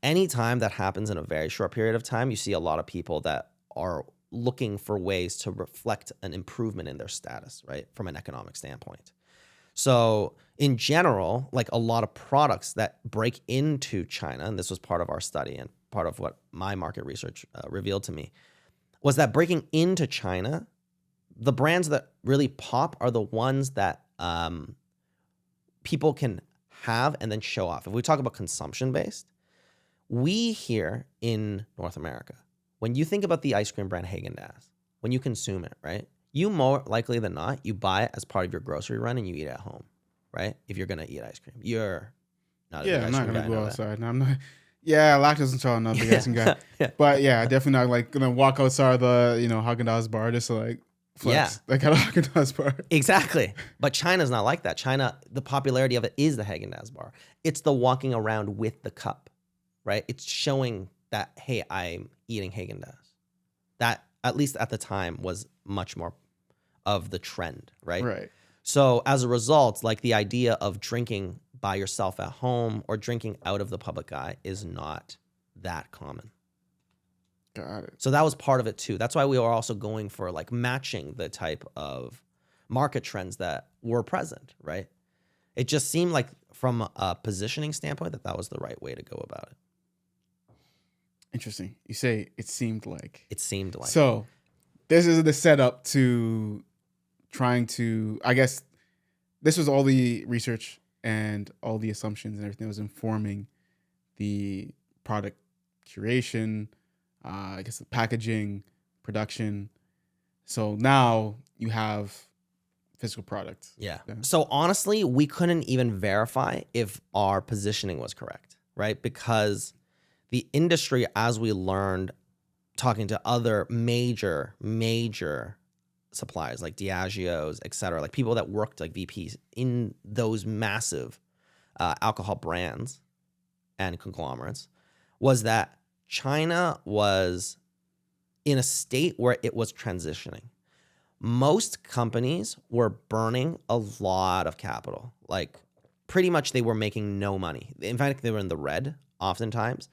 Anytime that happens in a very short period of time, you see a lot of people that are looking for ways to reflect an improvement in their status, right? From an economic standpoint. So in general, like a lot of products that break into China, and this was part of our study and part of what my market research revealed to me, was that breaking into China, the brands that really pop are the ones that people can have and then show off. If we talk about consumption-based, we here in North America, when you think about the ice cream brand Haagen-Dazs, when you consume it, right, you more likely than not, you buy it as part of your grocery run and you eat it at home, right? If you're going to eat ice cream. You're not a big I'm ice not cream going to guy, go know outside. No, I'm not. Yeah, lactose intolerant, not a big ice cream guy. Yeah. But yeah, definitely not like going to walk outside the, Haagen-Dazs bar just to like flex. Like at a Haagen-Dazs bar. Exactly. But China's not like that. China, the popularity of it is the Haagen-Dazs bar. It's the walking around with the cup, right? It's showing that, hey, I'm eating Haagen-Dazs. That, at least at the time, was much more of the trend, right? Right. So as a result, like the idea of drinking by yourself at home or drinking out of the public eye is not that common. Got it. So that was part of it too. That's why we were also going for like matching the type of market trends that were present, right? It just seemed like from a positioning standpoint that was the right way to go about it. Interesting. You say it seemed like. It seemed like. So this is the setup to trying to, I guess, this was all the research and all the assumptions and everything that was informing the product curation, I guess the packaging, production. So now you have physical products. Yeah. So honestly, we couldn't even verify if our positioning was correct, right? Because the industry, as we learned, talking to other major suppliers like Diageo's, et cetera, like people that worked like VPs in those massive alcohol brands and conglomerates, was that China was in a state where it was transitioning. Most companies were burning a lot of capital. Like pretty much they were making no money. In fact, they were in the red oftentimes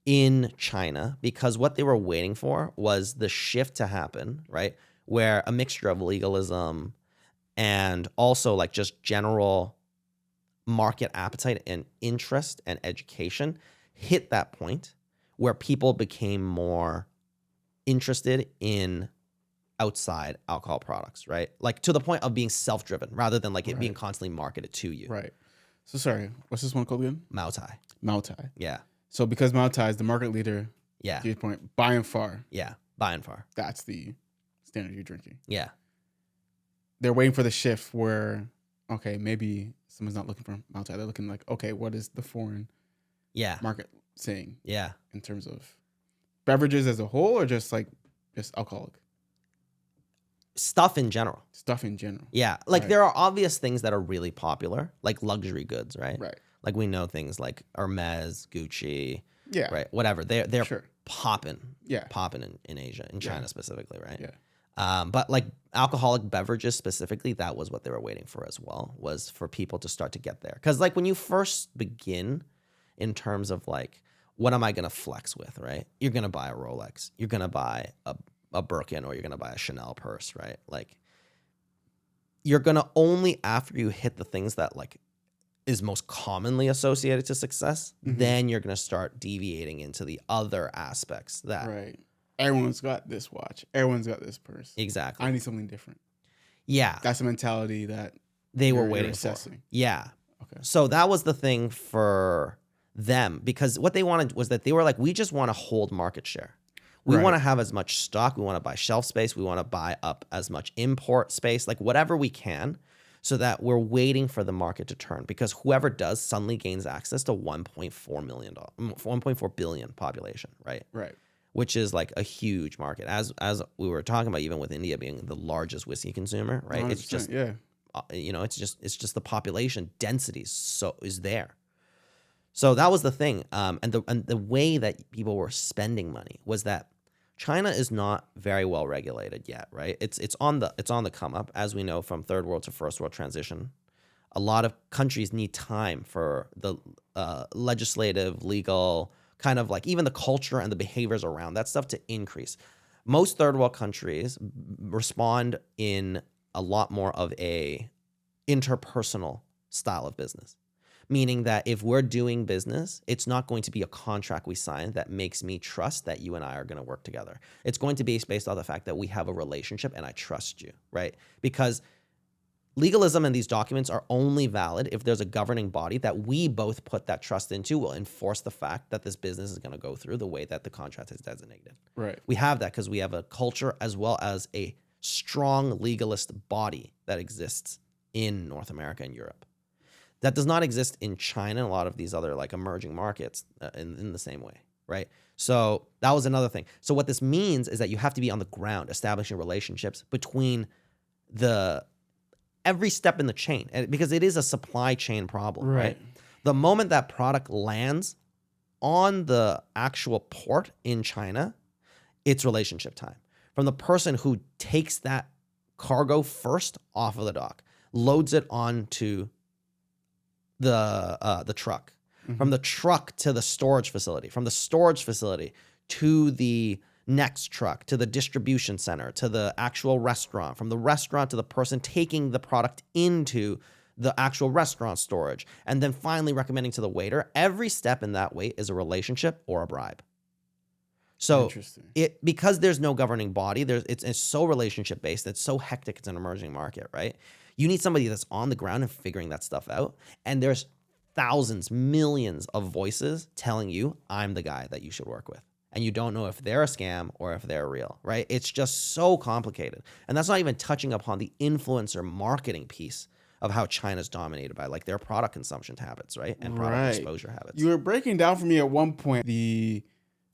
in China because what they were waiting for was the shift to happen, right? Where a mixture of legalism and also like just general market appetite and interest and education hit that point where people became more interested in outside alcohol products, right? Like to the point of being self-driven rather than like it being constantly marketed to you. Right. So sorry, what's this one called again? Moutai. Moutai. Yeah. So because Moutai is the market leader, Yeah. to your point, by and far, Yeah. By and far. that's the standard you're drinking. Yeah. They're waiting for the shift where, okay, maybe someone's not looking for Moutai. They're looking like, okay, what is the foreign market saying Yeah. in terms of beverages as a whole or just alcoholic? Stuff in general. Stuff in general. Yeah. Like there are obvious things that are really popular, like luxury goods, right? Right. Like we know things like Hermes, Gucci, Yeah. right? Whatever. They're Sure. popping. Yeah. Popping in Asia, in China specifically, right? Yeah. But like alcoholic beverages specifically, that was what they were waiting for as well, was for people to start to get there. Because like when you first begin in terms of like, what am I going to flex with, right? You're going to buy a Rolex. You're going to buy a Birkin or you're going to buy a Chanel purse, right? Like you're going to only after you hit the things that like is most commonly associated to success, then you're going to start deviating into the other aspects that. Right. Everyone's got this watch. Everyone's got this purse. Exactly. I need something different. Yeah. That's the mentality that they were you're waiting assessing. for. Yeah. Okay. So that was the thing for them because what they wanted was that they were like, we just want to hold market share. We want to have as much stock. We want to buy shelf space. We want to buy up as much import space, like whatever we can, so that we're waiting for the market to turn because whoever does suddenly gains access to $1.4 billion population, right? Right. Which is like a huge market. As we were talking about, even with India being the largest whiskey consumer, right? It's just, it's just the population density is there. So that was the thing. And the way that people were spending money was that China is not very well regulated yet, right? It's on the come up, as we know from third world to first world transition. A lot of countries need time for the legislative, legal, kind of like even the culture and the behaviors around that stuff to increase. Most third world countries respond in a lot more of a interpersonal style of business. Meaning that if we're doing business, it's not going to be a contract we sign that makes me trust that you and I are going to work together. It's going to be based on the fact that we have a relationship and I trust you, right? Because legalism and these documents are only valid if there's a governing body that we both put that trust into will enforce the fact that this business is going to go through the way that the contract is designated. Right. We have that because we have a culture as well as a strong legalist body that exists in North America and Europe. That does not exist in China and a lot of these other like emerging markets in the same way, right? So that was another thing. So what this means is that you have to be on the ground establishing relationships between every step in the chain because it is a supply chain problem, right? The moment that product lands on the actual port in China, it's relationship time. From the person who takes that cargo first off of the dock, loads it onto the truck, from the truck to the storage facility, from the storage facility to the next truck, to the distribution center, to the actual restaurant, from the restaurant to the person taking the product into the actual restaurant storage, and then finally recommending to the waiter. Every step in that way is a relationship or a bribe. So because there's no governing body, it's so relationship based, it's so hectic, it's an emerging market, right? You need somebody that's on the ground and figuring that stuff out. And there's thousands, millions of voices telling you, I'm the guy that you should work with. And you don't know if they're a scam or if they're real, right? It's just so complicated. And that's not even touching upon the influencer marketing piece of how China's dominated by like their product consumption habits, right? And product exposure habits. You were breaking down for me at one point the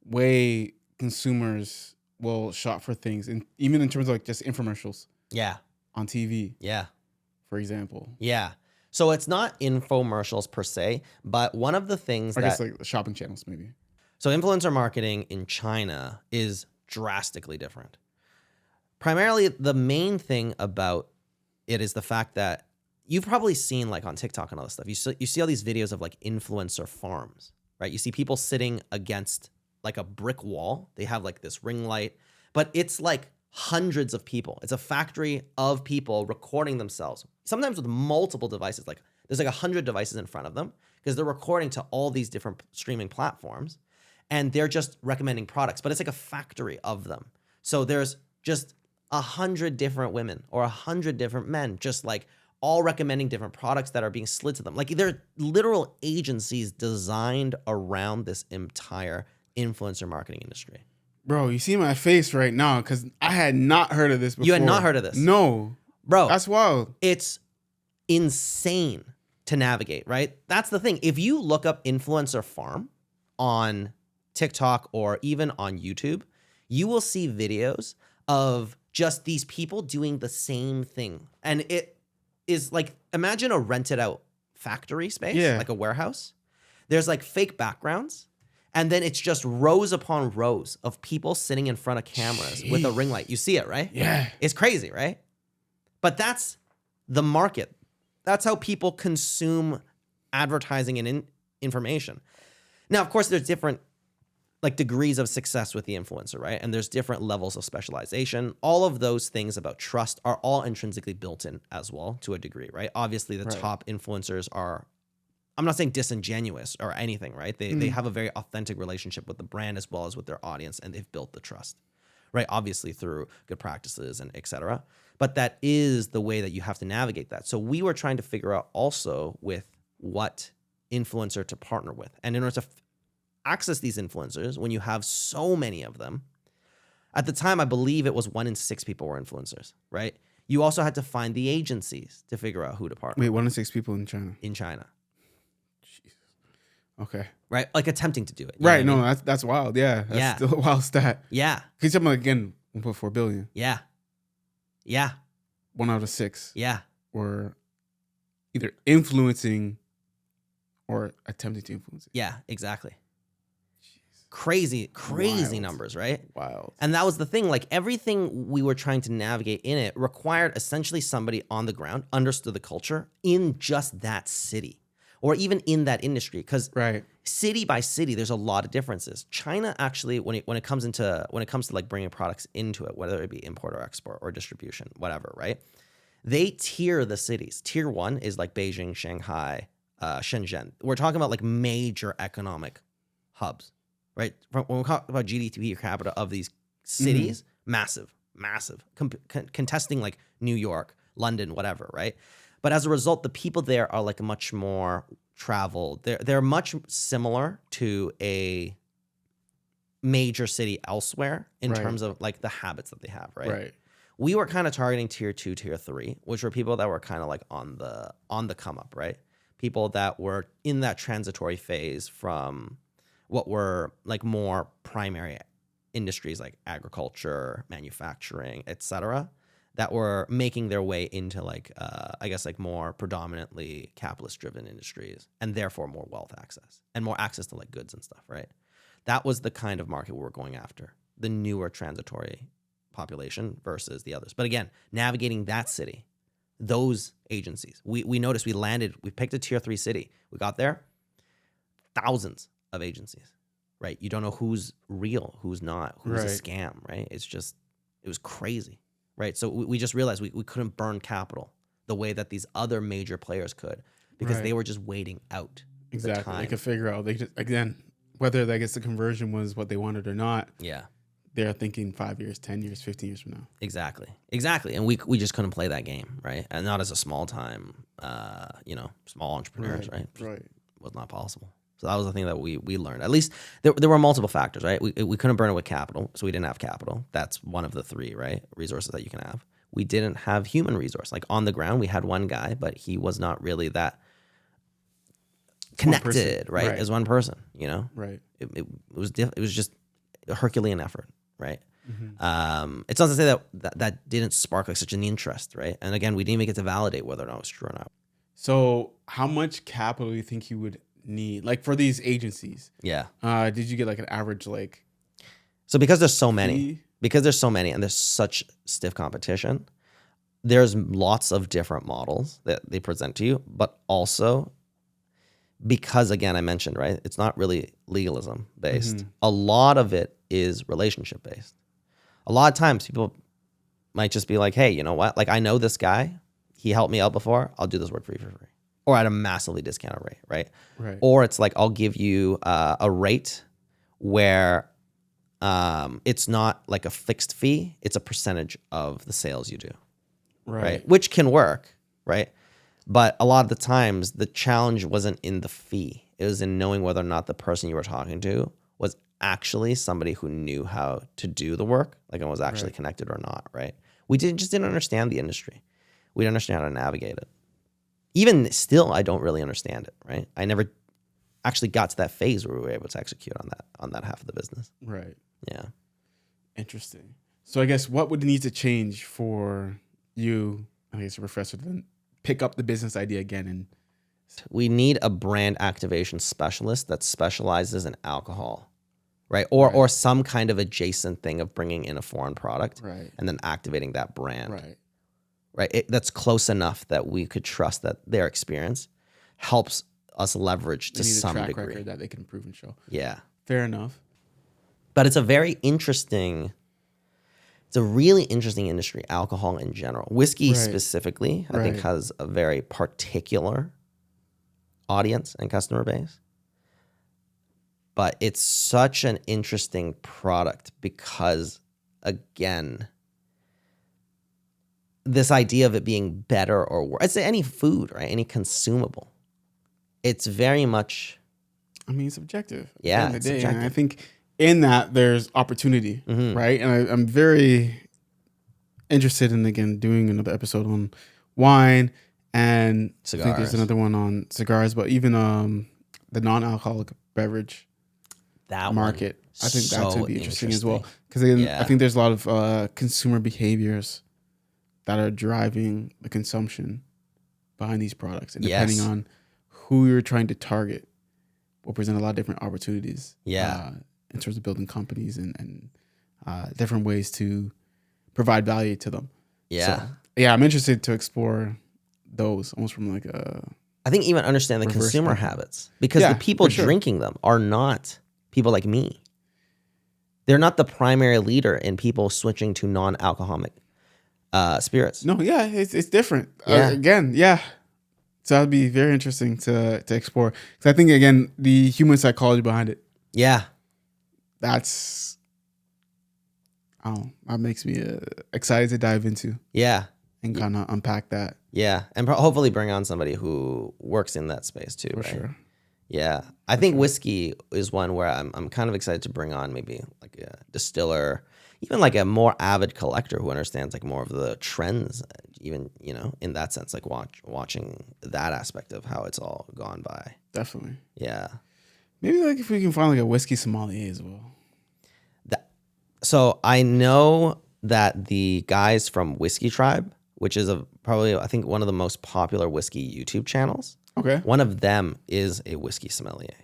way consumers will shop for things, and even in terms of like just infomercials. Yeah. On TV. Yeah. For example. Yeah. So it's not infomercials per se, but one of the things I guess like the shopping channels maybe. So influencer marketing in China is drastically different. Primarily, the main thing about it is the fact that you've probably seen like on TikTok and all this stuff. You see all these videos of like influencer farms, right? You see people sitting against like a brick wall. They have like this ring light, but it's like hundreds of people. It's a factory of people recording themselves, sometimes with multiple devices. Like there's like 100 devices in front of them because they're recording to all these different streaming platforms, and they're just recommending products, but it's like a factory of them. So there's just 100 different women or 100 different men, just like all recommending different products that are being slid to them. Like they're literal agencies designed around this entire influencer marketing industry. Bro, you see my face right now because I had not heard of this before. You had not heard of this? No. Bro. That's wild. It's insane to navigate, right? That's the thing. If you look up influencer farm on TikTok or even on YouTube, you will see videos of just these people doing the same thing. And it is like, imagine a rented out factory space, like a warehouse. There's like fake backgrounds. And then it's just rows upon rows of people sitting in front of cameras with a ring light. You see it, right? Yeah. It's crazy, right? But that's the market. That's how people consume advertising and information. Now, of course, there's different like degrees of success with the influencer, right? And there's different levels of specialization. All of those things about trust are all intrinsically built in as well to a degree, right? Obviously, the top influencers are, I'm not saying disingenuous or anything, right? They have a very authentic relationship with the brand as well as with their audience, and they've built the trust, right? Obviously through good practices and et cetera. But that is the way that you have to navigate that. So we were trying to figure out also with what influencer to partner with. And in order to access these influencers, when you have so many of them, at the time, I believe it was 1 in 6 people were influencers, right? You also had to find the agencies to figure out who to partner with. Wait, 1 in 6 people in China? In China. Jesus. Okay. Right? Like attempting to do it. Right. No, that's wild. Yeah. That's still a wild stat. Yeah. Can you tell me again, 1.4 billion? Yeah. Yeah. 1 out of 6. Yeah. Were either influencing or attempting to influence it. Yeah, exactly. Crazy Wild. numbers, right? Wild. And that was the thing. Like everything we were trying to navigate in it required essentially somebody on the ground, understood the culture in just that city or even in that industry. Because city by city, there's a lot of differences. China actually, when it comes to like bringing products into it, whether it be import or export or distribution, whatever, right? They tier the cities. Tier 1 is like Beijing, Shanghai, Shenzhen. We're talking about like major economic hubs. Right? When we talk about GDP per capita of these cities, massive, contesting like New York, London, whatever, right? But as a result, the people there are like much more traveled. They're much similar to a major city elsewhere in terms of like the habits that they have, right? We were kind of targeting tier 2, tier 3, which were people that were kind of like on the come up, right? People that were in that transitory phase from what were like more primary industries like agriculture, manufacturing, etc., that were making their way into like, I guess like more predominantly capitalist driven industries and therefore more wealth access and more access to like goods and stuff, right? That was the kind of market we were going after, the newer transitory population versus the others. But again, navigating that city, those agencies, we noticed we picked a tier 3 city. We got there, thousands of agencies, right? You don't know who's real, who's not, who's a scam, right? It was crazy, right? So we just realized we couldn't burn capital the way that these other major players could because they were just waiting out. Exactly. They could figure out, they just, again, whether I guess the conversion was what they wanted or not. Yeah. They're thinking 5 years, 10 years, 15 years from now. Exactly. And we just couldn't play that game, right? And not as a small time, small entrepreneurs, right? Right. Was not possible. So that was the thing that we learned. At least there were multiple factors, right? We couldn't burn it with capital, so we didn't have capital. That's one of the 3, right, resources that you can have. We didn't have human resource. Like on the ground, we had one guy, but he was not really that connected, right? As one person, you know? Right. It was just a Herculean effort, right? Mm-hmm. It's not to say that didn't spark like such an interest, right? And again, we didn't even get to validate whether or not it was true or not. So how much capital do you think you would need, like for these agencies? Yeah. Did you get like an average like? So because there's so many, fee? and there's such stiff competition, there's lots of different models that they present to you, but also because, again, I mentioned, right, it's not really legalism based. Mhm. A lot of it is relationship based. A lot of times people might just be like, hey, you know what? Like, I know this guy. He helped me out before. I'll do this work for you for free, or at a massively discounted rate, right? Right. Or it's like, I'll give you a rate where it's not like a fixed fee. It's a percentage of the sales you do, right? Which can work, right? But a lot of the times, the challenge wasn't in the fee. It was in knowing whether or not the person you were talking to was actually somebody who knew how to do the work, like, and was actually Right. connected or not, right? We just didn't understand the industry. We didn't understand how to navigate it. Even still, I don't really understand it, right? I never actually got to that phase where we were able to execute on that half of the business. Right. Yeah. Interesting. So I guess what would need to change for you, I guess, a professor, to then pick up the business idea again? And We need a brand activation specialist that specializes in alcohol, right? Or some kind of adjacent thing of bringing in a foreign product right. and then activating that brand, Right. right? That's close enough that we could trust that their experience helps us leverage to They need a some track degree. record that they can improve and show. Yeah. Fair enough. But it's a really interesting industry, alcohol in general. Whiskey Right. specifically, I think, Right. has a very particular audience and customer base. But it's such an interesting product because, again, this idea of it being better or worse, I'd say any food, right? Any consumable. It's very much, I mean, it's subjective. At Yeah, the end of it's the day. And I subjective. think in that there's opportunity, Mhm. right? And I'm very interested in, again, doing another episode on wine, and I think there's Cigars. another one on cigars, but even the non-alcoholic beverage that market. I think that's so going to be interesting as well. Because I Yeah. think there's a lot of consumer behaviors that are driving the consumption behind these products. And depending Yes. on who you're trying to target, will present a lot of different opportunities. Yeah. In terms of building companies and different ways to provide value to them. Yeah. So, yeah, I'm interested to explore those almost from like a. I think even understand the Reverse consumer thinking. habits, because Yeah, the people for sure. drinking them are not people like me. They're not the primary leader in people switching to non-alcoholic spirits. No, yeah, it's different. Yeah. Again, yeah. So that'd be very interesting to explore. Because I think, again, the human psychology behind it, Yeah. that's, that makes me excited to dive into Yeah. and kind of unpack that. Yeah. And hopefully bring on somebody who works in that space too, For right? sure. Yeah. I think whiskey is one where I'm kind of excited to bring on maybe like a distiller, even like a more avid collector who understands like more of the trends, even, in that sense, like watching that aspect of how it's all gone by. Definitely. Yeah. Maybe like if we can find like a whiskey sommelier as well. So I know that the guys from Whiskey Tribe, which is probably, I think, one of the most popular whiskey YouTube channels, Okay. one of them is a whiskey sommelier.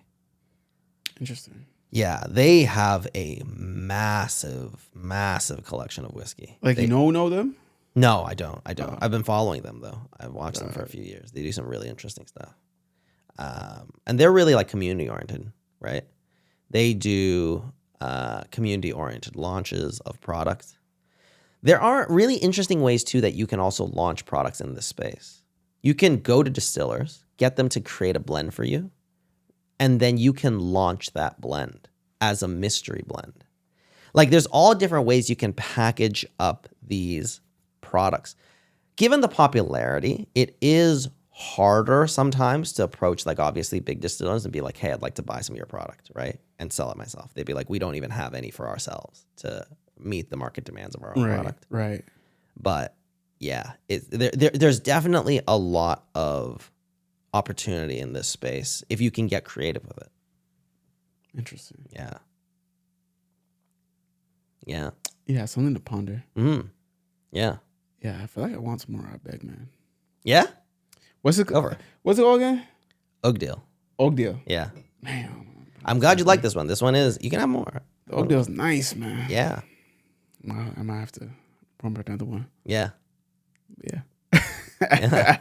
Interesting. Yeah, they have a massive, massive collection of whiskey. Like, you know them? No, I don't. Oh. I've been following them though. I've watched them for a few years. They do some really interesting stuff, and they're really like community oriented, right? They do community oriented launches of products. There are really interesting ways too that you can also launch products in this space. You can go to distillers, get them to create a blend for you, and then you can launch that blend as a mystery blend. Like, there's all different ways you can package up these products. Given the popularity, it is harder sometimes to approach, like, obviously big distillers and be like, hey, I'd like to buy some of your product, right? And sell it myself. They'd be like, we don't even have any for ourselves to meet the market demands of our own product. Right. But yeah, there's definitely a lot of opportunity in this space if you can get creative with it. Interesting. Yeah. Yeah. Yeah, something to ponder. Yeah. Yeah, I feel like I want some more Ardbeg, man. Yeah? What's it Over. What's it called again? Oakdale. Oakdale. Yeah. Man, I'm glad you like this one. This one is, you can have more. the Oakdale's nice, man. Yeah. I might have to remember another one. Yeah. Yeah. Yeah.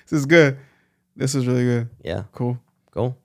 This is good. This is really good. Yeah. Cool. Cool.